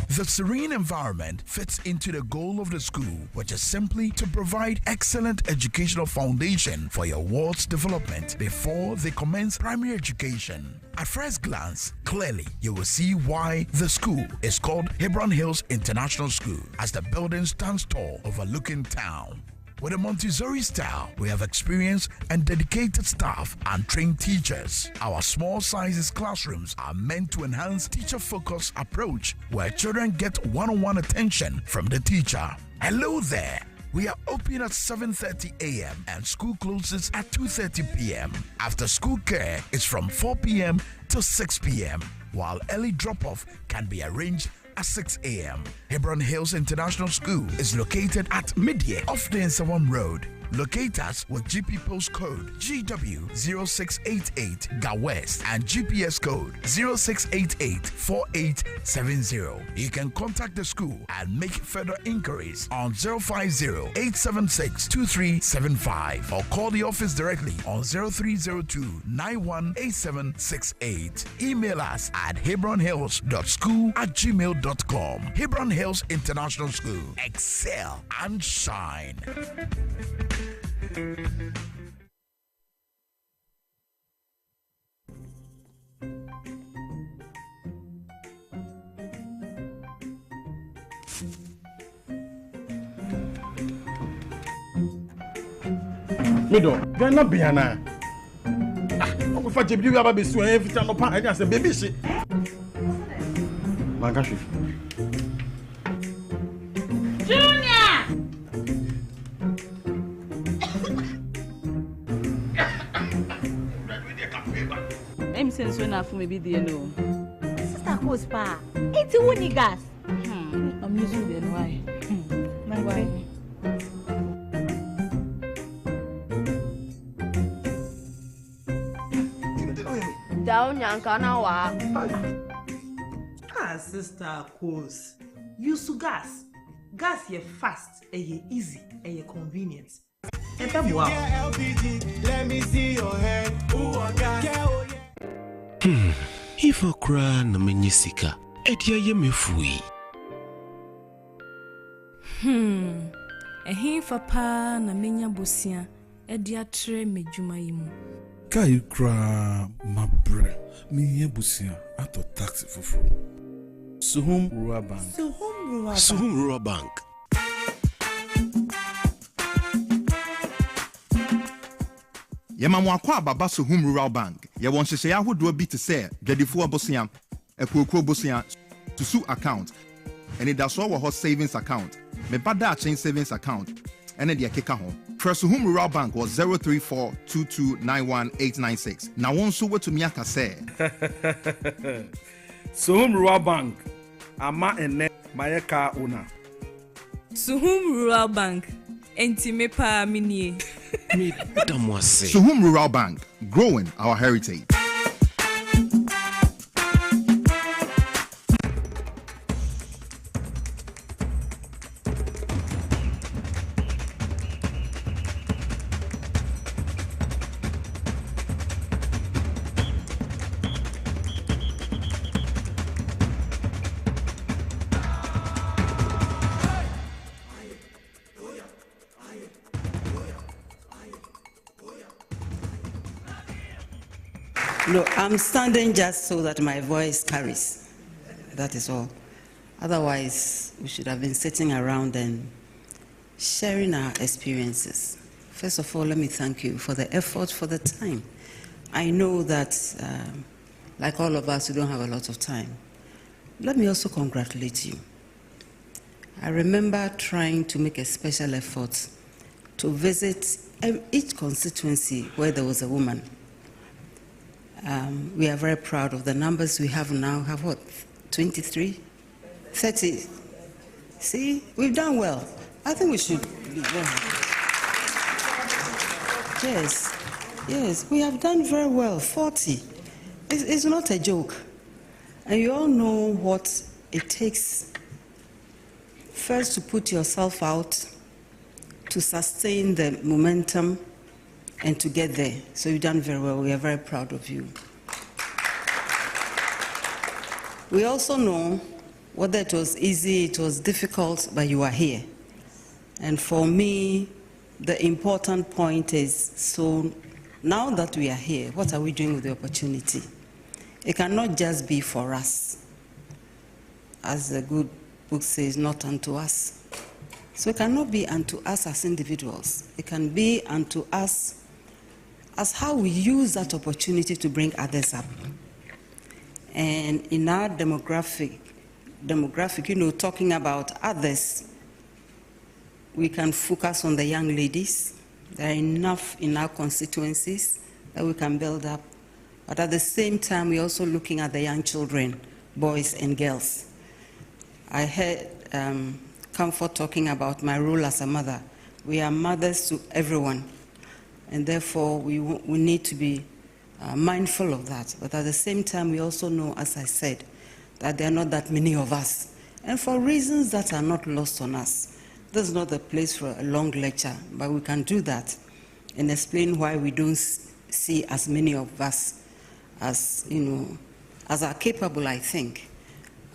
The serene environment fits into the goal of the school, which is simply to provide excellent educational foundation for your ward's development before they commence primary education. At first glance, clearly you will see why the school is called Hebron Hills International School, as the building stands tall overlooking town. With a Montessori style, we have experienced and dedicated staff and trained teachers. Our small sizes classrooms are meant to enhance teacher-focused approach where children get one-on-one attention from the teacher. Hello there. We are open at 7:30 a.m. and school closes at 2:30 p.m. After school care is from 4 p.m. to 6 p.m., while early drop-off can be arranged at 6 a.m. Hebron Hills International School is located at Midye off the Nsawam Road. Locate us with GP postcode GW0688 GA West and GPS code 06884870. You can contact the school and make further inquiries on 050-876-2375 or call the office directly on 0302-918768. Email us at hebronhills.school@gmail.com. Hebron Hills International School. Excel and shine. Mido, Gana Biana. I'm going to you about this every time I say, baby, she. Mangashi. since when I maybe the no. Sister Coast pa. It's a gas. I'm using the why. Why? Down Yankana wa. Ah, Sister Coast. Use gas. Gas ye fast, ye easy, ye convenient. LPG, let me see your hand. If I cry na menyisika, edia ye mefui. Ehin fa na menya bosia, edia tre medwuma yimu. Kai kra mabre, me busia ato taxi fufu. Suhum Rural Bank. Suhum Rural Bank. Yemamwa kwa baba Suhum Rural Bank. Ye won hyehyɛ ahodoɔ bi te sɛ dwadifo abosia, ekuro bosia, susu account, ɛne da so wɔ hɔ savings account, me bada chain savings account, ɛne de keka ho. Press Suhum Rural Bank was 034229186. Na won so wetumi aka sɛ Suhum Rural Bank. Ama ene mayeka una. Suhum Rural Bank. Enti me pa minie. Suhum Rural Bank, growing our heritage. No, I'm standing just so that my voice carries. That is all. Otherwise, we should have been sitting around and sharing our experiences. First of all, let me thank you for the effort, for the time. I know that, like all of us, we don't have a lot of time. Let me also congratulate you. I remember trying to make a special effort to visit each constituency where there was a woman. We are very proud of the numbers we have now. Have what? 23? 30? See, we've done well. I think we should. Yes, we have done very well. 40. It's not a joke. And you all know what it takes first to put yourself out, to sustain the momentum, and to get there. So you've done very well. We are very proud of you. We also know whether it was easy, it was difficult, but you are here. And for me, the important point is, so now that we are here, what are we doing with the opportunity? It cannot just be for us. As the good book says, not unto us. So it cannot be unto us as individuals. It can be unto us as how we use that opportunity to bring others up. And in our demographic, talking about others, we can focus on the young ladies. There are enough in our constituencies that we can build up. But at the same time, we're also looking at the young children, boys and girls. I heard Comfort talking about my role as a mother. We are mothers to everyone. And therefore, we need to be mindful of that. But at the same time, we also know, as I said, that there are not that many of us. And for reasons that are not lost on us. This is not the place for a long lecture, but we can do that and explain why we don't see as many of us as, as are capable, I think,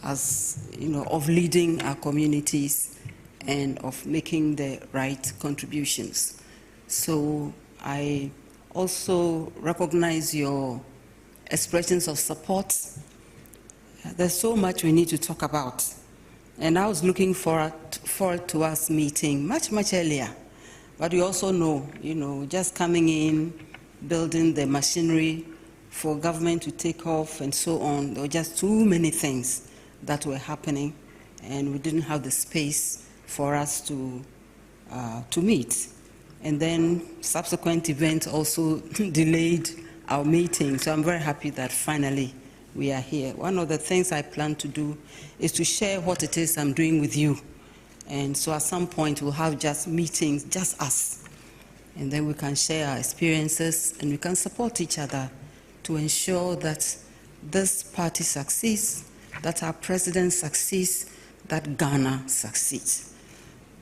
as, of leading our communities and of making the right contributions. So I also recognize your expressions of support. There's so much we need to talk about. And I was looking forward to us meeting much, much earlier. But we also know, just coming in, building the machinery for government to take off and so on, there were just too many things that were happening, and we didn't have the space for us to meet. And then subsequent events also delayed our meeting. So I'm very happy that finally we are here. One of the things I plan to do is to share what it is I'm doing with you. And so at some point we'll have just meetings, just us. And then we can share our experiences and we can support each other to ensure that this party succeeds, that our president succeeds, that Ghana succeeds.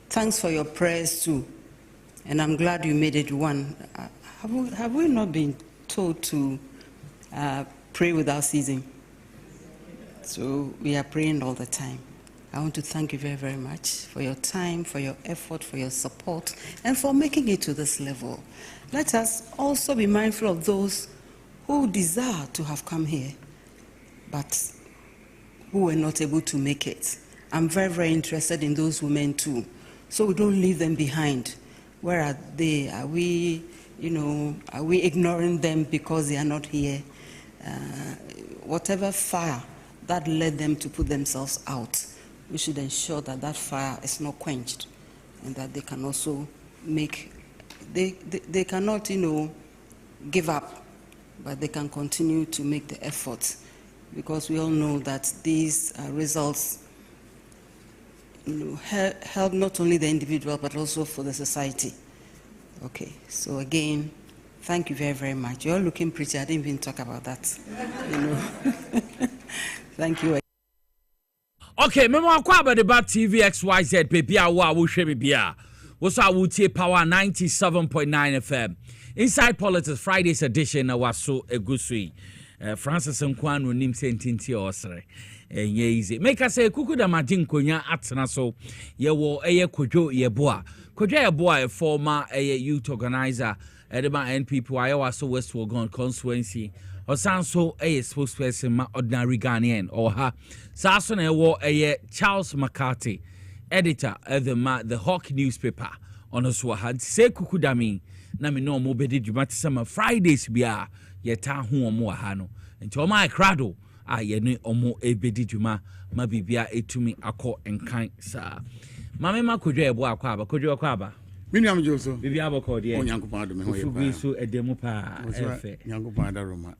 Thanks for your prayers too. And I'm glad you made it one. Have we not been told to pray without ceasing? So we are praying all the time. I want to thank you very, very much for your time, for your effort, for your support, and for making it to this level. Let us also be mindful of those who desire to have come here, but who were not able to make it. I'm very, very interested in those women too, so we don't leave them behind. Where are they? Are we, are we ignoring them because they are not here? Whatever fire that led them to put themselves out, we should ensure that that fire is not quenched and that they can also make, they cannot, give up, but they can continue to make the effort, because we all know that these results help not only the individual but also for the society. Okay, so again, thank you very, very much. You're looking pretty. I didn't even talk about that. Thank you. Okay, memo akwa about the TV XYZ baby awa wo hwe bibia. Wo so awutie Power 97.9 FM. Inside Politics Fridays edition na waso egusui. Francis Nkwano nim sentinti osre. Enye easy. Make us say kuku da magin konya atena so ye wo eye Kojo Yeboa. Kojo Yeboa a former youth organizer Edema NPP Ayewa so West Wogon constituency. Osanso a spokesperson ma ordinary Ghanaian or ha Sason a Charles McCarthy, editor of the Hawk newspaper on Oswahad say kukudami na me no mo bedi dwuma tsama Fridays bia yeta ho omo hano nti o ma krado a ye ne omo ebedi dwuma ma bibia etumi akọ enkan sa mame makodwa ebo akọ aba kodwa akọ aba Miniam Joso, Bibi Aboko, dear. Yankupad, Fugisu, a demopa, Yankupad Roma.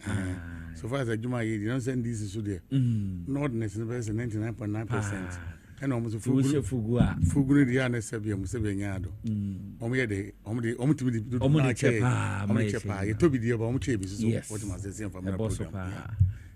So far as I do my year, you don't send this to there. Nordness in the best 99.9%. And almost a Fugua, Fuguriana Sabia Musabiano. Omede, Omuchepa, Toby dear Omuchebi, what must I say from my boss?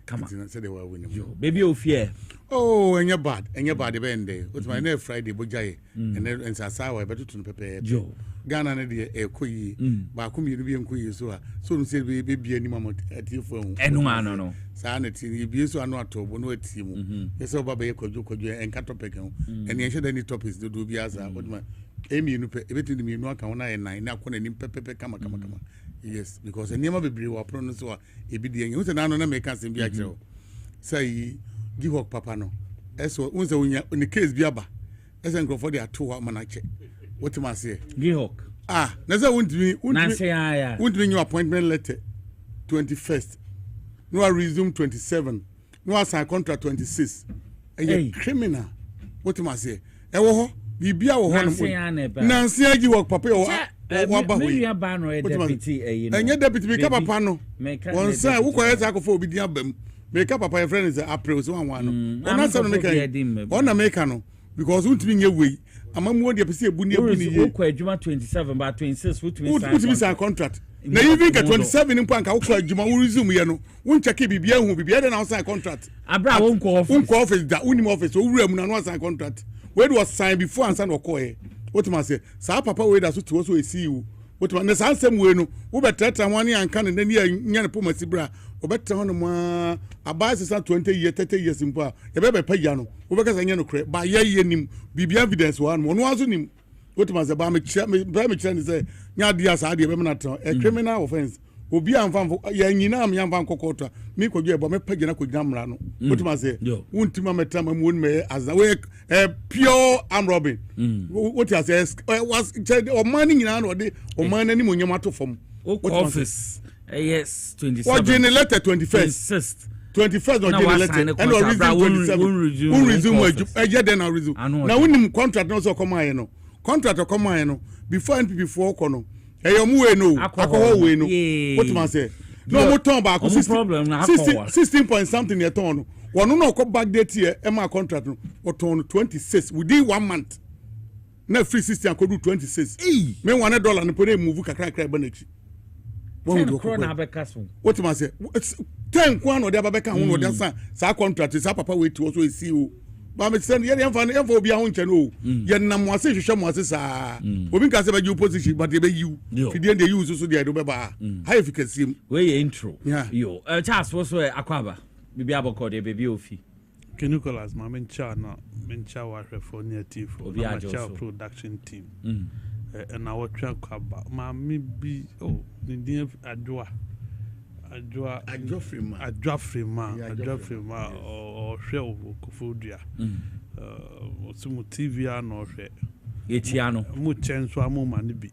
Come on, said they were winning. Baby of fear. Oh, and your body bend. What's my name Friday Bojay and Sasawa, but to prepare Joe. Ghana a kui, Bakumi Rubian Kui, so soon say baby any moment at your phone. And no, Sanity, you be so not to one word team. Yes, so Baba Kojo and Catopecon, and you should any topics to do Biaza, what my Amy, everything me no account and I now couldn't in Pepe come. Yes, because I never be brew or pronounce or a bidding. You know, Americans in Biagio. Say, give up Papa no. As well, once in the case Biaba, as I go for the 2 manache. What am I say? Gihok. That's won't bring your appointment letter 21st. No, I resume 27. No, I sign contract 26. And you're criminal. What am I say? Bibia or Nancy, you walk Papa or deputy and your deputy become a panel. One side, who quiet for Bidiabem. Make up a friend is April 1. Not some on Americano because won't mean your way. Among what you perceive, Juma 27 by 26 would be sign contract. Now you think at 27 in Panka, Juma will resume, you know. Won't check it be beyond who be better than outside contract. Abra won't call office that Unim office or room and one sign contract. Where was signed before and son or coy? What must say? Sa Papa, where does it also see you? What one is handsome way no, who better 1 year and can and then near Puma Sibra, or better on a bias 20 years, 30 years in power, a baby payano, who because I know crap, by ye nim, be evidence one was in him. What must the Bamic say? Yadias Adi Bemanata, a criminal offense. Will be unfound for Yanam Yamban Cocota, Miko Jabba Pagana could Jamrano. What must say? Won't Timametam and Moon May as a way pure arm robbing. What has asked was or mining in another day or mine any Munyamato from office. Yes, 27. What general letter 21st? 21st or general letter and or resume 27. I then I'll resume. Now, when contract also come I know. Contract or come I know before NPP 4 Kono. Hey, no, what must say? no mo ton ba ko 16 point something ye ton no wono no ko back date here e ma contract no o ton 26 within 1 month na free 60 akodu 26 me $1 no pone move kakra kakra banachi won do ko na abeka so what ma say 10 kwa no de abeka ho no de sa contract sa papa we ti so esi o ba me send ye enfa obi ahun che no ye nam mo ase hwehwe mo ase sa obi nka se ba you position but they be you fidie dey use so dey do be ba high efficacy we intro yo Charles was akwaba bibi aboko dey baby ofi Nicholas ma mencha wa for near team for the production team and our track kwaba ma me bi the adwa or shell kufudria sumu TV no hwe etiano mu chenso amu mani bi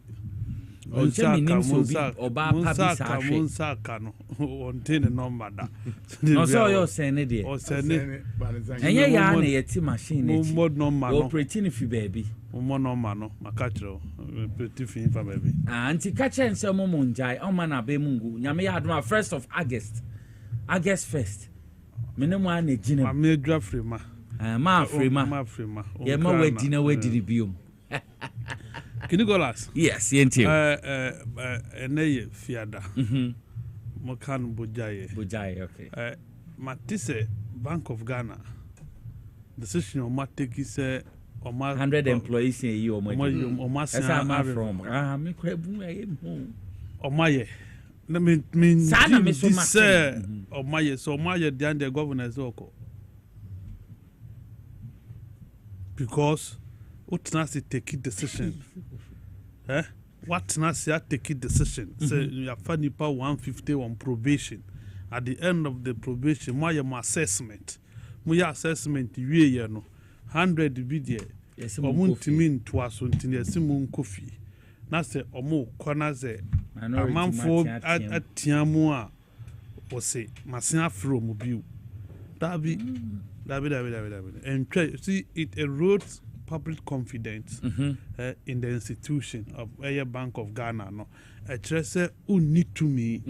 Munsaka no ontain number da no so yo send it o send enye ya na yeti machine echi mo operating fi baby mo number no makachiro operating fi fa baby anti kache nse mo munjai o ma na be mungu nyame ya adoma 1st of August 1st mene mo ana gina ma me dra frema ma ye ma wedi na wedi biom Nicholas yes yenti eneye fiada mo kan bojaye okay matise Bank of Ghana decision o mateki se o ma 100 employees in you o ma from me kwabu ayem o maye na me sana me so matse o maye so maye the governors oko because Utnasi take decision. What Nasi take decision? Say you have found nipa 150 on probation. At the end of the probation, my assessment. My assessment you no 100 be there. Omuntimin to us until yesimun kofi. Na say omo kona ze amanfo atiamu a o say masia from obiu. Dabi. And see it erodes public confidence in the institution of a Bank of Ghana. No, I just say, "Who need to me?"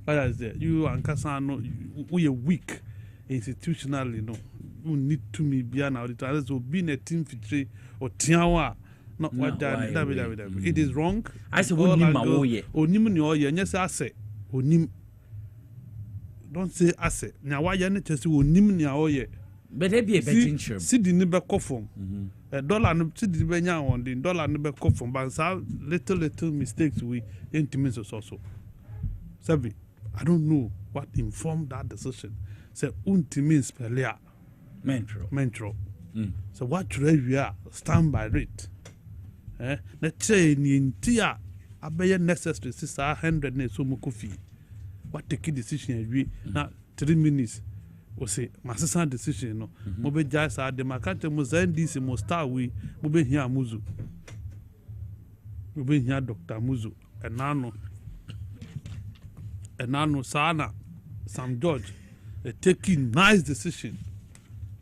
But as you and Kasano, we are weak institutionally. No, who need to me? Be an auditor. So being a team for or Tiawa, not what that. It is wrong. I say, "Onim yes, I say, Onim." Don't say I say. Now why you need to say Onim ni aoye? But there be a betting shop. See the neighbor coffin. $1 no see the benya on the $1 no be coffin. But some little mistakes we intimates also. Sabi, I don't know what informed that decision. Say means pelia. Mentro. So what we are stand by it. Let's say ni ntia abeye necessary 600 na so mukofi. What take decision we na 3 minutes. O say masisa decision no mo be just at the market mo send this mo star we mo be hia muzu mo be hia Dr. Muzu enano sana Sam George taking nice decision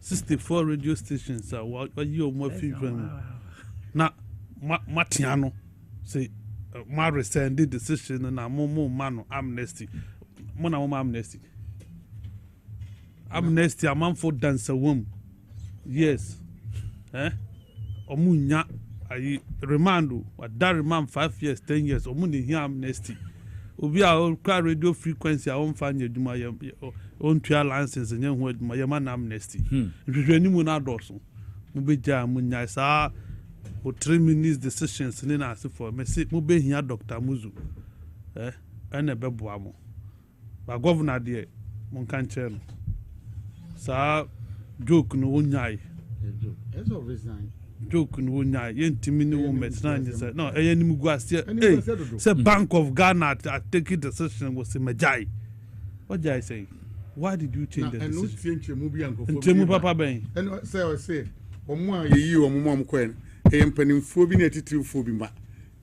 64 radio stations what you mo feel na matiano say ma resend the decision na mo mano amnesty mo na mo amnesty amnesty a man for dancer womb. Yes. Omunya ayi remand what that remand 5 years 10 years omuni here amnesty. Obi a car radio frequency a on fan yeduma on trial license and yen ma yaman amnesty. Hwehwani mu na doso. Mu be ja munya sa o 3 minutes decisions ni na for me say mu be here Dr. Muzu. Ene beboa mo. Ba governor there mon kan chen. Sa joke no unyai. Eso resign. Joke no unyai. Yentimi ni wo metina say no eye ni mugu asie. Say Bank of Ghana take decision was majai. What jai say? Why did you change the decision? Ntemu papa ben. And say omo ayi omo am kwen. Empanimfo bi na titifo bi ma.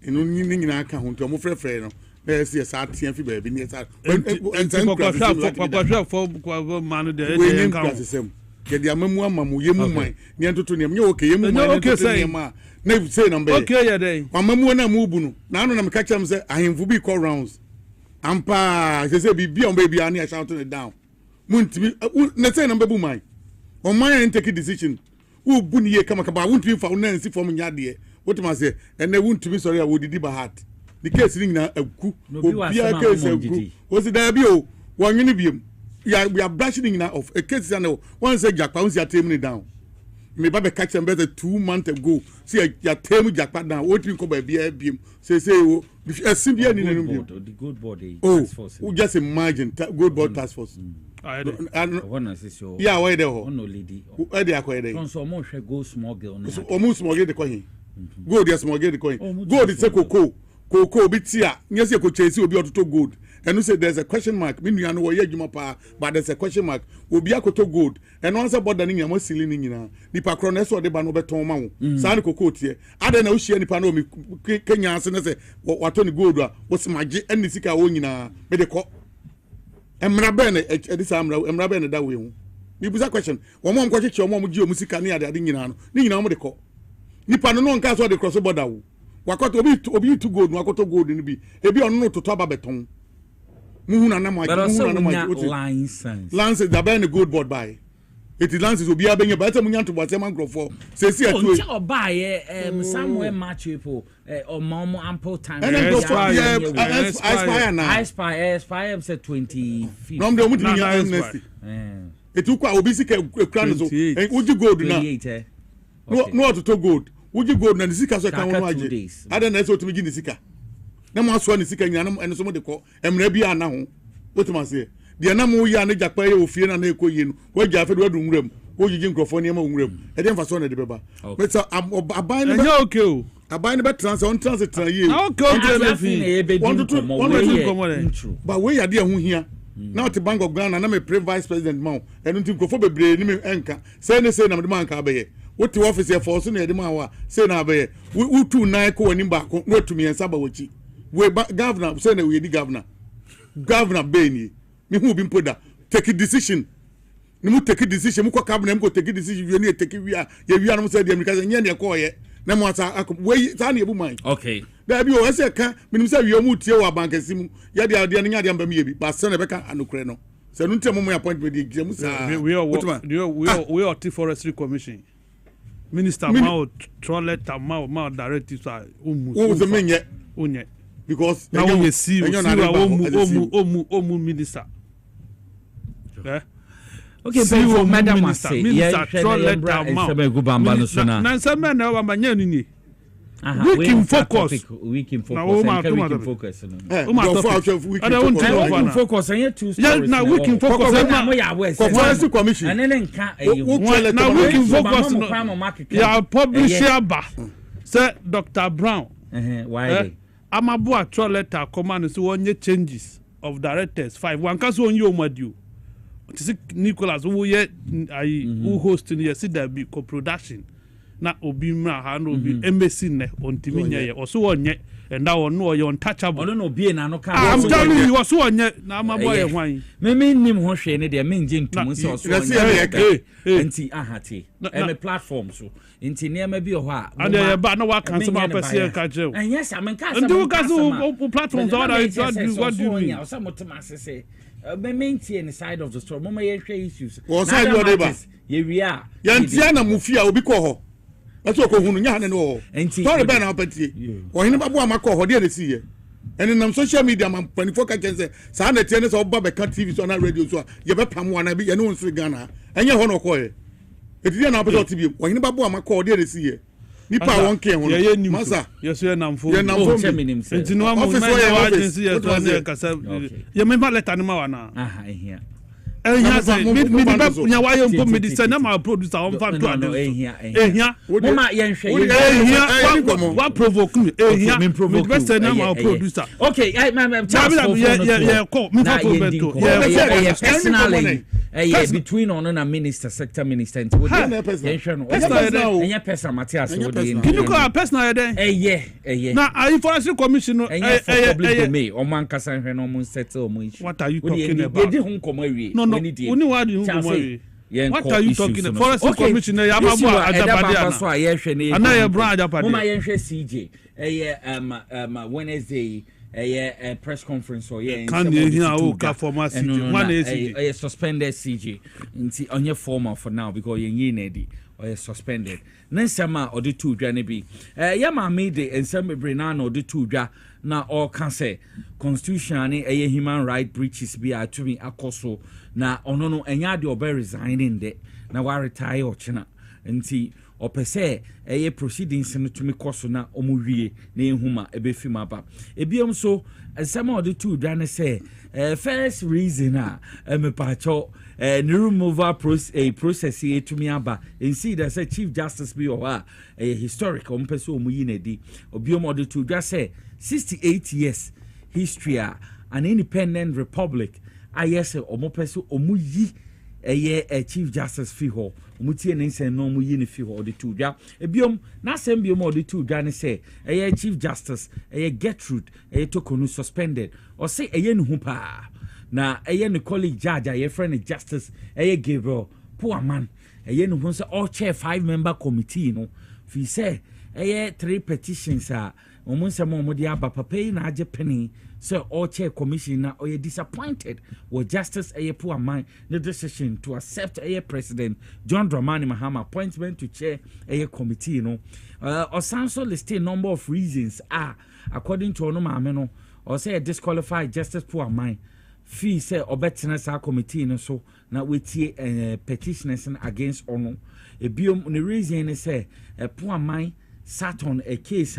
Eno nyina aka ho nto omo frefre no. Yes, I can't fi baby. Yes, I. For man there. We can say. Get the mamu yemu man. Ni antoto ni am. Okay, yemu man. Okay, say. Na say number. Okay, yeah, day. Mamu na mu bu no. Na no na me catch am say ahemfu bi call rounds. Ampa, they say be on baby and I shouting it down. Muntimi, let's say number boom. On my end, take a decision. Who bunny come about won't be found and see from Yadia. What must say? And they won't to be sorry, I would deliver heart. The case ring now a coup. Was it there? 1 unibium. Yeah, we are brushing now of a case. I know once a jack pounds, you are taming down. Me baby catch them better 2 months ago. See, you are taming jack down. What you call by beam? Say, a Symbian in the good body. Oh, just imagine good board task force. Yeah, why there? No lady. Where they are quite go small girl. Almost small get the coin. Go there, small get the coin. Go the cocoa. Cocoa bitia. Yes, you could chase you be to gold. And you say there's a question mark. Meaning you know where you but there's a question mark. Will be a coto gold. And once about the name was ceiling in now. The Pacrones or the Banobe Tomau. San cocoa here. I don't know she any panomi Kenya and say what Tony Gold was my and the Sika Wonina. Medical. And Mrabene at this time, Mrabene that way. You put a question. One more question, your mom with your music near the Dinginan. Nina Medical. Nipano non cast or the cross border. Wakoto obi to gold, wakoto gold in be. Ebi on no to top beton. Muhuna na but also license. Lance is the gold board by. It is lances will be a better munyan to what man grow for. Say see or buy somewhere match people or more ample time. And then go for aspire now. Aspire said 25. No, they won't be amnesty. It took our basic crown. Would you go now? No, to gold. Would you go and the Sika can I don't know to begin the Sika. No more swan is Sika and some of the call Emrebia now. What must say? The Anamo Yana Japay of Fiona and Eco Yin, where Jaffed Wedding Room, where you drink for room, and then for son of the Baba. But I'm a buying no kill. A buying about on transit to you. I'll go to but we are dear who here. Now to Bank of Ghana, and I'm a pre-vice president Mount, and to go for the brain anchor. Say, I'm the man Cabe. What the office here for Sunday, the Mawa, say now, we 2 9 co and back, not to me and Sabawichi. We governor, say we the governor. Governor Benny, me who been put that. Take a decision. You take a decision, Muka cabinet, go take a decision, you need to take it. We are said the Americans and Yania Koye. Namasa, wait, Tanya Bumai. Okay. There be always a can, Minister, you move to our bank and Simu, Yadia, Diana, maybe, but Seneca and Ukraino. So don't tell me my point with the exams. We are Forestry Commission. Minister Mao Trolleta Mao directives are the main yet? Because now we see Omu minister. Okay, so Madam Minister Trolleta Mao. We can focus. We can focus. And yet 2 stories. Now we can focus. Forestry Commission. And then now we can focus. Yeah, publisher ba. Sir Dr. Brown. Why? Amabua Trolleta command so one changes of directors 5. One can so on you madu. Nicholas who hosting here see there be co-production. Na obi mra ha na obi embassy ne ontimi nye oso onye and that one no you untouchable no obi na no ka I'm telling you oso onye na amabo ye hwan me nim ho hwe ne de me nje ntum so oso onye enti ahate me platform so enti ne ma bi ho a and ye ba na wa kan some person ka je and yes I mean ka some and ka so platforms what do you mean so motuma say me maintain side of the story mama ye hwe issues what side you dey ba ye wi a ye ntia na mufia obi ko ho that's what hunu nya ne no sorry ben na pati o hin babu amako ho de see ye and in social media man panifo ka chense sa na tie ne so ba be ka TV so na radio so ye be pam wana bi ye no nsiri Ghana enye ho no ko ye etide na pati TV o hin babu amako ho de see ye nipa won ke ho masa yes ye namfo ye namfo enti no am agency ye to say kasa ye me ba letter ni ma wana ehia nya wa ye mpo medicine na ma producer on fa to ado ehia mama ye nhwe wa provoke me ehia me best na ma producer okay yeah call me for beto yeah personally between on na minister sector minister and with enya person Matthias wo dey can you call personal there na I forestry commission public domain o man kasa nhwe no mo settle o mo issue what are you talking about dey hu nkomo awie Only what you what are you talking about? Forest Commissioner Yamabu Ajabade. Ana ye bra Ajabade. Mama ye hwe CJ. Wednesday a press conference or can you hear how former CG one a suspended CG nti onye formal for now because ye nedi or suspended nensema or the two dwa ne bi ya ma me de ensem bebre na na the two dwa na all can say constitution ni human right breaches bi atumi akoso na ono no enya de obe resigning de na wa retire o chena nti opese proceedings no tumi koso na omuwie na ehuma ebefima ba ebiom so ensem or the two dwa ne say first reason me pacho new removal process here to me aba and see that say Chief Justice be or a historic person omuyinedi obiom the two just say 68 years history an independent republic yes omo person omuyi a Chief Justice fi ho omutie ne nsen no omuyi ne fi ho the two ja ebiom na sem biom the two ja ne say Chief Justice Gertrude tokonu suspended or say ne hu pa na ne colleague judge your friend Justice Gabriel poor man ne hu say all chair 5-member committee no fi say 3 petitions omunsem omodi aba papa na age penny so all chair commission na disappointed with Justice poor man the decision to accept President John Dramani Mahama appointment to chair committee no also listed number of reasons according to ono maame no or say disqualified Justice poor man fee say obetena sa committee no so na wetie petitioners against ono ebiom the reason is say poor man sat on a case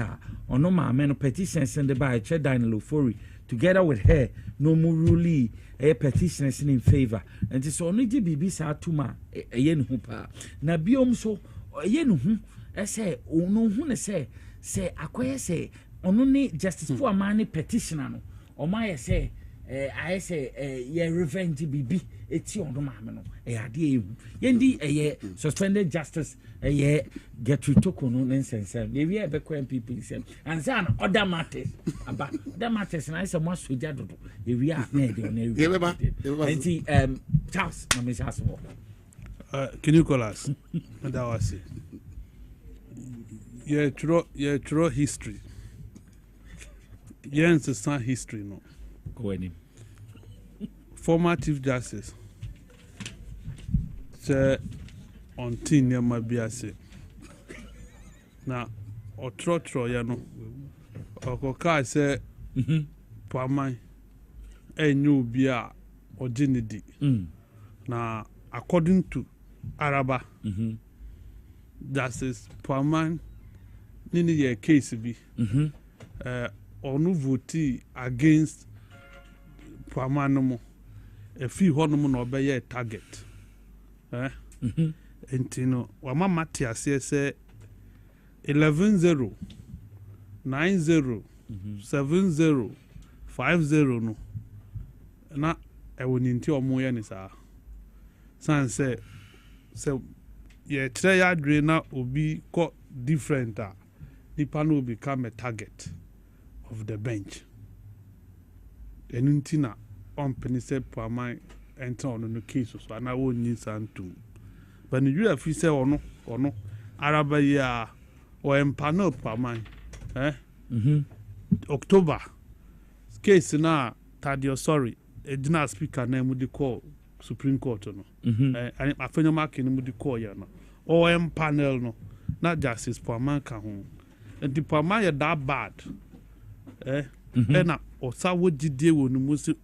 ono maame no petitions and by Daniel Ofori together with her no more really petitioners in favor and so only the bibi sa tuma yen hu pa na biom so yen hu say ono hu ne say akoye say ono ne Justice poor man petitioner no o ma say I say ye revenge bibi eti ono maame no ade ehu yendi suspended Justice get to tokono nonsense we be kwa people say and say other matters about other matters na say mo soja dodo we are na de on enti Charles na me say can you call us that was it yeah history yeah it's a history no go any former Chief Justice say on tin ya mabiase na otrotro ya no okoka say paman enyu bi a oginidi na according to Araba Justice paman nini ye case bi onu vote against paman no mo efi honom na obeye target Entino wama Matias say 11-0 9-0 7-0 5-0 no na ewoninti omo ye ni sa san say ye try ya dre na obi ko different nipa no become a target of the bench enuntina on penise paman enter on no case so ana woni santum but you have say ono Araba ya o empanel paman October case na Tadio sorry edina speaker na mu di call Supreme Court no and afenyo mark ni mu di call ya no o empanel no na Justice paman ka ho and the paman ya that bad na osa wogidie wonu mu si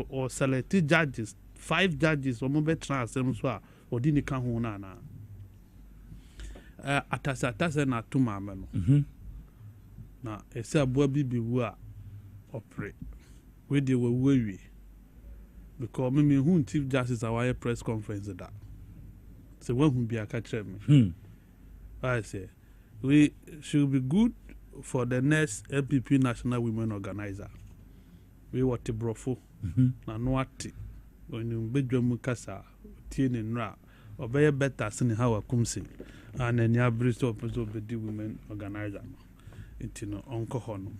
or select judges 5 judges o mo be transem so a odi ni ka ho na na atasa na to maame no na ese aboa bibiwu a opre we dey we because me hu Chief Justice our press conference that so when hu bi aka kire me I say we should be good for the next MPP National Women Organizer we what brofo na no ati onu bedwamu kasa tie ne nra obeye better sin how akumsin and any abristo of the women organizer intino onko hono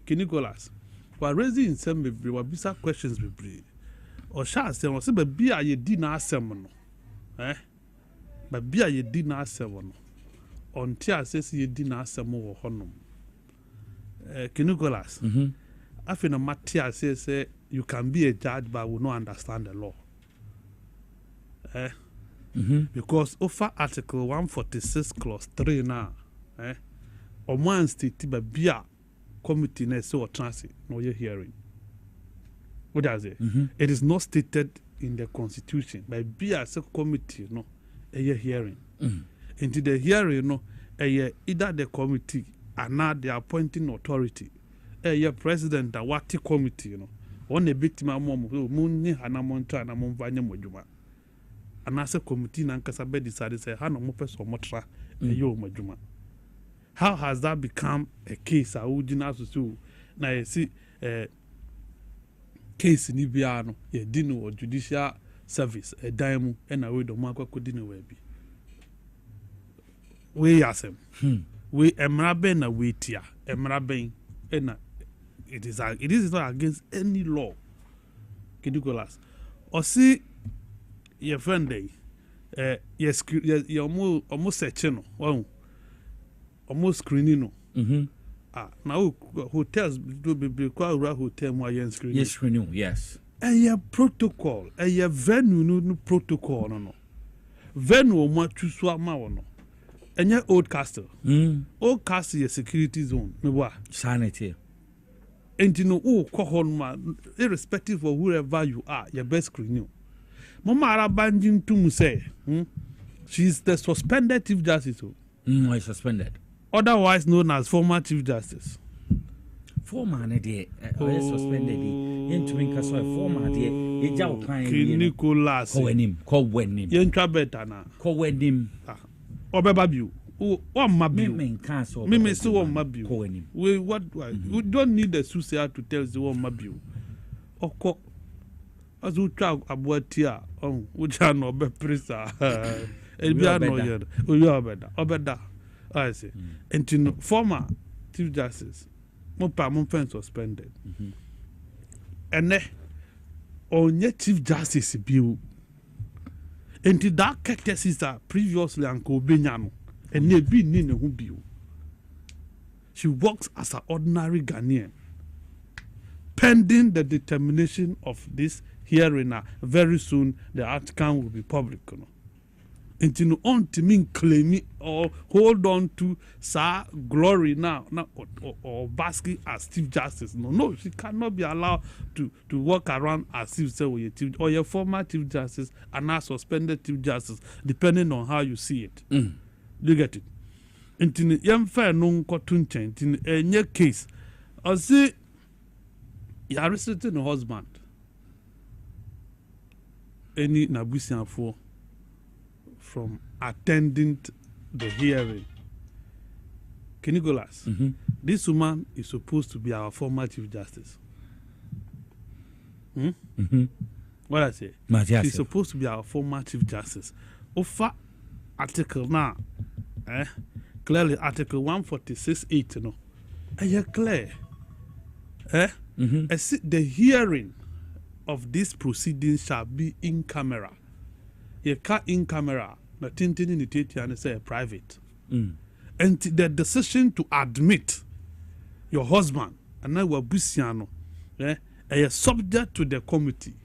Nicholas we raising some be bisa questions be or sha say o se ba bia ye di na asem no ba bia ye di na asem no onti asese ye di na asem wo hono Nicholas. I feel Matthias says you can be a judge but will not understand the law. Because over Article 146 Clause 3 now, or one state by beer committee next or transit no your hearing. What does it? It is not stated in the constitution by beer committee no a hearing. Into the hearing no either the committee and not the appointing authority. President that what committee on a bit my mom moon hanamonta and among vanya mojuma. And as a committee Nankasa decided say Hana Mopes or Motra yo mojuma. How has that become a case? I would not so now you see case in Ibiano, a dinner or judicial service, a diamond, and a way the Marco could dinner will be. We ask him. We emraben a waitia, emraben, and it is not against any law. Kidukolas. Or see your friend day, yes, you're almost searching, almost screening. Now hotels do be quite hotel more yen screening. Yes, screening, yes. A protocol, a venue no protocol no. Venue mo chuswa ma wono. Enya old castle. Old castle is security zone. Me wa sanity. And you know, ma, irrespective of whoever you are, your best screening. Mama Arabanjin to say, she's the suspended Chief Justice. I suspended. Otherwise known as former Chief Justice. Former day, suspended. Into Minkaso, former day, a job kind Nicholas. Call him. Yenka better now. Call him. Obebabu. One mabu. Me so one mabu. We we don't need the suicide to tell the one mabu. Oko as we try abuatia which are no be prisa. Elbia no yet. You are better. Obeda. I say. And you former Chief Justice. Mon friend suspended. And then on your Chief Justice bill. And that cases are previously Uncle Benyano. And they be Nina who bill. She works as an ordinary Ghanaian. Pending the determination of this hearing, very soon the outcome will be public. And you know, on to mean claim it or hold on to Sir Glory now or basking as Chief Justice. No, she cannot be allowed to walk around as if say your chief or your former Chief Justice and now suspended Chief Justice, depending on how you see it. You get it? In young fair no cotton change in any case. I say you arrested the husband. Any Nabusian for from attending the hearing. Nicholas, this woman is supposed to be our former Chief Justice. What I say? She's supposed to be our former Chief Justice. Offer article now, clearly article 146(8). No, clear. The hearing of this proceeding shall be in camera. You can't in camera. The tintin in the and say private. And the decision to admit your husband and now we're Busiano is subject to the committee.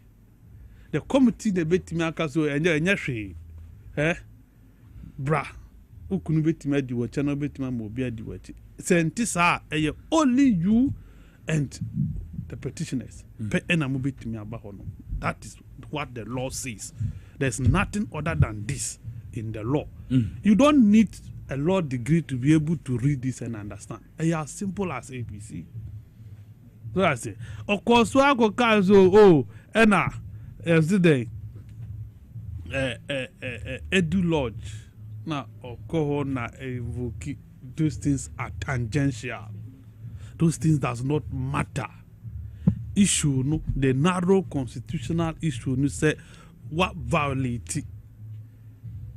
The committee the bet me akaso enye bra ukunu bet me di watch na bet me mo bia di watch. Scientists are only you and the petitioners. That is what the law says. There's nothing other than this in the law. You don't need a law degree to be able to read this and understand. It's as simple as ABC. So I say, of course, I go cancel. Yesterday, Edu Lodge, now, na evoke those things are tangential. Those things does not matter. Issue no, the narrow constitutional issue no say what violate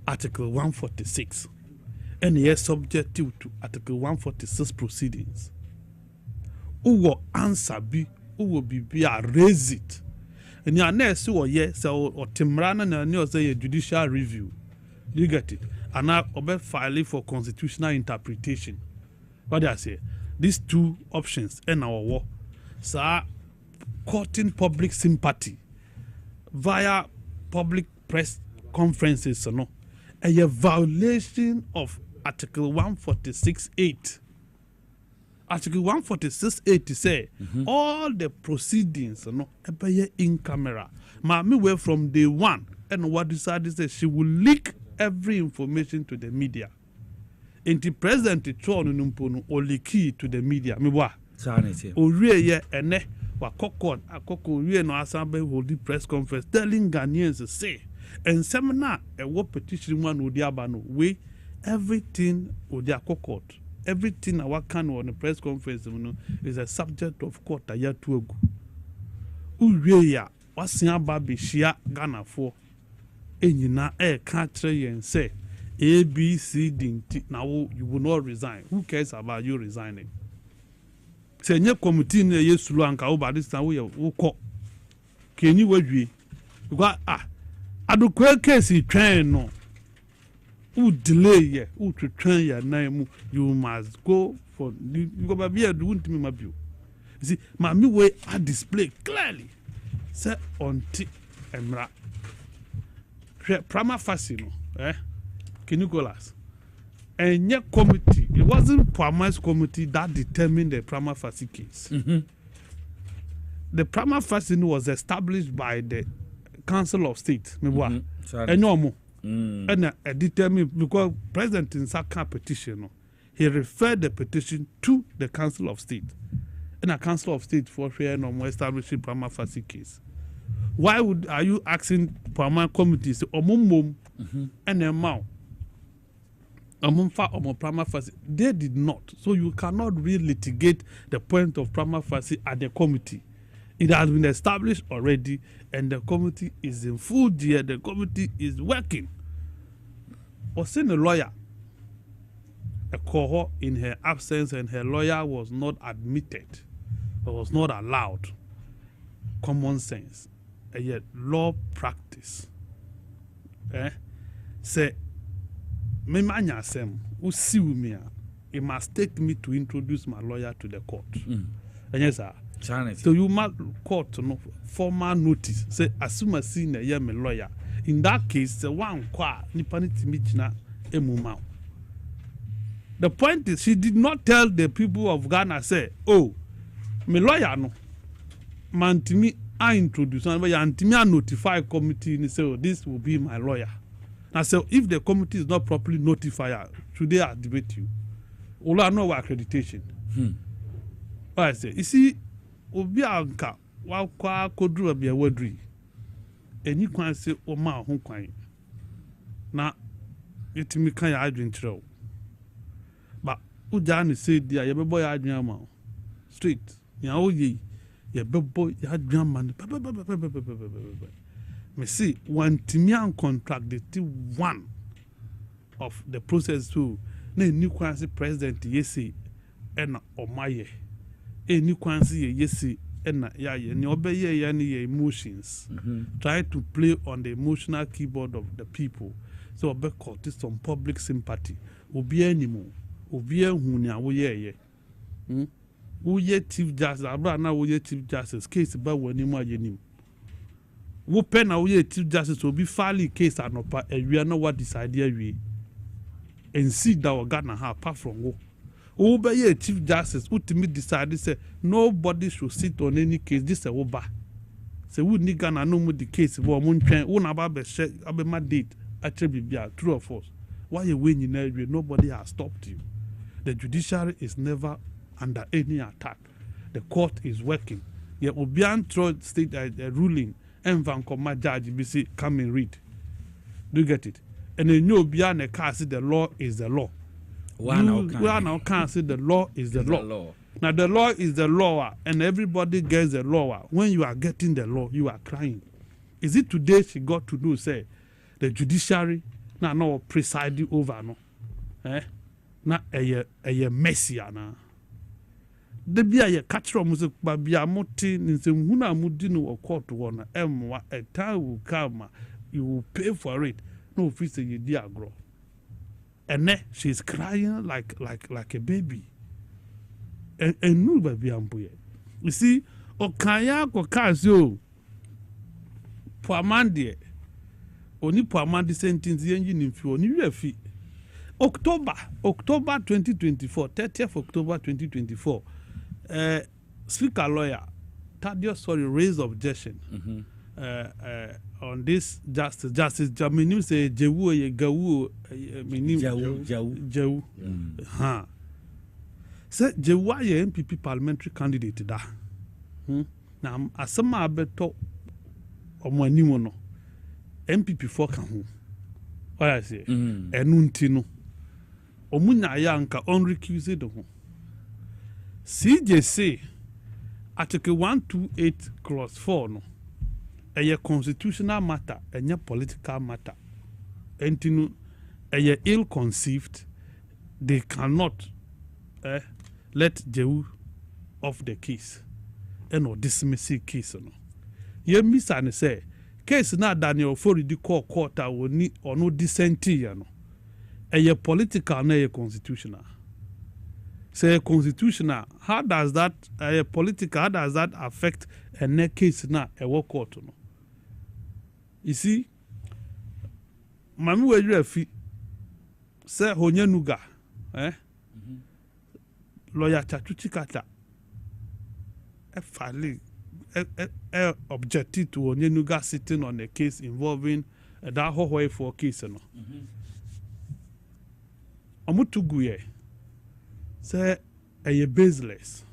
Article 146 and yes subject to Article 146 proceedings. Who will answer be who will be raise it. And your next or yes or Timrana and you say a judicial review. You get it? And now obey filing for constitutional interpretation. What do I say? these two options in our war. So, courting public sympathy via public press conferences, no, a violation of Article 146.8. Article 146.8 say all the proceedings, no, in camera. Mami were from day one, and what decided say she will leak every information to the media. And the president Chon or leaky to the media. Me wa. Orie ye ene wa kokon akoko orie no asambe hold the press conference telling Ghanaians say and seminar a what petition one odi abano we everything odi akokot. Everything our can on the press conference is a subject of court a year to ago. Ureya was baby shia Ghana for Enina can't and say A, B, C, D. Now you will not resign. Who cares about you resigning? Say your committee near Yesulanka over this time we call. Can you wait? I do quite case he train no. Who delay ye, who to train your name, you must go for you go by beer doing to me my view. You see, my me way I display clearly. Say on T Emra. Prima facie, no, can you go last? And your committee, it wasn't Prama's committee that determined the prima facie case. The prima facie was established by the Council of State. And no more. And determined because President in Saka petition, he referred the petition to the Council of State. And a Council of State for fair no more establishing prima facie case. Why are you asking Prama committees omum and a mouth? Prima facie? They did not. So you cannot really litigate the point of prima facie at the committee. It has been established already, and the committee is in full gear. The committee is working. Was in a lawyer, a cohort in her absence, and her lawyer was not admitted, or was not allowed. Common sense, and yet law practice. Say, me manya sem, who see me, it must take me to introduce my lawyer to the court. And yes, sir. So you must court no formal notice. Say as soon as see na ye me lawyer. In that case, the one kwa nipani timichina emuma. The point is she did not tell the people of Ghana say, oh, me lawyer no. Mantimi I introduce and antimi I notify committee and say, oh, this will be my lawyer. Now so if the committee is not properly notified, today I debate you. All I know accreditation. I say, you see. Obi anka wa kwa kodru abia wadri eni kwan se o ma ho kwan na yetimi kan ya adwen kireo ba uja ne se dia ye bebo ya adwen ama straight ya oye ye bebo ya adwen ama ne me see one timi an contract the one of the process to na eni kwan se president yesi ena omaye any kwansi yesi ena ya ni obeye ya ni emotions try to play on the emotional keyboard of the people so obe court some public sympathy obi animu obi ehun ni awo ye wo ye chief justice abra na wo ye chief justice case ba wani mu ayenim wo pe na wo ye chief justice obi file case anopa awia na what decide awie and see that we Ghana ha apart from wo Obey Chief Justice, ultimately decided say nobody should sit on any case. This is a oba. Say we need Ghana no more the case. We mun train. We na ba be share. Abe ma date. Actually be true or false. Why you win in every? Nobody has stopped you. The judiciary is never under any attack. The court is working. Yeah, Obian throw state a ruling. And van come judge be say come and read. Do you get it? And then you Obian a case the law is the law. We now can't say the law is the law. Now the law is the law, and everybody gets the law. When you are getting the law, you are crying. Is it today she got to do say the judiciary now no presiding over no? Na a messy na. The be a catcher music babia moti ninsem huna mudinu or court one emwa a time will come, you will pay for it. No fees you dear grow. And then she's crying like a baby. enu baby amboye. You see, okanya kwakazio poamandie oni poamandi sentence yenji nimfi oni wefi October 2024 30th October 2024 speaker lawyer Thaddeus raised objection on this justice Jaminu say jewu ye gawu minim jewu ha say jewu ye MPP parliamentary candidate da na asema abeto omo animo no MPP for kan ho what I say enu ntino omunya ya nka unrecused ho CJC Article 128 clause 4 no a constitutional matter and political matter entinu ill conceived they cannot let Jew off the case and or dismiss the case no ye misa ne say case na Daniel Fori di court woni or no dissent ya no a political na a constitutional say constitutional how does that political how does that affect a case na a court no you see mami we refi say honyanuga lawyer Chatuchi Kata finally objected to honyanuga sitting on a case involving that whole for case no omutuguye say a baseless.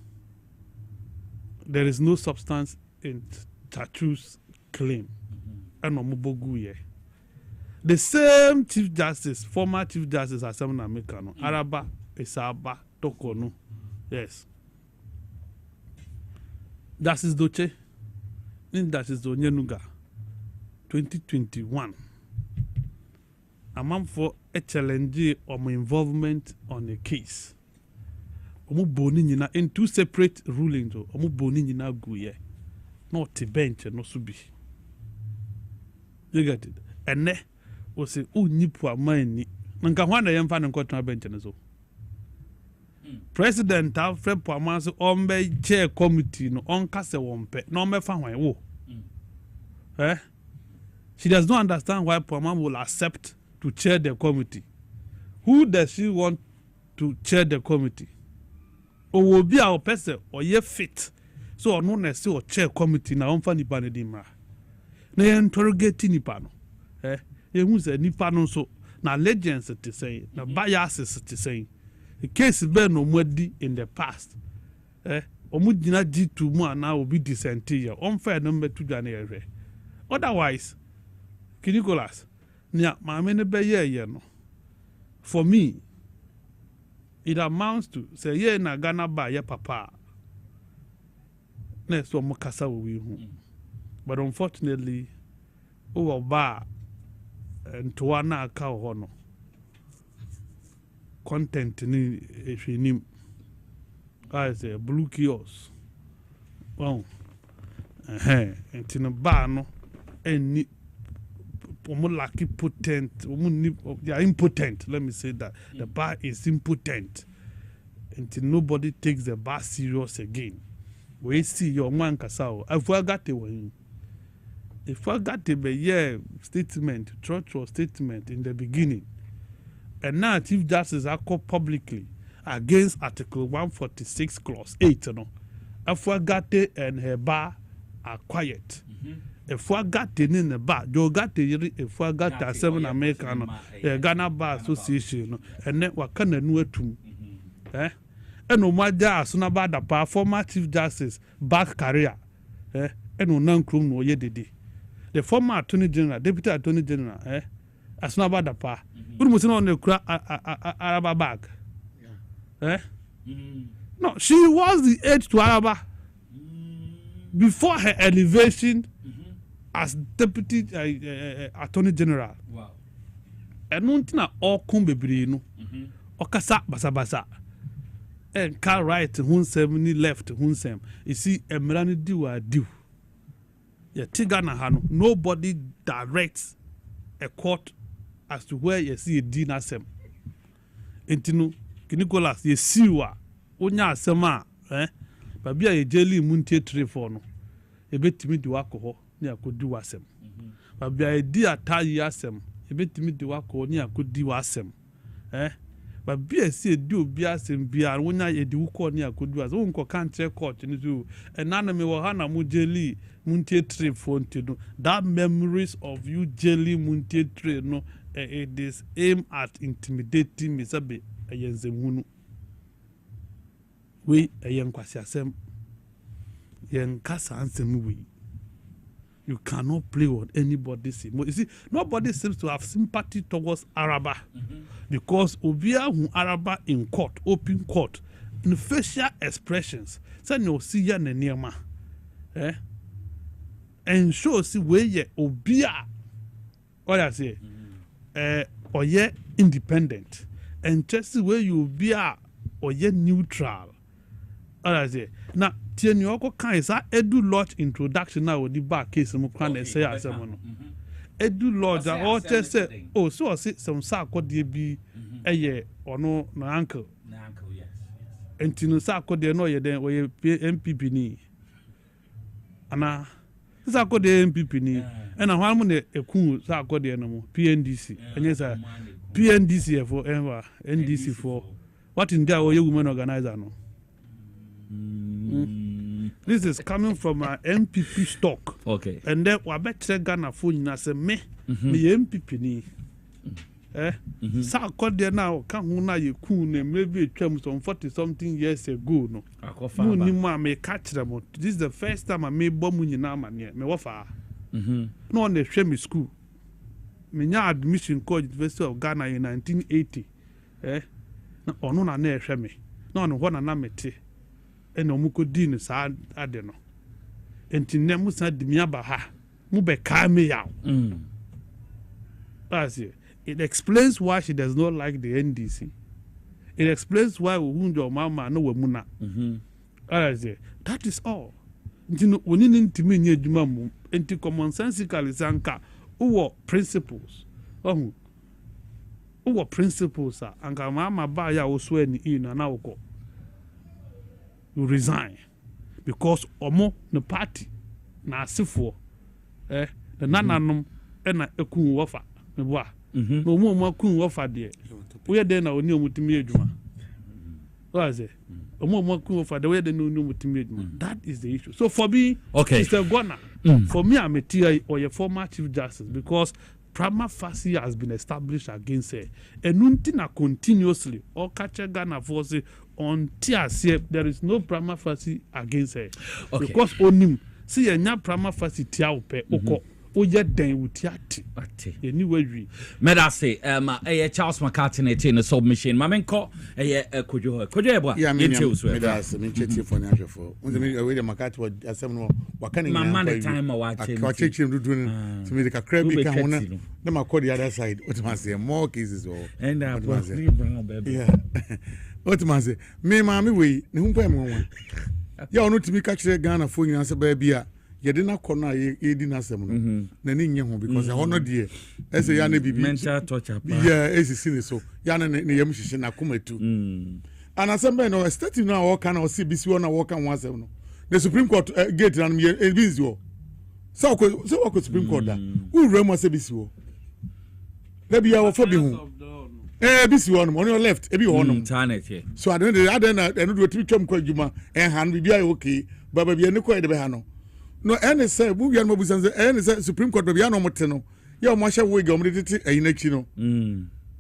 There is no substance in Chatu's claim. The same Chief Justice, former Chief Justice Assembly Americano, Araba, Esaba, Tokono. Yes. Justice Doche, in Justice Donyenuga, 2021. A man for a challenge or my involvement on a case. Omu boni nyina in two separate rulings omu boni nyina guye not a bench no subi you get it ene o se unyi poamani nka hwana yemfa ne nkotona bench ne so president have fred poaman so ombe chair committee no onka se wompe no me fa hwan wo she does not understand why poaman will accept to chair the committee. Who does she want to chair the committee? Or be our person or ye fit so no nesi or chair committee na onfa nipa ne dimra na interrogate nipa no hu se nipa no so na legends te say na biases te say the case be no mwadi in the past omu gina G2 mu ana obi dissent here onfa no metu dwane ehwe otherwise Nicholas nya maame ne be ye no for me it amounts to say ye na Ghana ba ye papa na so mo kasa we hu but unfortunately o ba nto na aka ho no content ni ehwenim I say blue kiosk wow entino ba no eni lucky potent, they are impotent. Let me say that the bar is impotent until nobody takes the bar serious again. We see your man Kasao. If I got the statement, structural statement in the beginning, and now Chief Justice are called publicly against Article 146 Clause 8. No, if I got it and her bar are quiet. If I got it in the bar, you got it. If I got the Assembly American, Ghana Bar Association, and then what can know to and no matter as soon about the former Chief Justice back career, and no non crew no ye did. The former Attorney General, Deputy Attorney General, as soon about the pa, we must know on the Araba bag. No, she was the aide to Araba before her elevation. As Deputy Attorney General. Wow. And nuntina all come bebre no. Okasa basabasa. And car right hunsem left hunsem. You see emrani diwa diw. Ya tigana hano nobody directs a court as to where you see a dinner sem. Entinu Nicholas ye siwa onya asema Babia a jelly muntie tree for no. A bit timid to alcohol near could do wasem. Babia a dear tie yasem. A bit timid to alcohol near could do wasem. But be a see do bias and beer when I do call near could do as uncle can't check court in do. And none of me will hana mujeli muntie tree for to do. That memories of you jelly muntie tree no. It is aimed at intimidating me sabe a yenzemunu. We a young kwasiasem yen kasa ansem we. You cannot play with anybody. You see, nobody seems to have sympathy towards Araba because Obia who Araba in court, open court, in facial expressions, say no see ya nearma, and show see where ye Obia, what I say, or ye independent, and just where you be or ye neutral. What I say now. Tien you all kinds of edu lodge introduction now with the back case and say edu lodge all just said oh so I said some sack what they be a year or no uncle yes and tinu sack what they know you then where MPP ni ana sack what the MPP ni and a one money a cool sack what they no PNDC and yes PNDC for ever NDC for what in there you women organizer no. This is coming from our MPP stock. Okay. And then we better Ghana phone na say me MPP ni. Sa call there now can who na you cool name maybe some 40 something years ago no. No ni mo me catch them. This is the first time I made bomb ni na man me wafa. No on the Shemi school. Me nya admission college University of Ghana in 1980. Na ono na na Shemi. No on ho na mete. And no muko din sa adeno. Enti ne musa dimia ba ha. Mu be ka me yaw. That's it. It explains why she does not like the NDC. It explains why we wound your mama no we muna. That's it. That is all. Enti we need to me nye djuma mu. Enti commonsensically sanka uwo principles. Uwo principles sa anka mama ba ya oswe ni ina na uko. You resign because omo the party na asifo the nananum na ekun wofa me boa no mo kun wofa de we dey na oni omutimi adwuma what is omo kun wofa de we dey na oni omutimi adwuma. That is the issue. So for me, okay, Mr. Gwana, for me I'm a TI or a former chief justice because prima facie has been established against her and until continuously or catch Ghana force on TRC, there is no prima facie against her. Okay. Because onim see enya prima facie tia ope oko oye den wutiati anyway we meda say Charles McCartney in the submission mamenko kojo ebo meda say me cheti for na hwefo unze me we McCartney asem no wakane mama the time wa cheti dudu to me the kakra bi ka ho na makọ the other side what man say more cases or and baby yeah what man say me mama we ne hu pam won ya ono timi ka kire Ghana fo nyina se ba bia yede na kọ na yedi na asem no na ni nye ho because ho no de ese ya na bibi mental torture pa yeah esisi ne so ya na ne yam hihye na komatu and asem be no state na wo kan o CBC wo na wo kan one asem no the Supreme Court gate na me ebinzi wo so ko Supreme Court da wo rem CBC wo na bia wo fa bi hu BC one on your left ebi ho no internet here so I don't do timi twam kwa adwuma han bibia okay baba bia ne kwa de be ha no any say bu bia no busan say any say Supreme Court bia no mote no ya mo hye wo ga mo de tete ayina chi no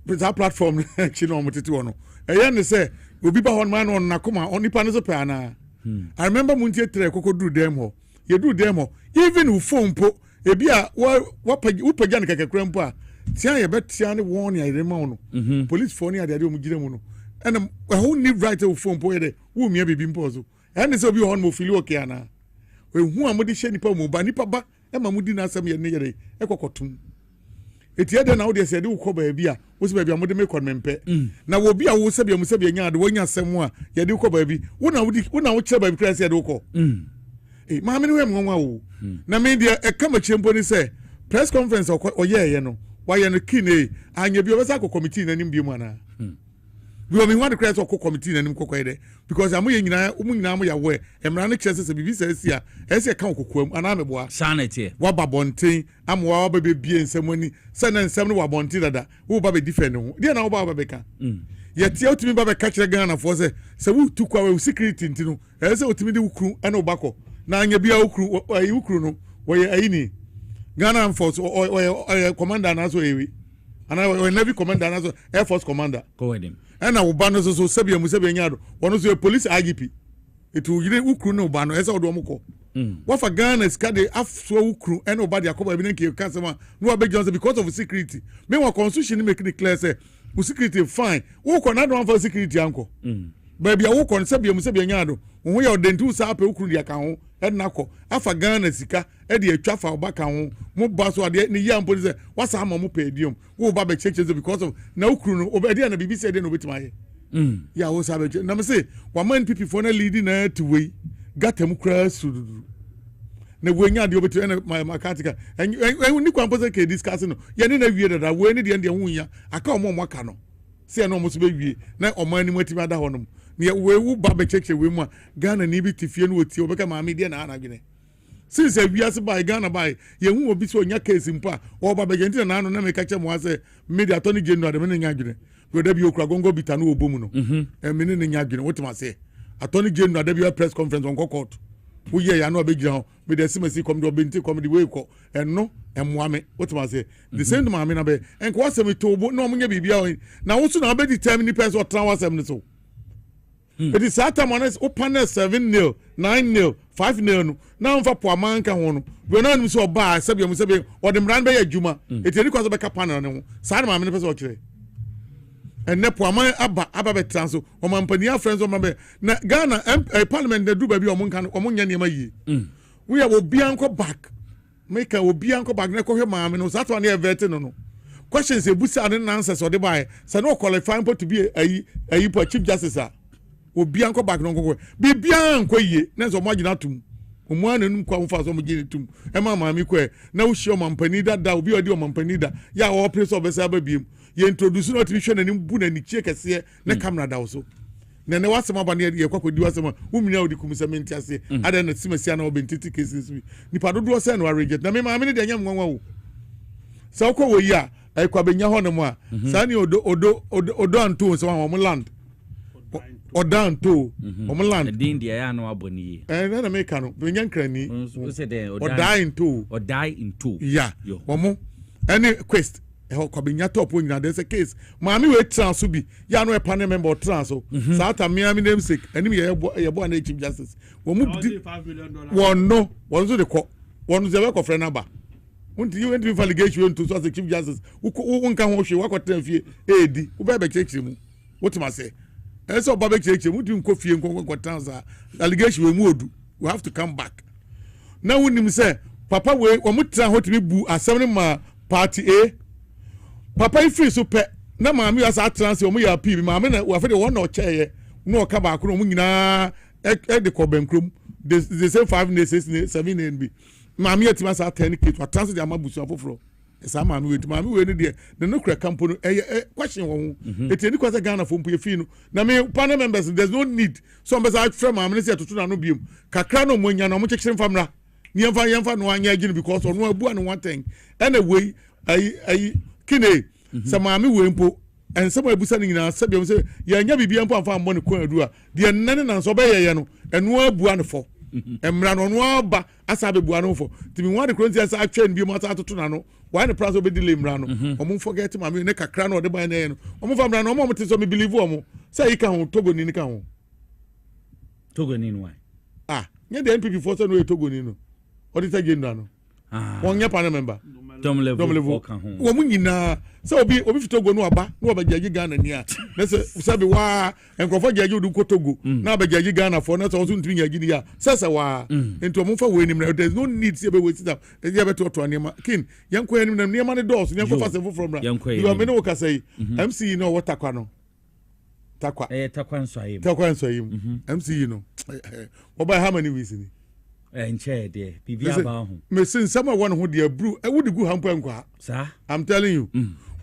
that platform chi no mo tete wo no any say obi ba hon man on nakoma onipa ne so pe ana I remember muntie tre kokoduru dem ho ye du dem ho even wo phone po ebi a wo pagya ne kakakura mpo a tia ye betia ne won ya rema no police for ne ade o gire mu no and who need right to phone po ye de wo mia bibi mpo so and so bi hon mo feel okay ana we hu amodi hye nipa mo ba nipa ba e ma mudi na asam ye ne ye de ekokotum etie de na wo de se de wo ko ba bi a wo se ba bi amode me kon mempe na wo bi a wo se bi am se bi nya de wo nya asem a ye de ko ba bi wo na wo kire ba bi kra se de wo ko ma me ne we mwa wo na me de e kama chempo ni se press conference o ye ye no why no kine anya bi obesa ko committee nanim bi mu ana we me want to create a committee na nim kokoi because amu ye nyina nyina am ya we emra ne kyerɛ sɛ bibi sɛ asia ɛsɛ ka kokoam ana meboa sanity wa babonten am wa ba be bie nsɛm ani sɛ na nsɛm no wa bonten dada wo ba be defend ho de na wo ba be ka ye tie otimi ba be ka kyerɛ Ghana fo sɛ wo tu kwa we security ntino ɛsɛ otimi de wukru ɛna obakɔ na anya bia wukru ayi wukru no wo ye ayi ni Ghana force or commander na so ewi ana we navy commander na so air force commander go with him and now Ubano so Sabia Musabianyado, one of the police IGP. It will you Ukruno Bano, as our Domoko. What for Ghana is Kade after Ukru and nobody Akoba Binaki customer, no big Johnson because of security. Meanwhile, constitution make it clear say, security fine. Walk on not for security, uncle. Baby, I walk on Sabia Musabianyado, when we are then two Sapa Ukru account, and Nako, Afa Ghana Sika, Eddie Chafa Bakao, Mubaso, the young police, what's a mamu pedium, who Baba churches because of no crew over the BBC said no with my. Yeah, was have it. Now, say, one man people for leading to way, got them crash to the wing out the over to my Macatica, and when you compose discussing, you didn't have that when the Indian, I come on Macano. Say, no, must be now or money motivated on them. Near where we Baba check with one Ghana Nibi Tifian with you become a median Anagine. Since we are by Ghana by, you will be so in your case in pa, or Baba Gentil and Anna make a was a media attorney general, the meaning Agine. Where you Kragongo Bitanu Bumuno, and meaning Agine, what must say? Attorney general, there press conference on court. We are no big ground, with the Simasi come to Binti comedy way, and no, and Mwame, what must say? The same Mamma, and quite some to no maybe now also now be determined depends what Tower 7 so. It is that time on us open 7-0, 9-0, 5-0. Now for poor man can one. We're not so bad, Sabium Sabi, or the Mranbe Juma. It is because of a capana. Sadama Manifesto. And ne poor man Abba Transo, or Mampania friends of Mambe. Ghana, a parliament that do baby or Munkan or Munyani. We are Bianco back. Make a Bianco back, Neko Mam, and that's one year veteran. Questions a busa and answers or the buy. So no qualifying to be a chief justice. Bianco back no go be bianco ye na so magina tum omwana num kwa mfa so magina tum e ma ma mi kwe na wo hio mampani da obi odi o mampani da ya wo place of besa ba biem ye introduce no television anim bu na ni chie kese na camera da so na ne wasema ba ne ye kwakodi wasema wo mina odi kumisa menti ase ada na simasia na obentiti cases bi nipa dodo se na reject na me ma me ne de nyam nwanwa wo sa ko wo yi a e kwa benya ho no mo a sa ni odo anto so wa mo land or down to land. The India, I know Aboni. And then I make a young cranny or die in two. Or die in two. Yeah, Momo. Any quest. Cobinia top when there's a case. Mammy will transubi. Yano a panel member or transo. South Miami namesake. Enemy a born chief justice. One no. One to the court. One is the work of Renaba. Won't you enter allegation to the chief justice? Who can wash you work at 10 feet? AD. Who better check him? What must I say? That's all Baba Church. We do coffee and go allegation we have to come back. Now when him say, Papa, we mutra hot me boo a 7 ma party A. Papa if you so pet. Na mammy as a trans or me a pee, mamma, we have the one or chair. No cabak room na the Coben Crum. They say 5 days, 6 7 NB. Mammy at Massa 10 kids or transit their mabusa for. Some man with mammy when the no crack company question it's any question Ghana from Piafino. Now me panel members there's no need. Some besides from mammy say to no beam. Kakrano Munya no much famra. Yamfa no one because on one thing. Anyway, I kine some mammy wimpo and some of busaning in our suburb say, Yanya be beyond farm money quadrua. The none and sobey yano and no buano for. And ran on one ba as I be buano for. To be one of the Corinthians I train be more to Tunano. Why the price will be delayed, Rano? Or forget him, I mean, make a crown or the by name. Or move from Rano, moment is me believe woman. Say he can't Togo in the count. Togo in why? Ah, yeah, the NPP for some way Togo in. What is again, Rano? One year panel member. Dom level. Woman, so be if Togo no aba, no about Jaji Ghana near. Let's say, why and Crawford Jaju do Kotogo. Now by Jaji Ghana for not also doing Yagidia. Sasa, into a Mufa winning. There's no need to be wasted up. There's never to Anima. King, young queen, near money doors, young fast from young queen. You are Menoka say, MC, you know what Takano. Takwa, Takwan Swahim. Takwan Swahim. MC, you know. What by how many reasons? And chair there, Bibia. Missing someone who dear brew, I would go hamper and qua. Sir, I'm telling you.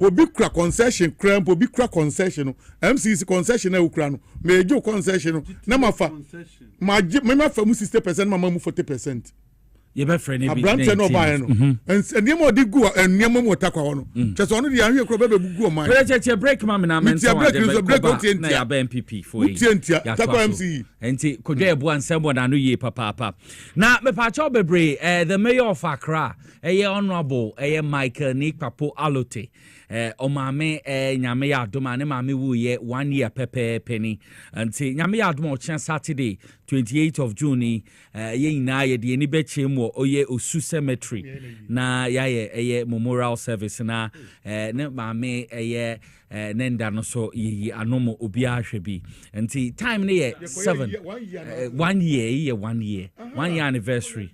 obi kura concession cramp obi kura concession no MCC concession na ukura no mejo concession no na mafa ma fa mu 60% ma mu 40%. Ye be friend bi abrante no buy no and mo di gu enema mo takwa ho no cheso no di ahwe kro be gu o man break ma na men so na ya ba MPP for yi takwa MC enti kodwa ebu ansem na no ye papa na me pa cho bebre the mayor of Accra honorable Michael Nikpapo Alote omame nyame ya adoma ne mame wu ye 1 year penny enti nyame ya adoma o Saturday 28th of June ye nyina ye de ni be chemu oye Osu Cemetery na ye memorial service na ne mame nenda no so yi anomo obi ahwebi enti time ne ye 1 year anniversary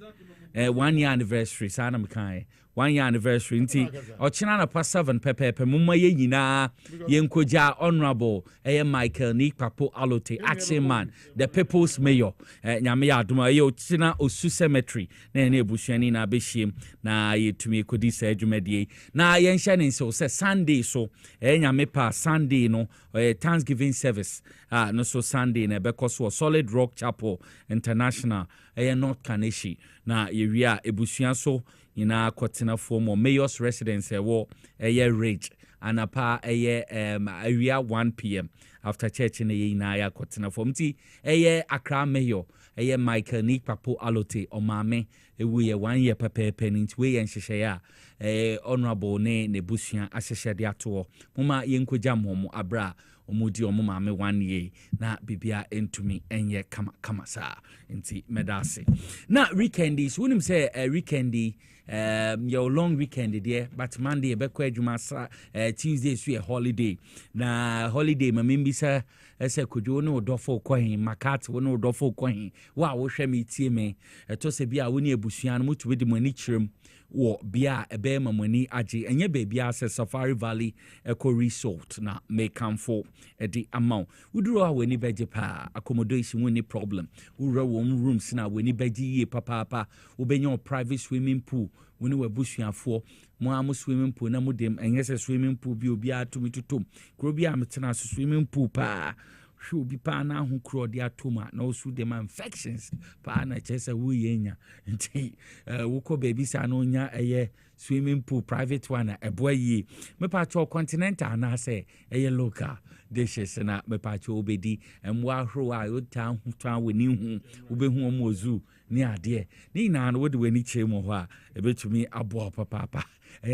1 year anniversary sana mkai 1 year anniversary nti ochina na pa 7 pepepe mumma ye nyina yenkoja honorable Michael Nikpapo Alote action man the people's mayor nyame ya adoma ye ochina Osu Cemetery na ebusuani na behiem na yetumi kodi sa adwumadie na yenhye ne nso se Sunday so nyame pa Sunday no Thanksgiving service no so Sunday na bekoso Solid Rock Chapel International North Kaneshi na yewia ebusua so ina kwatena form mayor's residence rage anapa area 1 p.m. after church in the ina kwatena form ti Accra mayor Michael Nikpapo Alote omame we 1 year pepe nti we yenhyehyɛ ya honorable ne busua ahyehye de ato moma yenkoja momo abra omudi omama 1 year na bibia entumi enye kama sa nti medase na weekends wonim say weekendi your long weekend there but Monday be kwa adwuma sa Tuesday so a holiday na holiday mamimbi sa ese kodwo ne odofo kwan makat wo ne odofo kwan wa wo hwe me tie me to se bia wo ne ebusua no mutu di mani kyerem wo bia ebe mamani age enye bebia se Safari Valley Eco Resort na make come for edi amount uduro a weni beje pa accommodation woni problem uro wo rooms na weni beje ye papa wo benyo private swimming pool woni wabusuafo mo am swimming pool na modem enye se swimming pool bi obi atumi tutum kro bi am tena swimming pool pa hwe obi pa na ho kro de atoma na osu dem infections pa na chese wo yenya nti wo ko baby sa no nya swimming pool private one eboa yi me pa cho continental na say local dishes na me pa cho obedi emwa hro a yotan hutan woni hu obehu omozu ni ade ni na no de wani chemo ho a ebetumi abo papa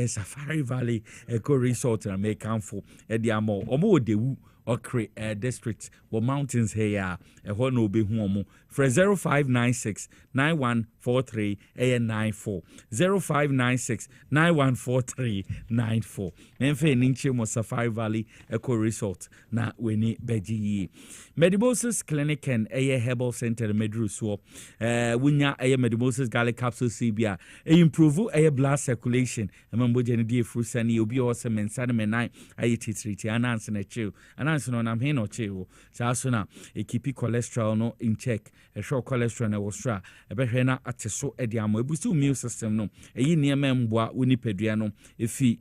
Safari Valley Eco Resort na make camfo de amo omo dewu okre district wo mountains here ho na obehu omo for 0596 9143 94 0596 914394 enfe ninche mo Safari Valley Eco Resort na weni beji Medimosis Clinic and Herbal Center medru so wunya Medimosis garlic capsule cbia improve blood circulation amambo jeni die frusani obi o se mensa me nine ayititriti ananse na chill ananse no nam he no chill sa so na ekipi cholesterol no in check show cholesterol na wosra ebehwe na ateso edi amo ebusi immune system no eyi niema mboa unipadua no efi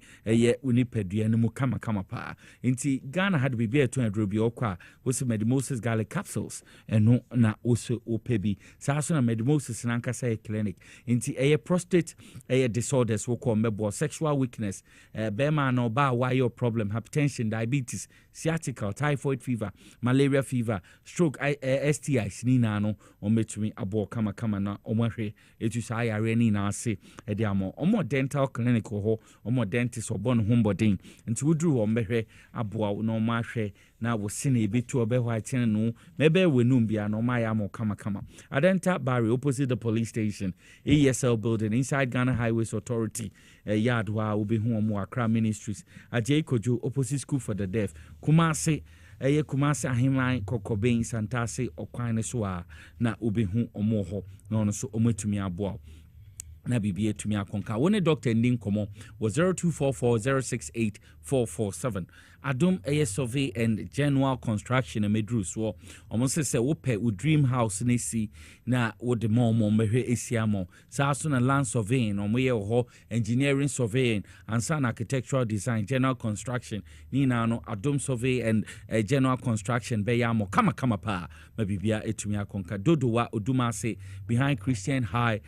unipadua no mu kama pa nti Ghana had be to adrobi okwa wosi Medimosis garlic capsules eno na oso opebi sa so na Medimosis nanka say clinic nti prostate disorders wo ko mebo sexual weakness bema no ba why your problem hypertension diabetes sciatica typhoid fever malaria fever stroke STIs ni na no ometumi abo kama na omahwe etu sa yare ni na ase ede amo omo dental clinic ho omo dentist obon hombodin nti wudru wo mbehwe abo no mahwe na wo sine ebetu obeho atene no mebe wenum bia no ma ya mo kama Adenta Barry opposite the police station ESL building inside Ghana Highways Authority yard wa obehu omo Accra Ministries Ajay Kojo opposite school for the deaf Kumasi Kumasi ahimai Kokoben Santase okwan so a na obehu omo ho no so ometumi aboa na bibi etumi akonka wone doctor ndi nkomo was 0244068447 adom survey and general construction medru so almost say wo pe wo dream house na si na wo de mo mehwe esiamo sa so na land surveying omo ye ho engineering surveying and san architectural design general construction ni na no adom survey and general construction be ya mo kama pa ma bibia etumi akonka dodowa odumase behind Christian High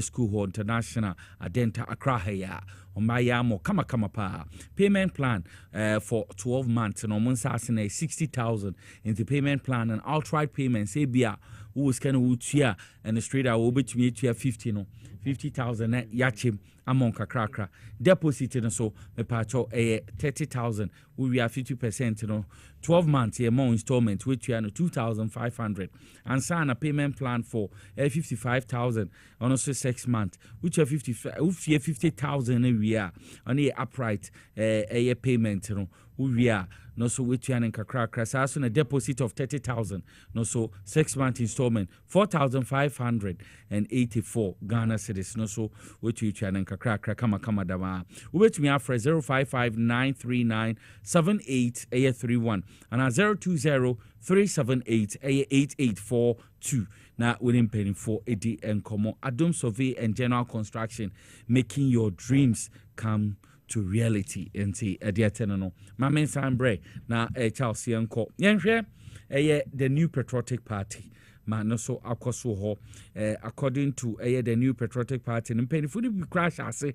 school ho international adenta Accra ya Omayamo kama pa payment plan for 12 months and almost asking 60,000 in the payment plan and outright payments say bia who was kind of utia and the straight out will be to me 50,000 yachim among kakra deposit and so me pacho 30,000 we are 50% 12 months a more installment which you are 2,500 and sign a payment plan for 55,000 on also 6 months which are 50,000 a year on a upright a payment we are no so which you are in kakra so a deposit of 30,000 no so 6 month installment 4,584 Ghana cedis no so which you are in kakra kama dama which me after 0559397831 and 020-378-8842 now within paying for AD and Komo Adom Survey and General Construction making your dreams come to reality and see a dear tenano. My main Sambre now Charles Yanko. Yenhwe the new patriotic party. Man no so akoso ho according to the new patriotic party and paying for the crash I say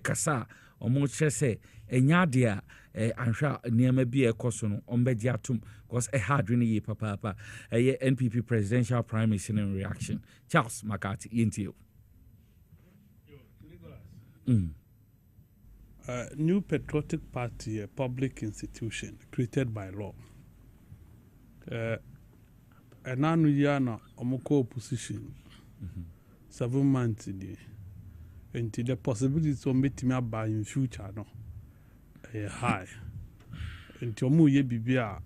kasa omo chese enya dia anhwa niam bi ekoso no ombedi atum because hard really ye papa NPP presidential primary in reaction. Charles Makati into New Patriotic Party, a public institution created by law. And now we are now opposition. 7 months in the possibilities of meeting up by in future no high. Until mu ye bibia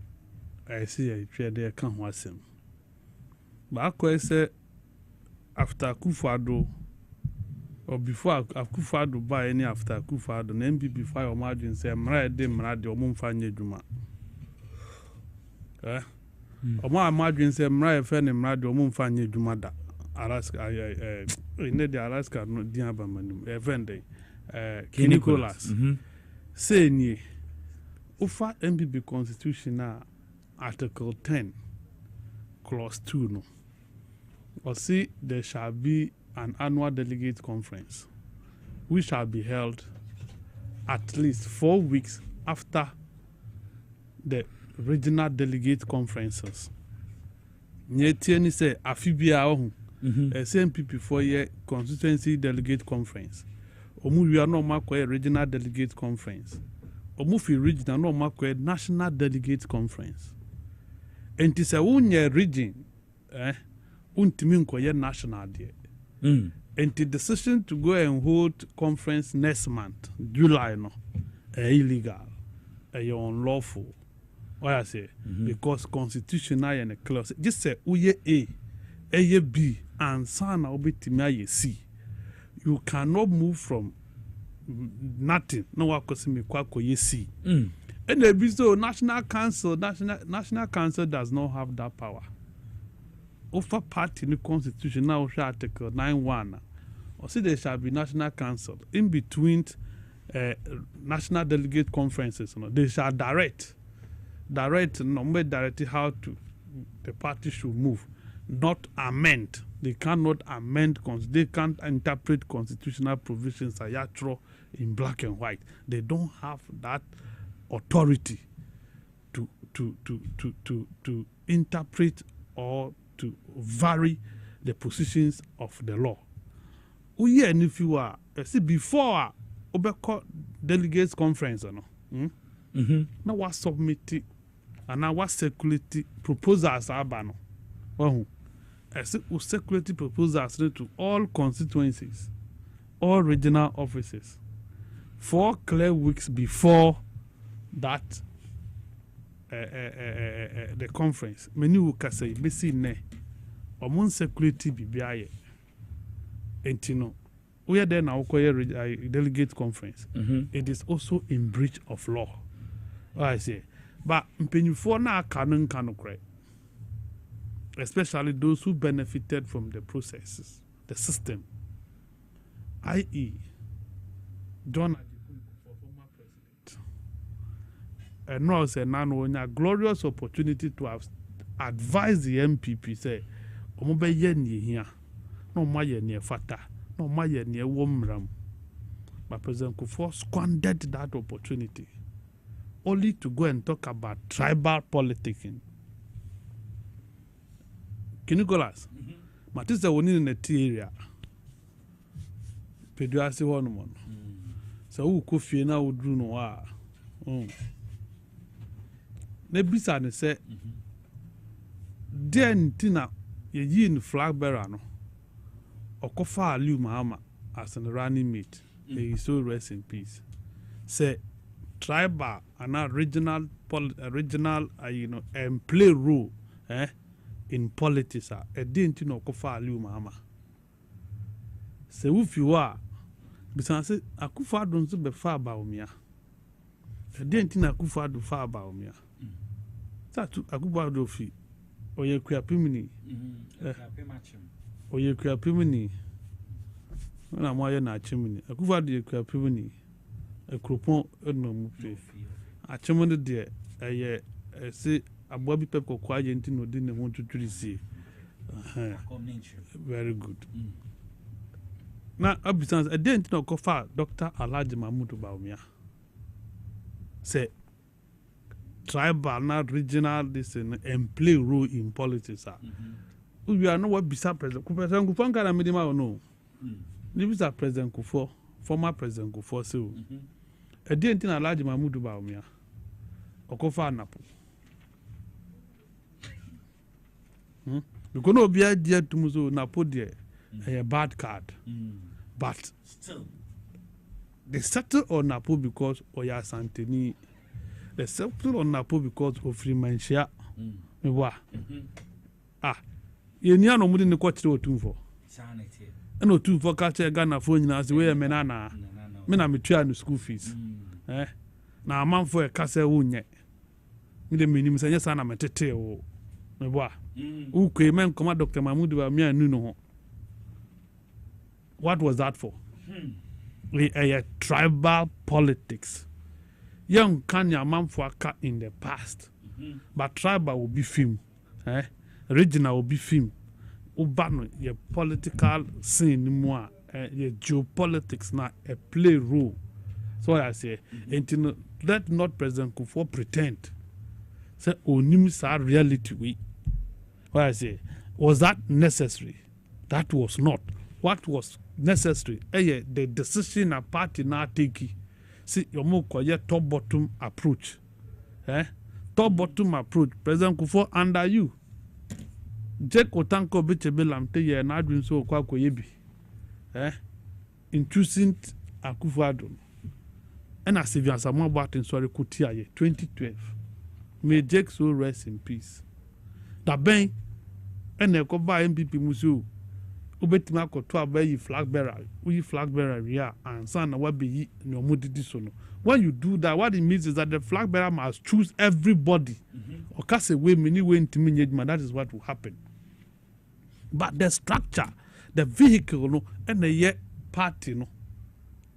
I see a trade can was him. But I say after Kufado or before Akufado buy any after Akufado, and NPP fire margin say mra de or mumfanye juma. Or my margin say mra fen and mra or mumfanye juma da Alaska in the Alaska no diaba manum evende Nicholas say ni ufa NPP constitution na article 10 clause 2 no or see there shall be an annual delegate conference which shall be held at least 4 weeks after the regional delegate conferences. Nyetieni say afibia ohu SMPP for year constituency delegate conference. Omu we are no makwa regional delegate conference. Omu fi regional no makwa national delegate conference. Enti se unye region untimi nkoye national there. And the decision to go and hold conference next month, July, no, illegal, unlawful. What I say, because constitutional and a clause. Just say uye A, B, and sana obitimia C. You cannot move from nothing. No one can see me kwako ye C. And the so national council does not have that power. Offer part in the constitution now article 9.1 or say there shall be national council in between national delegate conferences. They shall direct how to the party should move, not amend. They cannot amend. They can't interpret constitutional provisions in black and white. They don't have that authority to interpret or to vary the positions of the law. We and if you are see before Obeko delegates conference now what submit and now what security proposals are bano. Security proposals to all constituencies, all regional offices 4 clear weeks before that the conference. Many will say, "Besi ne, omon security bibiaye." Entino, we are there now delegate conference. It is also in breach of law. I say, but mpenyufo na canon correct. Especially those who benefited from the processes, the system. I.e. John for former president. And now say now a glorious opportunity to have advised the MPP say, "Omobe ye here, no ma ye near fata, no ma ye near womram." But President Kufuor squandered that opportunity, only to go and talk about tribal politicking. Nicholas, Matisa woni in the area. Peduasi one mon. So who could na udru no wa. Ne bisa ne say den tina ye yin flag bearer no. Okofa Aliu Mahama as an running mate. May he so rest in peace. Say tribal and regional and play role in politics a didn't know Kofa Aliu Mahama. Say if you are because Akufa don't be far about me. A didn't know Akufa do far about me. That Akufa do fi or ye creapimini. Or ye creapimini. When I'm wire na chimney. Akufa do ye creapimini. A croupon no mufe. A chimney dear a say a bobby pepper quiet no didn't want to see. Very good. Now, besides, I didn't know Kofa Dr. Alhaji Mahmoud Baumia. Say tribal, not regional, this and play role in politics. We are not what beside President Kufuor and Medima or no. This is President Kufuor, former President Kufuor. So, I didn't know Alhaji Mahmoud Baumia. Okofa Napo. Because no be idea to Muzo Napo there a bad card. But still they settle on Napo because Oya Santini. They settle on Napo because of Freemanship. You near no more quite to for. And no 2 for culture Ghana phone as the way a menana. Mena me try no school fees. Now a man for a castle wound yet. Me the minimum say yes, and I'm a tete or who came and come Dr. Mahmoud Baumia Nuno. What was that for? A tribal politics. Young Kenya man for in the past. But tribal will be film. Regional will be film. Ubano, your political scene more. Your geopolitics now a play role. So I say, and let not President Kufuor pretend. Say, Onims are reality. We. What I say, was that necessary? That was not. What was necessary? The decision a party now taking. See, your more top bottom approach. Top bottom approach. President Kufuor under you. Jack Otanko Bichebelam te ye na adwin so kwa koyebi. In choosing Akufo-Addo. And as if you are someone about in sorry Kutia 2012. May Jake so rest in peace. That bang and they go by MPP Musu. Ubetima ko to abayi flag bearer. We flag bearer here and son what be no mudi sono. When you do that, what it means is that the flag bearer must choose everybody. Or cast away many way into management. That is what will happen. But the structure, the vehicle, no, and the yet party, no.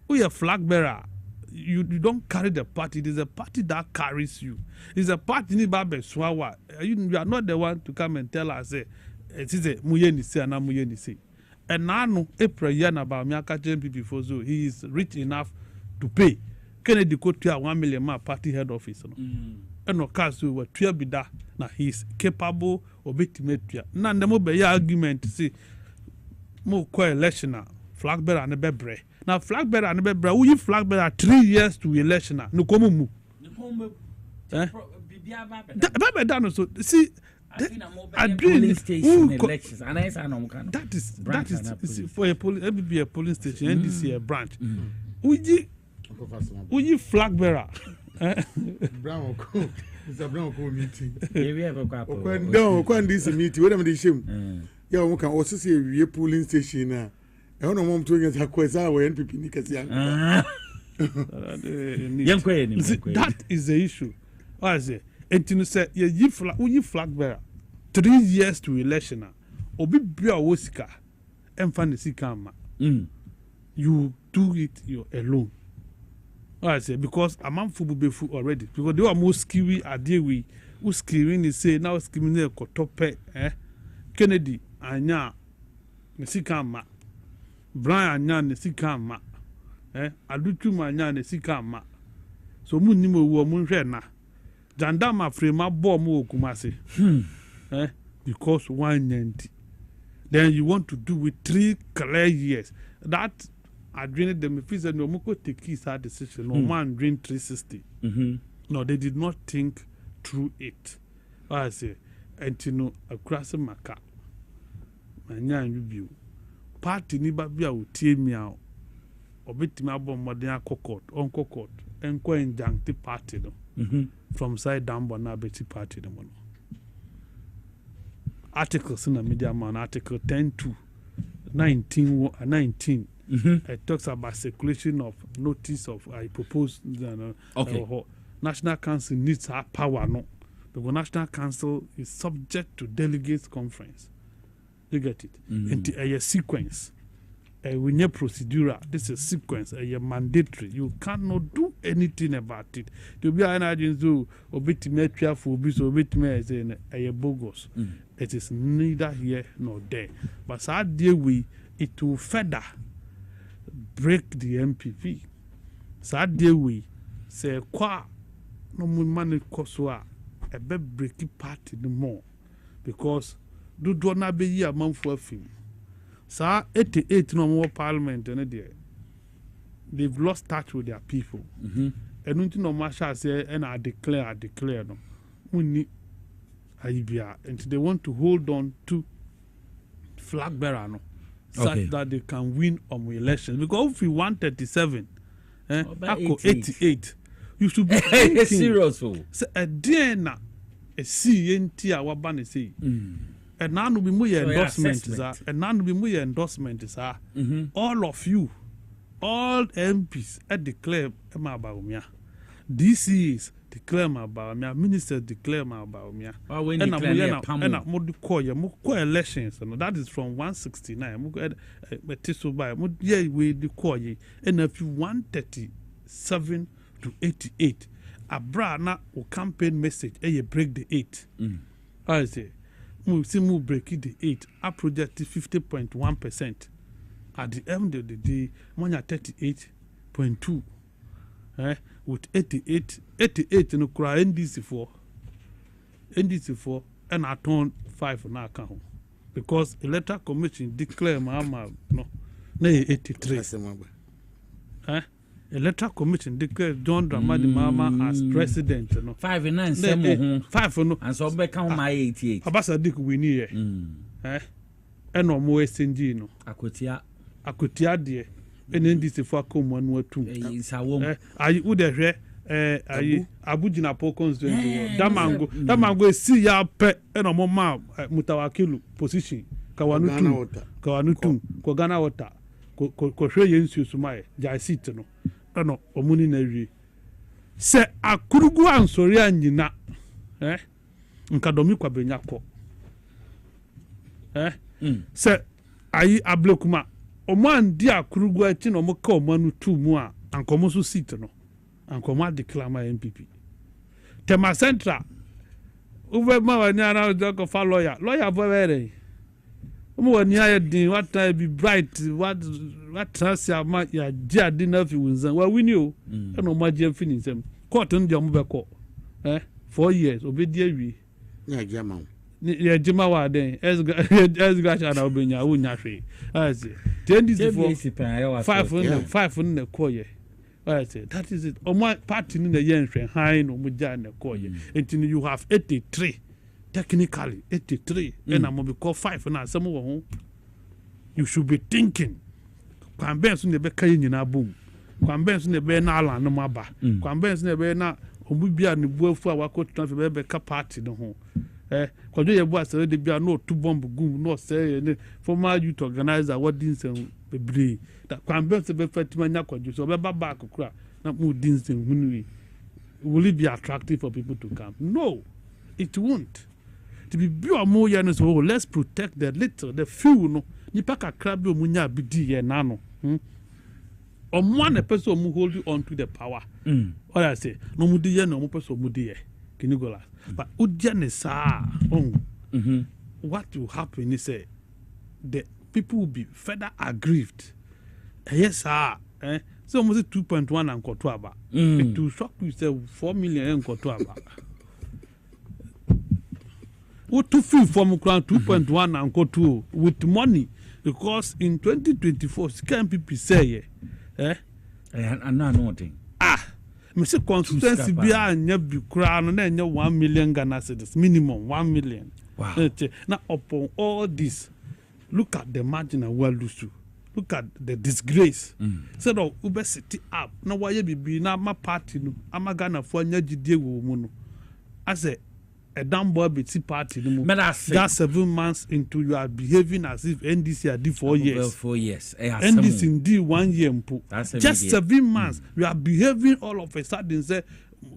We a flag bearer. You don't carry the party. It is a party that carries you. It's a party ni babe swawa. You are not the one to come and tell us. It is a muyeni say and muyeni say. And now April yana about Miaka JMP for so he is rich enough to pay. Kennedy could to 1 million ma party head office. No? And no case we were 12 bida. Now he is capable of being none the more be argument to see more election flag bearer and a bebre. Now flag bearer and a bebre. We flag bearer 3 years to election. No come mu. That so see. Polling station elections. That is for a polling station. NDC a branch. We flag bearer. Brown it's a brown meeting. No, this meeting. What am I shame? Yeah, we can also see a polling station. I don't know mom to against Hakwesa or NPP Nikasia. That is the issue. I say, and you say, ye flag bearer 3 years to election. Obi Bia Wosika, and fancy kama. You do it you alone. I say, because a man for be full already. Because they are most skiwi are dear we who skiwing is say now skimming there kotope, Kennedy, Anya, Nesikama, Brian Yan, Nesikama, Adutu Nya, Nesikama. So Munimo woman rena. Jandama frame up bomb kumasi. Because 190. Then you want to do with 3 clear years. That I drained them if no moko take his decision. No man drain 360. No, they did not think through it. I say, and you know, across a maca. Manya review. Party ni babia will tear me out. Or bit me above modern court, uncle court, and go and jank party no. From side down, but now betty party the mono. Articles in the media man, article 10 to 19. It talks about circulation of notice of I propose National Council needs her power no. Because National Council is subject to delegates conference. You get it? Into a sequence. We need procedure. This is sequence. A mandatory. You cannot do anything about it. To be an agent to obey me for bis obey me as a bogus. It is neither here nor there. But sadly we it will further break the MPP. Sadly we say qua no money koswa a be breaky party no more because do not be here month for film. So 88 no more parliament and they've lost touch with their people. And until no marshal say and I declare no. We need Ibia and they want to hold on to flag bearer no such that they can win on elections. Because if we want 37 88 you should be thinking serious. So a DNA a CNT our banner say and now we move endorsement is and now we move endorsement is all of you all MPs declare Mabaumia DCs declare Mabaumia ministers declare Mabaumia and I would call you elections and that is from 169 we call you and if you 137 to 88 a brana or campaign message you break the 8 I say move break it the 8 I project 50.1% at the end of the day when you're 38.2 with 88 no cry NDC4 and I turn 5 on account because electoral commission declare no 83 electoral commission declared John Dramani Mama as president. No. 5 and 9 7 5 no. And so become my 88. Abasa dik we ni here. Eno mo SNG no. Akotia de. Ene ndisi for come one or two. Ayi wo de hwe ayi Abujina po constituency. Damango si ya pe eno mo ma Mutawakilu position. Kawanu tum. Ko Ghana water. Ko hwe yensu sumaye. Ja sit no. No omuni na wi se akurugu ansori anyina nkadomi kwa benyako se ayi ablekuma oman di akurugu achi no moka omanu tu mu a ankomo so sit no ankomo declare MPP tema central uwe ma wani ana joko fa lawyer boere wani ya din what be bright what trans ya ma ya dia din na fi wunzan wa wini o e no ma je fini nsem court no dia mo be ko 4 years obedi awi ya jama ya jima wa den esga cha na obenya wo nya hwe asi 5 na ko ye asi that is it o my party ni na yen hwe han no mo ja na ko ye until you have 83 technically 83 and I'm be call 5 na some wo you should be thinking kwamben so ne be kai nyina bom kwamben so ne be na ala no maba kwamben so ne be na omubia ne buafu a wakotu na be ka party no ho Kwajo ye bo asere de bia no to bomb gum no say ne former youth organizer what dinsen bebre that kwambe se be fatima nya kwajo so be back kura na mu dinsen hunwi. Will it be attractive for people to come? No, it won't. To be pure more so let's protect the little, the few no. Nipa kakra bi omunya bidi ye nano. On one person who hold on to the power. What I say, no mudi ye no person mudi ye. Can you go last? But udia sa what will happen is the people will be further aggrieved. Yes, sir. So almost 2.1 and Kotuaba. It will shock you say 4 million and Kotuaba. What to feel from 2.1 and Kotu with money because in 2024 scam people say I'm not noting. Mr. Constituency be a crown and 1 million Ghana cedis minimum 1 million. Wow. Now upon all this, look at the margin of well do. Look at the disgrace. Said of Uber City up. Now why you be na my party no. I'm a Ghana for nyajidie wo mu no. I say a damn boy be party no. That's 7 months into you are behaving as if NDC are did 4 years. Well, 4 years. NDC indeed 1 year mpo. Just 7 months. You are behaving all of a sudden say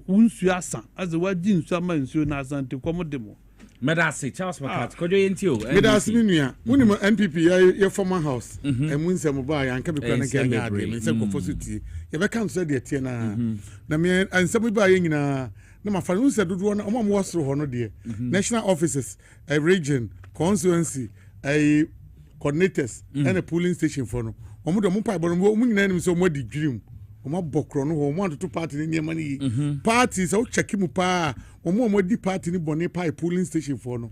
unsu asan. As the word jinsu ama nsu na asan te komo demo. Medasi Charles Makat kojo yentio Medasi nua woni mo MPP ya former house emun se mo ba ya nka be kwa na ga nya ade me se ko fosuti ye be kan so de tie na me ansem ba ya nyina na mafa no se dodo na mo wasoro ho no de national offices a region constituency a coordinators and a polling station for no omo do mo pa bo no mo nyina nim so mo di dwirim omo bokro no ho mo anto party ni niam ni party so check mu pa omo di party ni bone pa polling station for no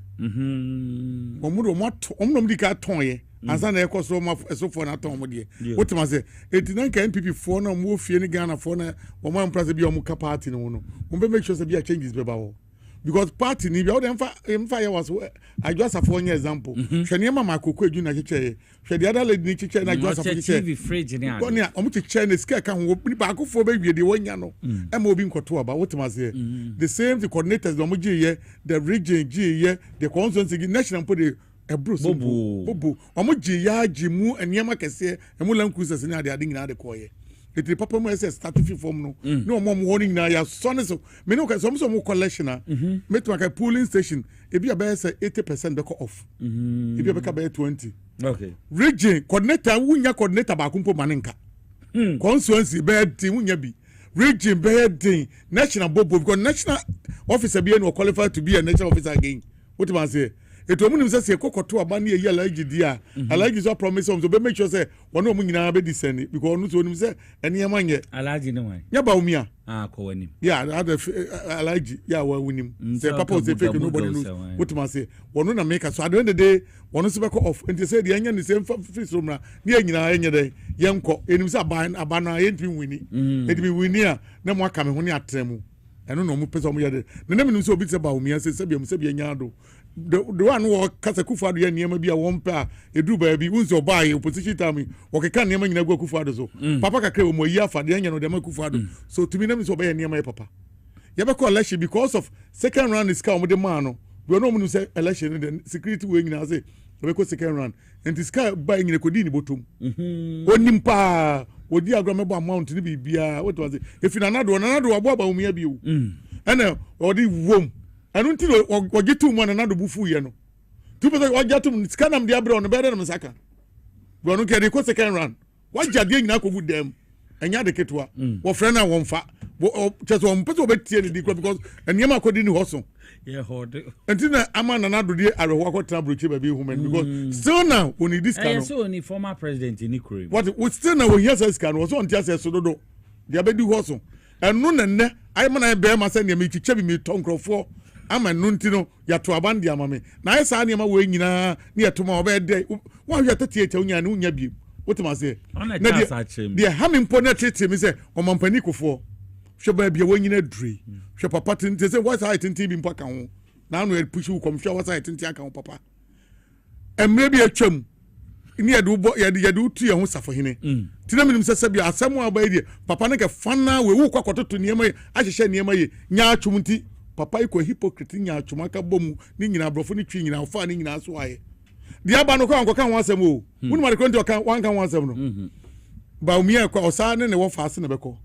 omo di ka ton ye ansa na ekoso mo eso for na ton mo de what ma say 89 ka MPP for no mo fie ni Ghana for na omo amprase bi omo ka party no no mo be make sure say bi changes be ba wo because party ni bi o dem fa ya was I just have one example hwene mama akoko edu na cheche hwe the other lady ni cheche na just have cheche TV fridge ni ade oni omo cheche na scale ka ho ni ba akofo be wie de wonya no e ma obi nkoto aba what ma say the same the coordinators no mo giye the region giye the constituency national po de ebros bobo omo giya gimu eniema kese emu lan cruises ni ade nyina de koye the papa mo say start form no no mom warning na ya son so me no ka some collection na me to ka polling station e bi about 80% be off e bi be ka be 20 okay region coordinator wunya coordinator ba kumpo manenka constituency be team wunya bi region be din national bobo because national officer be no qualified to be a national officer again what man say eto mu nim say kokoto aba na ye alaji dia alaji so promise so be make sure say wono mu nyina be discerning because onu so nim say ene amanye alaji ne wan nya ba umia ko wanim yeah other alaji yeah wa wunim say papa say fake nobody knows what man say wono na make so at the end of the day wono so be ko off and say the anya ni same free so na ne nyina enye dey yenko enim say aba na ye ntwi wini e di wini a na mo aka me ho ne atremu eno no mo pese mo ye de ne nim so obi say ba umia say biam say bia nya do the one who kasa Kufuado ya niema bia wompa edu ba bi unzo obaye opposition time okeka niema nyina gwa Kufuado so papa kakra o moyi afade anya no de ma Kufuado so tumi na mi so obaye niema ye papa ye be call election because of second round is come the man no we no mu say election the security we nyina say we go second round and this guy buy nyina kodi ni botom onim pa odi agromebo amount ni bibia what was it if na nado abo aba umia bi o ena odi wom anu nti ogitu mu na do bufu ye no tu pese ogitu scanam dia bro no be na msaka go no ke ko second round wajade nyina ko bu dem enya de ketwa wo frɛ na wonfa cheso wo pese obetie ni di because eniema akodi ni hoso yeah hold nti na ama na do die arehwa akotena brochi ba bi human because still now we need this kind so ni former president ni kure what we still now we hear say scan was on tia say so do dia be di hoso enu nenne ai mana be ma say ne me chiche bi me tonkrofo ama nuntino ya to abandi amame na ai sa ne ma we nyina ne ya to ma obede wa hwe tatie che unya ne unya bi wotima se na dia hamimpo na tete mi se o mampani kofo hwe ba bia wanyina dure hwe papa tinte se what height tinte bi mpaka ho na no e push u kom hwe what height tinte aka ho papa emre bi atwam ni ya do ya do tu ya ho safo hene tina minim se bia asemu aba die papa ne ke fana we wu kwakototo niema ye ahyehye niema ye nya atwum nti papa iko hypocrite nya atwomaka bomu ni nyina abrofo ni twi nyina ofa ni nyina so aye de aba no kwa nkoka wansem o wonu ma de kwento kan wanka wansem no ba umia kwa osa ne wo fa ase ne beko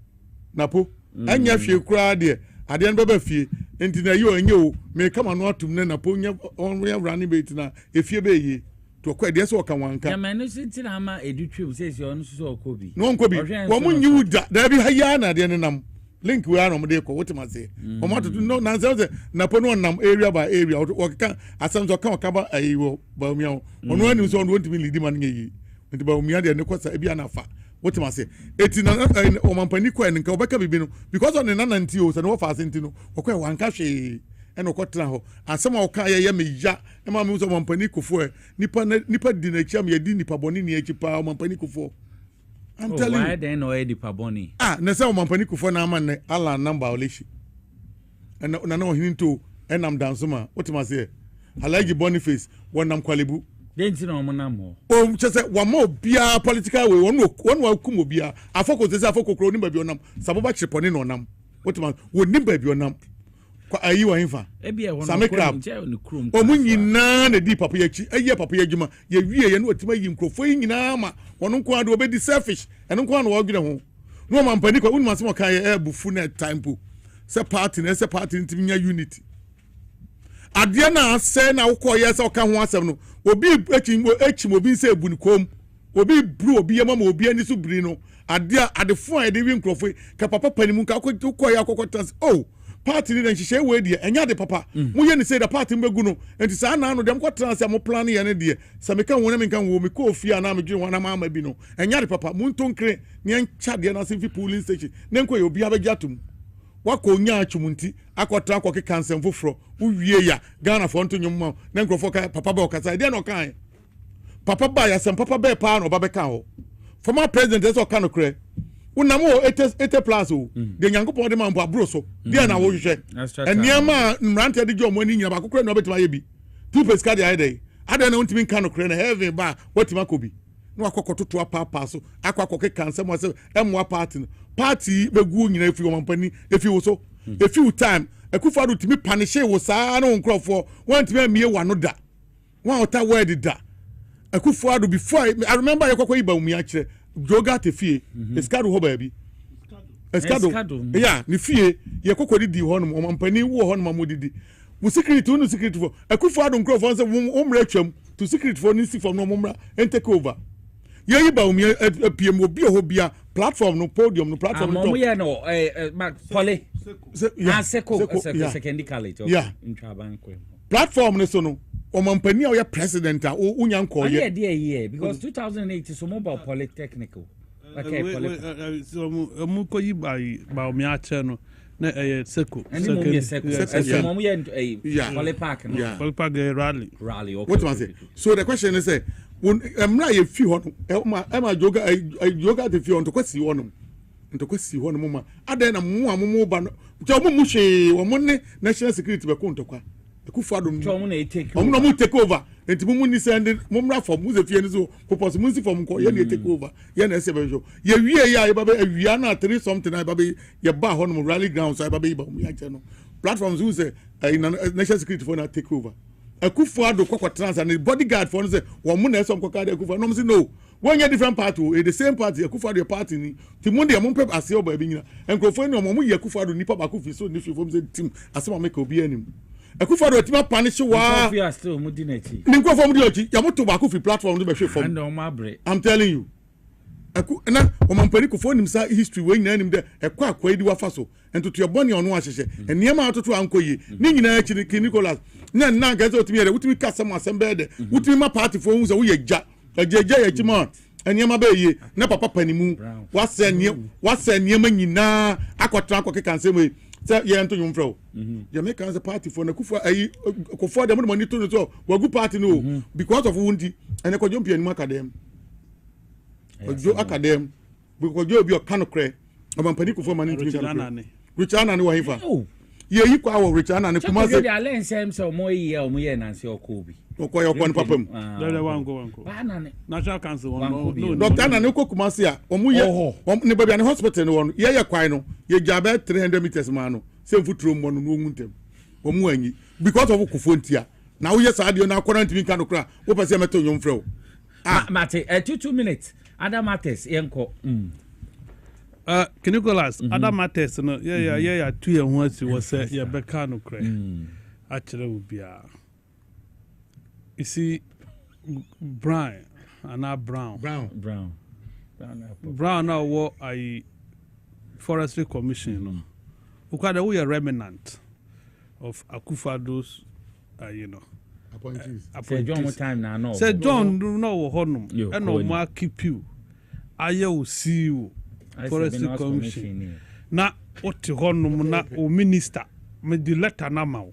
napo anya fie kura de ade no baba fie enti na yo anya o me kama no atum ne napo nya onwe running bait na efie be yi to kwa de so kan wanka ya manu sintina ama edutwem sesi onu so okobi no nkobi wo munyi da bi haya na de ne nam link we are no de ko wotima se o ma to no na se napo no nam area by area o kan asam so kan ba ayiwo ba umia onu ani so onu wontimi lead man nyi enti ba umia de ne ko sa bia na fa wotima se eti na o mampani ko en nka obeka bibi no because on na nanti o se no fa asenti no o ko wanka hwe eno ko tra ho asema o ka ye me ya e ma me so mampani kofo e nipa di na chiam ye di nipa boni ni echi pa o mampani kofo I'm telling you why then no edi pa boni na se o mampani kofo na ama ne ala number oleshi na no hininto enam dansoma wotima se Alhaji Boniface wonam kwalebu denti na omonam ho o chese wa ma obia political way wonu wa kum obia afoko sese afoko kro ni ba bi onam saboba chepone no onam wotima woni ba bi onam kwa ayi wa hinfa ebia wono samekram o munyina na di papa yachi ayi papa yajuma ye wie ye no otima yi mkrofo nyina ma wono nko ade obedi selfish eno nko na wagwene ho no mampani kwa wonu masemo kan ye ebufu na time se party ntimi nya unity adia na se na wukọ ye se oka ho asem no obi echim obi se ebu ni kom obi bru obi yema ma obi ani so bri no adia adefo a de wi nkrofo ka papa panimu ka wukọ ya akọkọ trans oh party ni den hihye we de enya de papa mu ye ni say the party mbegu no enti sa na no dem ko trans ya mo plan ye ne de sa me kan wona me kan wo me ko ofia na me dwen wana mama bi no enya de papa mu ntonkre ne encha de na se fi police station ne nko ye obi abegatum wako nya atwumunti akotra akoke kansem foforo uwie ya Ghana fo nto nyum na nkrofo ka papa ba okasa de na okan papa ba ya sem papa ba pa na oba be kan ho former president eso kan okre unam o 80 plus o de nyankopon de mambo abro so de na wo hwehwe eniama mrante de jomo ani nyina ba kokre na obetima ye bi two pesca de ide ade na untimi kan okre na heaven ba watima kobi no akokototo apa so akokoke kansem wo se emwa party begu nyina efi omampani efi wo so efi wo time ekufadu timi panishe wo saa na nkrofo want me mie wano da wan ota word da ekufadu before I remember yakoko iba umi akire joga te fie eskado ho ba bi eskado yeah ni fie yakoko di honum omampani wo honum amodidi wo secret no secret for ekufadu nkrofo se wo mra twam to secret for ni si from no mra and take over ye iba umi pm obi ho bia platform no podium no platform no mo ye no pole second college in Trabanco platform no so no o mampani o ya president a unya nko ye yeah because 2008 so mobile polytechnical okay so mo ko yi ba o mi a che no na seko so mo ye poly park no poly park rally okay what was it so the question is when emra ye fi ho no ema joga te fi ho to kwasi ho no to kwasi ho no mo ma adan na mo amomo ba no je mo hwe wo mo ne national security be ko ntokwa ekufu adom mo na take over mo take over enti mo ni send mo mra from mo ze fie ni so purpose mo si from ko ye na take over ye na ese be jo ye wie ya ba awia na 3 something na ba be ye ba ho no rally ground so ba be ba mo ya che no platforms who say national security for na take over ekufu ado kokko trans and bodyguard for no say wo mo na eso kokka de ekufu no mo say no when you different party the same party ekufu ado party ni ti mo de mo pep ase oba bi nyina enkrofo ni mo ye ekufu ado nipa ba kufi so ni fi fom say team asema make obi anim ekufu ado tima punish wa coffee still mo dinati ni nkrofo mo di ochi ya mo to ba kufi platform do be hwe fom and o ma bre I'm telling you na o mampani ko fonim sa history we nyina nim de ekwa akwa idi wa faso entoto ye boni onu ahyehye eniema atoto ankoyi ni nyina akiri ki Nicholas na gaza otimi ye utimi kasa mo asembe de utimi ma party fo hu se wo ye gya ajeje ye chima eniema ba ye na papa panimu wase eniema nyina akotra akokeka nsem se ye ento nyumfro ye make as a party for na kufa ayi ko for dem money to so wagu party no because of wundi ene ko jompi enimu academy ojo academy because ojo obi o kanokre omampani ko for mani ntimi Richard Anani wa hifa ye yi kwa wo Richard Anani kuma se the alliance am so mo ye na nse okobi okoye okon papam dole wango Anani national council no Dr. Anani ko kuma se a omu ye ne babia hospital no ye kwan no ye jabe 300 meters ma no se mfuturo mo no nwuntem omu anyi because of kufontia na wo yes adio na akora ntimi kan okra wo pese meto nyom frɛ wo mate 2 minutes other matters yenko Nicholas other matters no yeah 2 year ho asi wo say ye beka no kra a kire wo bia you see Brown now I forestry commission no ukada we a remnant of Akufado's appointees. Say John time na no. Say John no honum e no ma keep you. Aye o see you forestry commission. Na what honum na o minister me the letter na ma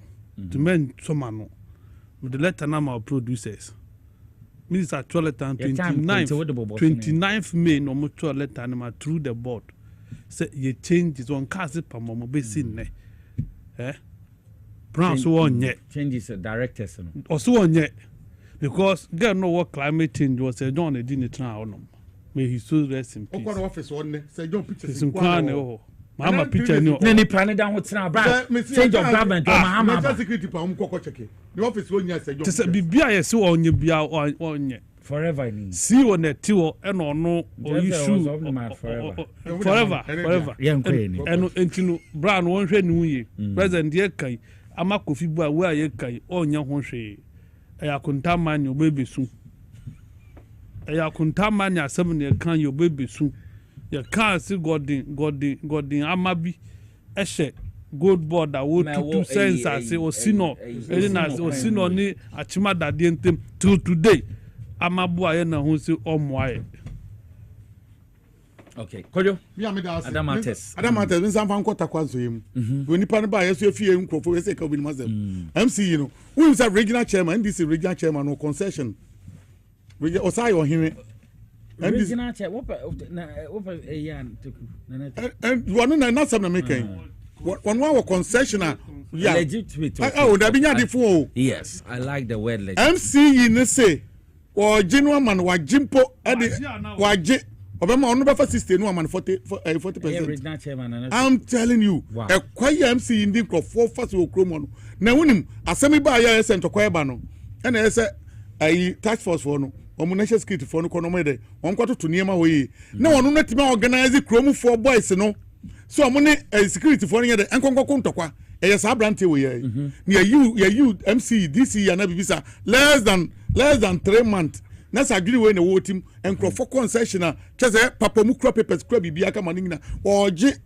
to men somano. Me the letter na ma producers. Minister toilet and 29th May no mo toilet and ma through the board. Say ye change is on case pa mo be sin ne. Brown so on yet changes directors no. Or so on yet because girl know what climate change was say John e didn't try on. May he so rest in peace. Office one say John pictures in kwane Mama picture no. Nani plan down with na bra. Change of government or Mama. Security pa um kokko check. The office one ya say John. Say bibia ye so on ye bia on ye. Forever ni. See on the tiwo e no no or issue forever. Eno entinu Brown won hwe ni ye. President ye kan ama Kofi bu a we aye kan onya ho hwe. Eya kuntaman yo baby su. Eya kuntaman ya asem ne kan yo baby su. Ya kan si godin amabi ehye gold board that would 2 cents as osino elina osino ni achima dade ntem till today amabu aye na ho si omoaye. Okay, Kojo. Adamates nsan fa nkota kwanso yem. Oni pa ne ba yeso efie nkrofo we say ka obi mazem. MC you know, who is a regional chairman, this is regional chairman no concession. We osai ohime. Regional chair what yan and one na some na making. One wa concessioner. Yeah. Legitimate. Oh, da binya di fo. Yes, I like the word legitimate. MC you ne say or genuine man wa jimpo e wa je obema onu be fa 60 no man 40%. I'm telling you, a quiet MC in the crop for fast okromo no. Na wonim asemi ba ya ese ntokwa eba no. E na ese ai task force for no. Omo national security for no kono de. Won kwato to niema wo yi. Na wonu na tima organize krom for boys no. So omo ne security for no de enkonkoko ntokwa. E sa brante wo ye. Na you MC this year na bibisa less than 3 months. Na sa adwiri we na wo tim enkrofo concessioner chese papa mu crop papers crop bibia ka manina oje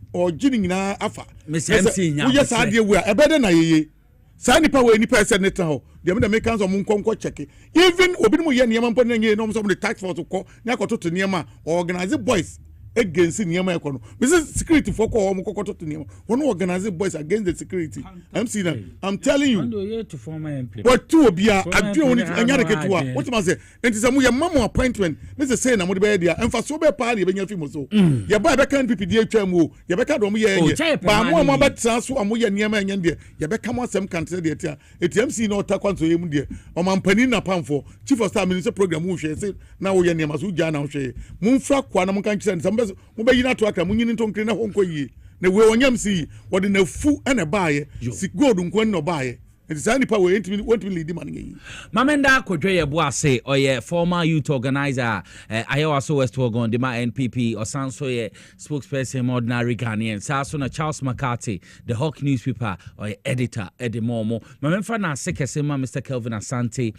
nyina afa MC nya wo yes ade wu a ebede na yeye sa nipa we nipa ese neta ho de me make answer mu nkonko check even obi mu ye niam mpo na nye no so the tax force ko na akoto niam organize boys against niam ekono this security for ko mo kokoto niam one organize boys against the security MC na I'm telling you ando ye to former MP but two obia adwe oni anya de ketua what man say enti say mo ye mamo appointment me say na mo de be dia emfa so be pa de be nya fi mo so ye ba be kan PPD atwa mu ye be ka do mo ye ba mo be tra so mo ye niam anya de ye be ka mo asem kan de etia eti MC na ota kwanso ye mu de o man pani na pamfo chief of staff minister program wo hwe say na wo ye niam so gya na hwe mu mfra kwa na mo kan kire nsam mo be yina to aka mo nyini to nkire na honko yi na we onyam si wode na fu na baaye si gold nkwan no baaye it is any power want to lead man yi mamenda kodwe ye bo ase oye former youth organizer ayewa so west ogon de ma NPP osanso ye spokesperson ordinary Ghanaian so na Charles McCarthy the Hawk newspaper or editor edimomo mamemfa na sekese ma Mr. Kelvin Asante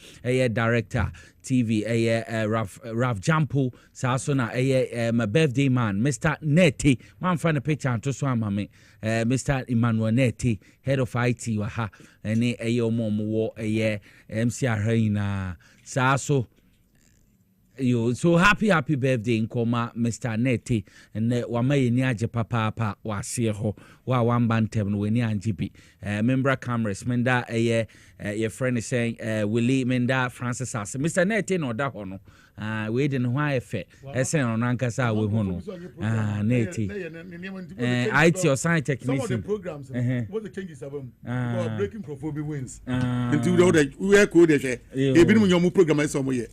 director TV Raf Jampo so na my birthday man Mr. Neti man find a picture and to so amame Mr. Emmanuel Neti head of IT wa ha ene momo wo MC Arena so you so happy birthday nkoma Mr. Neti and wamaye ni aje papa wase ho wa wambantem no weni anjibi member cameras menda your friend is saying Willie Menda Francis as Mr. Neti no da ho no we didn't why efe esen no nankasa we ho no Neti IT or science technician some of the programs what the changes of them breaking prophobi wins until we are code e bi mu nyomu program e so mo ye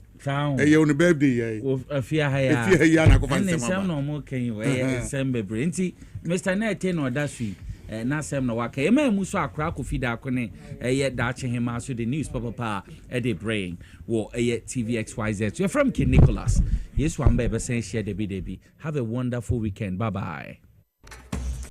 ye on birthday afia haya na ko fan sem no mo kan we sem bebre nti Mr. Neti no da sui na sem na waka ema mu so akra kofi da akone dache hema so the news papa the brain wo TVXYZ. You're from King Nicholas. Yes, one baby saying share the baby. Have a wonderful weekend. Bye bye.